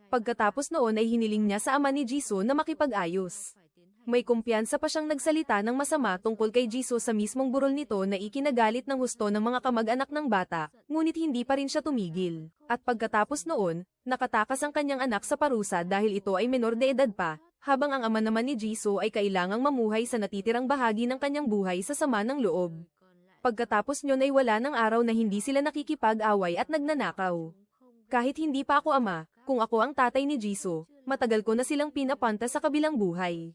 Pagkatapos noon ay hiniling niya sa ama ni Jisoo na makipag-ayos. May kumpiyansa pa siyang nagsalita ng masama tungkol kay Jisoo sa mismong burol nito na ikinagalit ng husto ng mga kamag-anak ng bata, ngunit hindi pa rin siya tumigil. At pagkatapos noon, nakatakas ang kanyang anak sa parusa dahil ito ay menor de edad pa, habang ang ama naman ni Jisoo ay kailangang mamuhay sa natitirang bahagi ng kanyang buhay sa sama ng loob. Pagkatapos nyon ay wala ng araw na hindi sila nakikipag-away at nagnanakaw. Kahit hindi pa ako ama, kung ako ang tatay ni Jisoo, matagal ko na silang pinapunta sa kabilang buhay.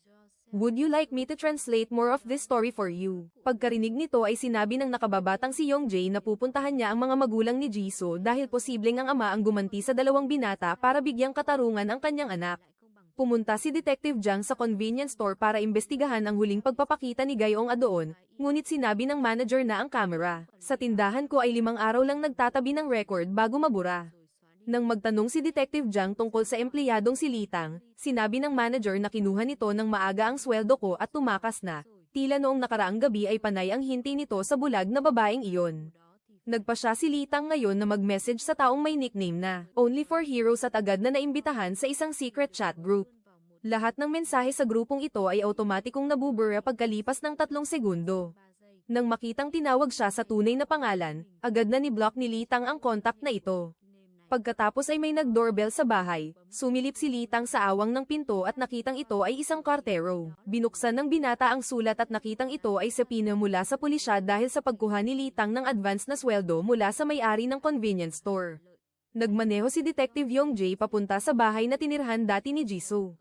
Would you like me to translate more of this story for you? Pagkarinig nito ay sinabi ng nakababatang si Youngjae na pupuntahan niya ang mga magulang ni Jisoo dahil posibleng ang ama ang gumanti sa dalawang binata para bigyang katarungan ang kanyang anak. Pumunta si Detective Jiang sa convenience store para imbestigahan ang huling pagpapakita ni Gayong doon, ngunit sinabi ng manager na ang camera sa tindahan ko ay 5 araw lang nagtatabi ng record bago mabura. Nang magtanong si Detective Jiang tungkol sa empleyadong si Litang, sinabi ng manager na kinuha nito ng maaga ang sweldo ko at tumakas na. Tila noong nakaraang gabi ay panay ang hinti nito sa bulag na babaeng iyon. Nagpa siya si Litang ngayon na mag-message sa taong may nickname na Only for Heroes at agad na naimbitahan sa isang secret chat group. Lahat ng mensahe sa grupong ito ay automatikong nabubura pagkalipas ng 3 segundo. Nang makitang tinawag siya sa tunay na pangalan, agad na ni-block ni Litang ang contact na ito. Pagkatapos ay may nag-doorbell sa bahay, sumilip si Litang sa awang ng pinto at nakitang ito ay isang kartero. Binuksan ng binata ang sulat at nakitang ito ay sapina mula sa pulisya dahil sa pagkuha ni Litang ng advance na sweldo mula sa may-ari ng convenience store. Nagmaneho si Detective Youngjae papunta sa bahay na tinirhan dati ni Jisoo.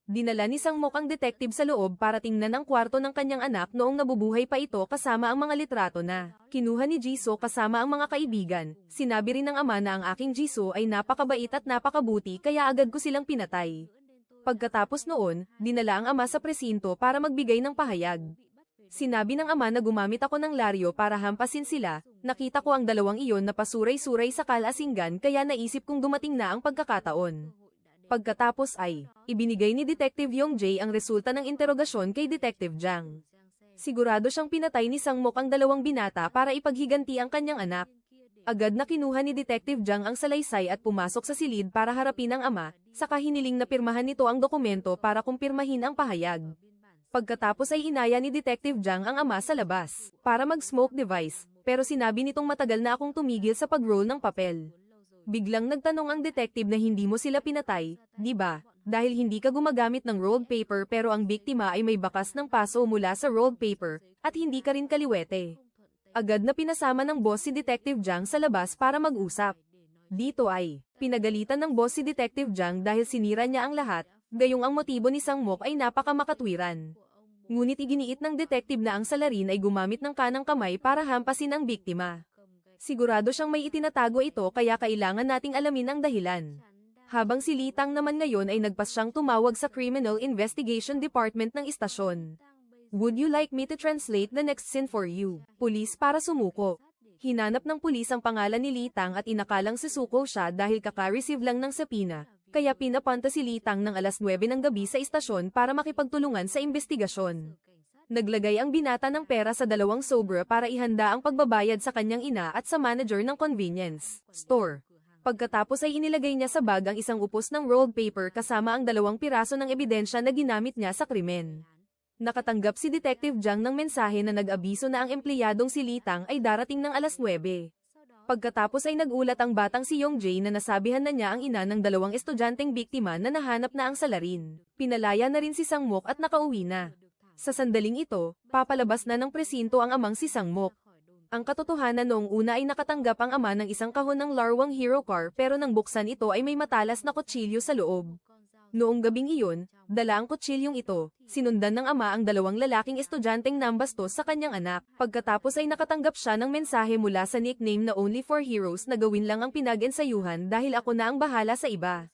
Dinala ni Sang Mok ang detective sa loob para tingnan ang kwarto ng kanyang anak noong nabubuhay pa ito kasama ang mga litrato na kinuha ni Jisoo kasama ang mga kaibigan. Sinabi rin ng ama na ang aking Jisoo ay napakabait at napakabuti kaya agad ko silang pinatay. Pagkatapos noon, dinala ang ama sa presinto para magbigay ng pahayag. Sinabi ng ama na gumamit ako ng laryo para hampasin sila. Nakita ko ang dalawang iyon na pasuray-suray sa kalasingan kaya naisip kong dumating na ang pagkakataon. Pagkatapos ay, ibinigay ni Detective Youngjae ang resulta ng interogasyon kay Detective Jiang. Sigurado siyang pinatay ni Sang Mok ang dalawang binata para ipaghiganti ang kanyang anak. Agad na kinuha ni Detective Jiang ang salaysay at pumasok sa silid para harapin ang ama, saka hiniling na pirmahan nito ang dokumento para kumpirmahin ang pahayag. Pagkatapos ay inaya ni Detective Jiang ang ama sa labas, para mag-smoke device, pero sinabi nitong matagal na akong tumigil sa pag-roll ng papel. Biglang nagtanong ang detective na hindi mo sila pinatay, di ba? Dahil hindi ka gumagamit ng rolled paper pero ang biktima ay may bakas ng paso mula sa rolled paper, at hindi ka rin kaliwete. Agad na pinasama ng boss si Detective Jiang sa labas para mag-usap. Dito ay, pinagalitan ng boss si Detective Jiang dahil sinira niya ang lahat, gayong ang motibo ni Sang Mok ay napakamakatwiran. Ngunit iginiit ng detective na ang salarin ay gumamit ng kanang kamay para hampasin ang biktima. Sigurado siyang may itinatago ito kaya kailangan nating alamin ang dahilan. Habang si Litang naman ngayon ay nagpas siyang tumawag sa Criminal Investigation Department ng istasyon. Would you like me to translate the next scene for you? Pulis para sumuko. Hinanap ng pulis ang pangalan ni Litang at inakalang susuko siya dahil kaka-receive lang ng sapina, kaya pinapunta si Litang ng alas 9 ng gabi sa istasyon para makipagtulungan sa investigasyon. Naglagay ang binata ng pera sa dalawang sobra para ihanda ang pagbabayad sa kanyang ina at sa manager ng convenience store. Pagkatapos ay inilagay niya sa bag ang isang upos ng rolled paper kasama ang 2 piraso ng ebidensya na ginamit niya sa krimen. Nakatanggap si Detective Jiang ng mensahe na nag-abiso na ang empleyadong si Litang ay darating ng alas 9. Pagkatapos ay nagulat ang batang si Yong Jae na nasabihan na niya ang ina ng 2 estudyanteng biktima na nahanap na ang salarin. Pinalaya na rin si Sang Mok at nakauwi na. Sa sandaling ito, papalabas na ng presinto ang amang si Sang Mok. Ang katotohanan noong una ay nakatanggap ang ama ng isang kahon ng Larwang Hero Car pero nang buksan ito ay may matalas na kutsilyo sa loob. Noong gabing iyon, dala ang kutsilyong ito, sinundan ng ama ang 2 lalaking estudyanteng nambastos sa kanyang anak. Pagkatapos ay nakatanggap siya ng mensahe mula sa nickname na Only for Heroes na gawin lang ang pinag-ensayuhan dahil ako na ang bahala sa iba.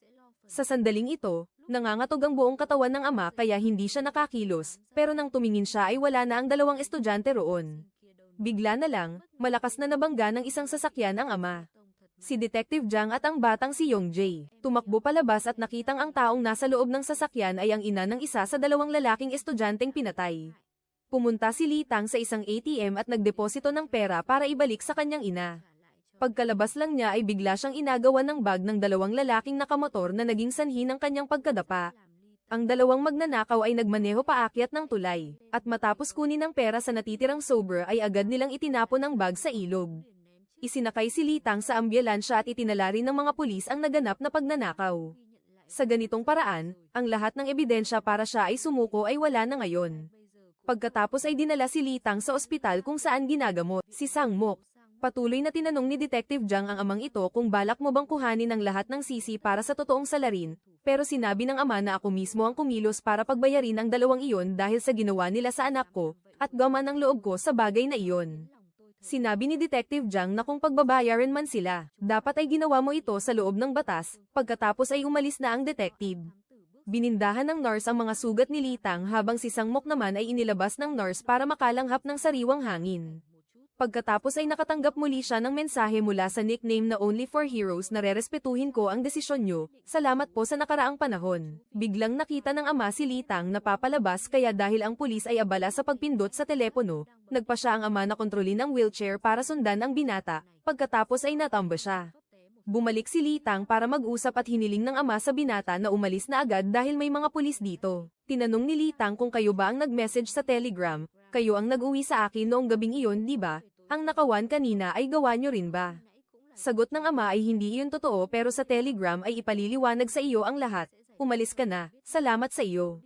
Sa sandaling ito, nangangatog ang buong katawan ng ama kaya hindi siya nakakilos, pero nang tumingin siya ay wala na ang 2 estudyante roon. Bigla na lang, malakas na nabangga ng isang sasakyan ang ama. Si Detective Jiang at ang batang si Yong Jae. Tumakbo palabas at nakitang ang taong nasa loob ng sasakyan ay ang ina ng isa sa 2 lalaking estudyanteng pinatay. Pumunta si Litang sa isang ATM at nagdeposito ng pera para ibalik sa kanyang ina. Pagkalabas lang niya ay bigla siyang inagawan ng bag ng 2 lalaking nakamotor na naging sanhi ng kanyang pagkadapa. Ang 2 magnanakaw ay nagmaneho paakyat ng tulay, at matapos kunin ang pera sa natitirang sobra ay agad nilang itinapon ang bag sa ilog. Isinakay si Litang sa ambulansya at itinala rin ng mga pulis ang naganap na pagnanakaw. Sa ganitong paraan, ang lahat ng ebidensya para siya ay sumuko ay wala na ngayon. Pagkatapos ay dinala si Litang sa ospital kung saan ginagamot si Sang Mok. Patuloy na tinanong ni Detective Jiang ang amang ito kung balak mo bang kuhanin ang lahat ng sisi para sa totoong salarin, pero sinabi ng ama na ako mismo ang kumilos para pagbayarin ang 2 iyon dahil sa ginawa nila sa anak ko, at gaman ang loob ko sa bagay na iyon. Sinabi ni Detective Jiang na kung pagbabayaran man sila, dapat ay ginawa mo ito sa loob ng batas, pagkatapos ay umalis na ang detective. Binindahan ng nurse ang mga sugat ni Litang habang si Sang Mok naman ay inilabas ng nurse para makalanghap ng sariwang hangin. Pagkatapos ay nakatanggap muli siya ng mensahe mula sa nickname na Only for Heroes na rerespetuhin ko ang desisyon nyo, salamat po sa nakaraang panahon. Biglang nakita ng ama si Litang na papalabas kaya dahil ang pulis ay abala sa pagpindot sa telepono, nagpa siya ang ama na kontrolin ang wheelchair para sundan ang binata, pagkatapos ay natamba siya. Bumalik si Litang para mag-usap at hiniling ng ama sa binata na umalis na agad dahil may mga pulis dito. Tinanong ni Litang kung kayo ba ang nag-message sa Telegram, kayo ang nag-uwi sa akin noong gabing iyon di ba? Ang nakawan kanina ay gawa nyo rin ba? Sagot ng ama ay hindi iyon totoo pero sa Telegram ay ipaliliwanag sa iyo ang lahat. Umalis ka na, salamat sa iyo.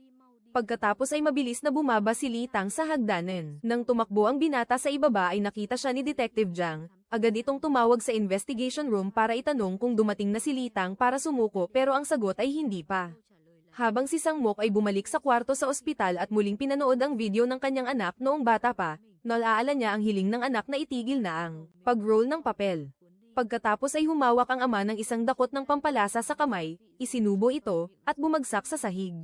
Pagkatapos ay mabilis na bumaba si Litang sa hagdanan. Nang tumakbo ang binata sa ibaba ay nakita siya ni Detective Jiang. Agad itong tumawag sa investigation room para itanong kung dumating na si Litang para sumuko pero ang sagot ay hindi pa. Habang si Sang Mok ay bumalik sa kwarto sa ospital at muling pinanood ang video ng kanyang anak noong bata pa, nalaala niya ang hiling ng anak na itigil na ang pag-roll ng papel. Pagkatapos ay humawak ang ama ng isang dakot ng pampalasa sa kamay, isinubo ito, at bumagsak sa sahig.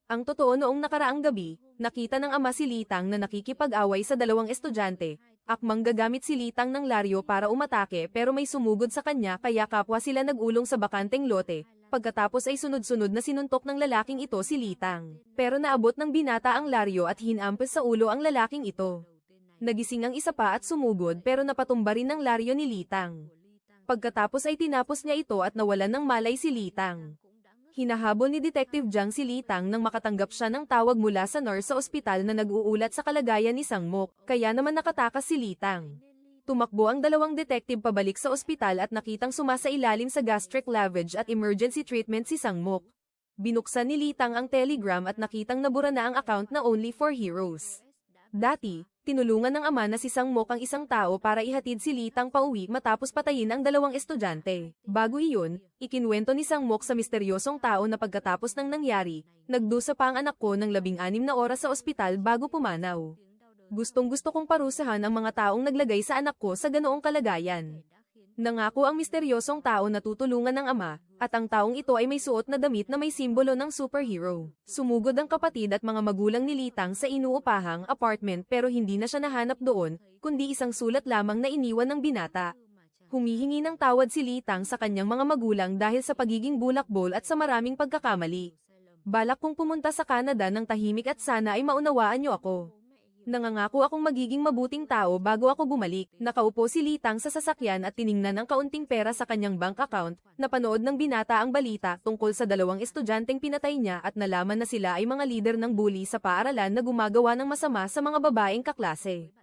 Ang totoo noong nakaraang gabi, nakita ng ama si Litang na nakikipag-away sa 2 estudyante, akmang gagamit si Litang ng laryo para umatake pero may sumugod sa kanya kaya kapwa sila nag-ulong sa bakanteng lote. Pagkatapos ay sunod-sunod na sinuntok ng lalaking ito si Litang. Pero naabot ng binata ang laryo at hinampas sa ulo ang lalaking ito. Nagising ang isa pa at sumugod pero napatumba rin ng laryo ni Litang. Pagkatapos ay tinapos niya ito at nawalan ng malay si Litang. Hinahabol ni Detective Jiang si Litang nang makatanggap siya ng tawag mula sa nurse sa ospital na nag-uulat sa kalagayan ni Sang Mok, kaya naman nakatakas si Litang. Tumakbo ang dalawang detective pabalik sa ospital at nakitang sumasailalim sa gastric lavage at emergency treatment si Sangmok. Binuksan ni Litang ang telegram at nakitang nabura na ang account na Only for Heroes. Dati, tinulungan ng ama na si Sangmok ang isang tao para ihatid si Litang pauwi matapos patayin ang dalawang estudyante. Bago iyon, ikinwento ni Sangmok sa misteryosong tao na pagkatapos ng nangyari, nagdusa pa ang anak ko ng 16 na oras sa ospital bago pumanaw. Gustong-gusto kong parusahan ang mga taong naglagay sa anak ko sa ganoong kalagayan. Nangako ang misteryosong tao na tutulungan ng ama, at ang taong ito ay may suot na damit na may simbolo ng superhero. Sumugod ang kapatid at mga magulang ni Litang sa inuupahang apartment pero hindi na siya nahanap doon, kundi isang sulat lamang na iniwan ng binata. Humihingi ng tawad si Litang sa kanyang mga magulang dahil sa pagiging bulakbol at sa maraming pagkakamali. Balak kong pumunta sa Canada ng tahimik at sana ay maunawaan niyo ako. Nangangako akong magiging mabuting tao bago ako bumalik. Nakaupo si Litang sa sasakyan at tiningnan ang kaunting pera sa kanyang bank account. Napanood ng binata ang balita tungkol sa dalawang estudyanteng pinatay niya at nalaman na sila ay mga lider ng bully sa paaralan na gumagawa ng masama sa mga babaeng kaklase.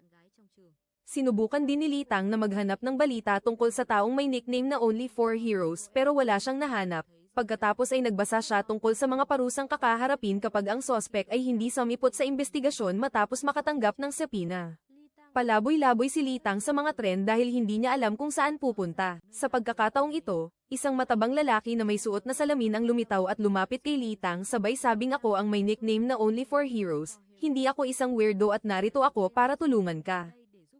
Sinubukan din ni Litang na maghanap ng balita tungkol sa taong may nickname na Only for Heroes pero wala siyang nahanap. Pagkatapos ay nagbasa siya tungkol sa mga parusang kakaharapin kapag ang sospek ay hindi sumipot sa investigasyon matapos makatanggap ng subpoena. Palaboy-laboy si Litang sa mga trend dahil hindi niya alam kung saan pupunta. Sa pagkakataong ito, isang matabang lalaki na may suot na salamin ang lumitaw at lumapit kay Litang sabay sabing ako ang may nickname na Only for Heroes, hindi ako isang weirdo at narito ako para tulungan ka.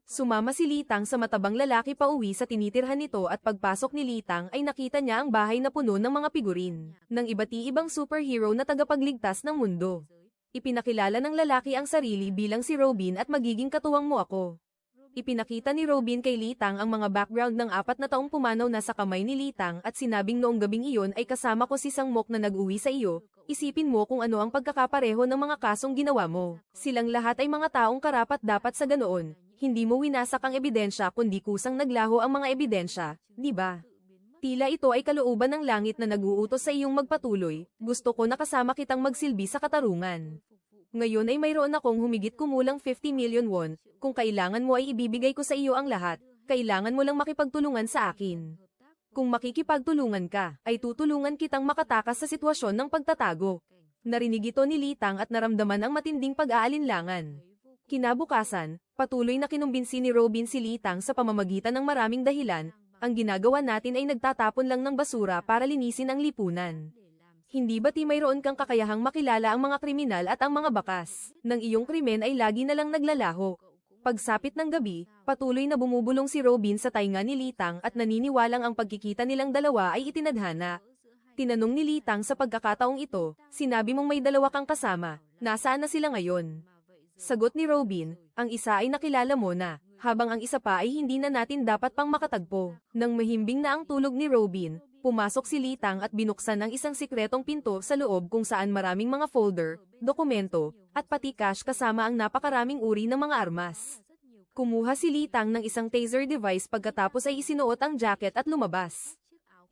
Sumama si Litang sa matabang lalaki pauwi sa tinitirhan nito at pagpasok ni Litang ay nakita niya ang bahay na puno ng mga figurin ng iba't ibang superhero na tagapagligtas ng mundo. Ipinakilala ng lalaki ang sarili bilang si Robin at magiging katuwang mo ako. Ipinakita ni Robin kay Litang ang mga background ng 4 na taong pumanaw na sa kamay ni Litang at sinabing noong gabing iyon ay kasama ko si Sangmok na nag-uwi sa iyo. Isipin mo kung ano ang pagkakapareho ng mga kasong ginawa mo. Silang lahat ay mga taong karapat-dapat sa ganoon. Hindi mo winasak ang ebidensya kundi kusang naglaho ang mga ebidensya, di ba? Tila ito ay kalooban ng langit na nag-uutos sa iyong magpatuloy, gusto ko na kasama kitang magsilbi sa katarungan. Ngayon ay mayroon akong humigit kumulang 50 million won, kung kailangan mo ay ibibigay ko sa iyo ang lahat, kailangan mo lang makipagtulungan sa akin. Kung makikipagtulungan ka, ay tutulungan kitang makatakas sa sitwasyon ng pagtatago. Narinig ito ni Litang at naramdaman ang matinding pag-aalinlangan. Kinabukasan, patuloy na kinumbinsi ni Robin si Litang sa pamamagitan ng maraming dahilan, ang ginagawa natin ay nagtatapon lang ng basura para linisin ang lipunan. Hindi ba't mayroon kang kakayahang makilala ang mga kriminal at ang mga bakas ng iyong krimen ay lagi na lang naglalaho. Pagsapit ng gabi, patuloy na bumubulong si Robin sa tainga ni Litang at naniniwalang ang pagkikita nilang dalawa ay itinadhana. Tinanong ni Litang sa pagkakataong ito, sinabi mong may 2 kang kasama, nasaan na sila ngayon? Sagot ni Robin, ang isa ay nakilala mo na, habang ang isa pa ay hindi na natin dapat pang makatagpo. Nang mahimbing na ang tulog ni Robin, pumasok si Litang at binuksan ang isang sikretong pinto sa loob kung saan maraming mga folder, dokumento, at pati cash kasama ang napakaraming uri ng mga armas. Kumuha si Litang ng isang taser device pagkatapos ay isinuot ang jacket at lumabas.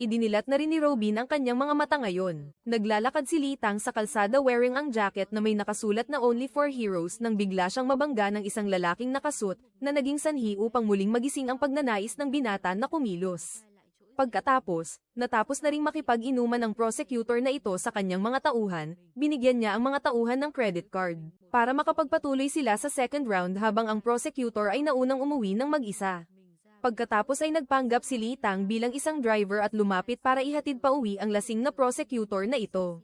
Idinilat na rin ni Robin ang kanyang mga mata ngayon. Naglalakad si Litang sa kalsada wearing ang jacket na may nakasulat na Only for Heroes nang bigla siyang mabangga ng isang lalaking nakasuot na naging sanhi upang muling magising ang pagnanais ng binata na kumilos. Pagkatapos, natapos na ring makipag-inuman ng prosecutor na ito sa kanyang mga tauhan, binigyan niya ang mga tauhan ng credit card para makapagpatuloy sila sa second round habang ang prosecutor ay naunang umuwi ng mag-isa. Pagkatapos ay nagpanggap si Litang bilang isang driver at lumapit para ihatid pa uwi ang lasing na prosecutor na ito.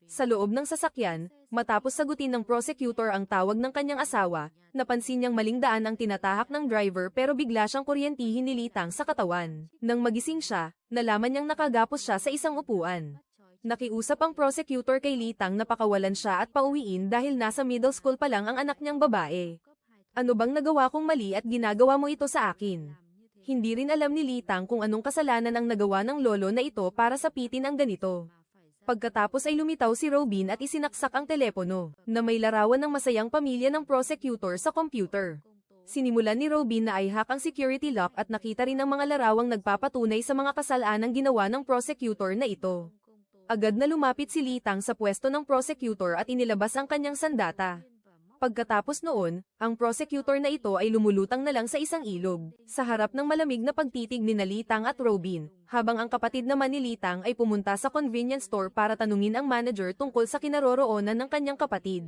Sa loob ng sasakyan, matapos sagutin ng prosecutor ang tawag ng kanyang asawa, napansin niyang maling daan ang tinatahak ng driver pero bigla siyang kuryentihin ni Litang sa katawan. Nang magising siya, nalaman niyang nakagapos siya sa isang upuan. Nakiusap ang prosecutor kay Litang na pakawalan siya at pauwiin dahil nasa middle school pa lang ang anak niyang babae. Ano bang nagawa kong mali at ginagawa mo ito sa akin? Hindi rin alam ni Litang kung anong kasalanan ang nagawa ng lolo na ito para sapitin ang ganito. Pagkatapos ay lumitaw si Robin at isinaksak ang telepono, na may larawan ng masayang pamilya ng prosecutor sa computer. Sinimulan ni Robin na i-hack ang security lock at nakita rin ang mga larawang nagpapatunay sa mga kasalanang ginawa ng prosecutor na ito. Agad na lumapit si Litang sa pwesto ng prosecutor at inilabas ang kanyang sandata. Pagkatapos noon, ang prosecutor na ito ay lumulutang na lang sa isang ilog, sa harap ng malamig na pagtitig ni Litang at Robin, habang ang kapatid naman ni Litang ay pumunta sa convenience store para tanungin ang manager tungkol sa kinaroroonan ng kanyang kapatid.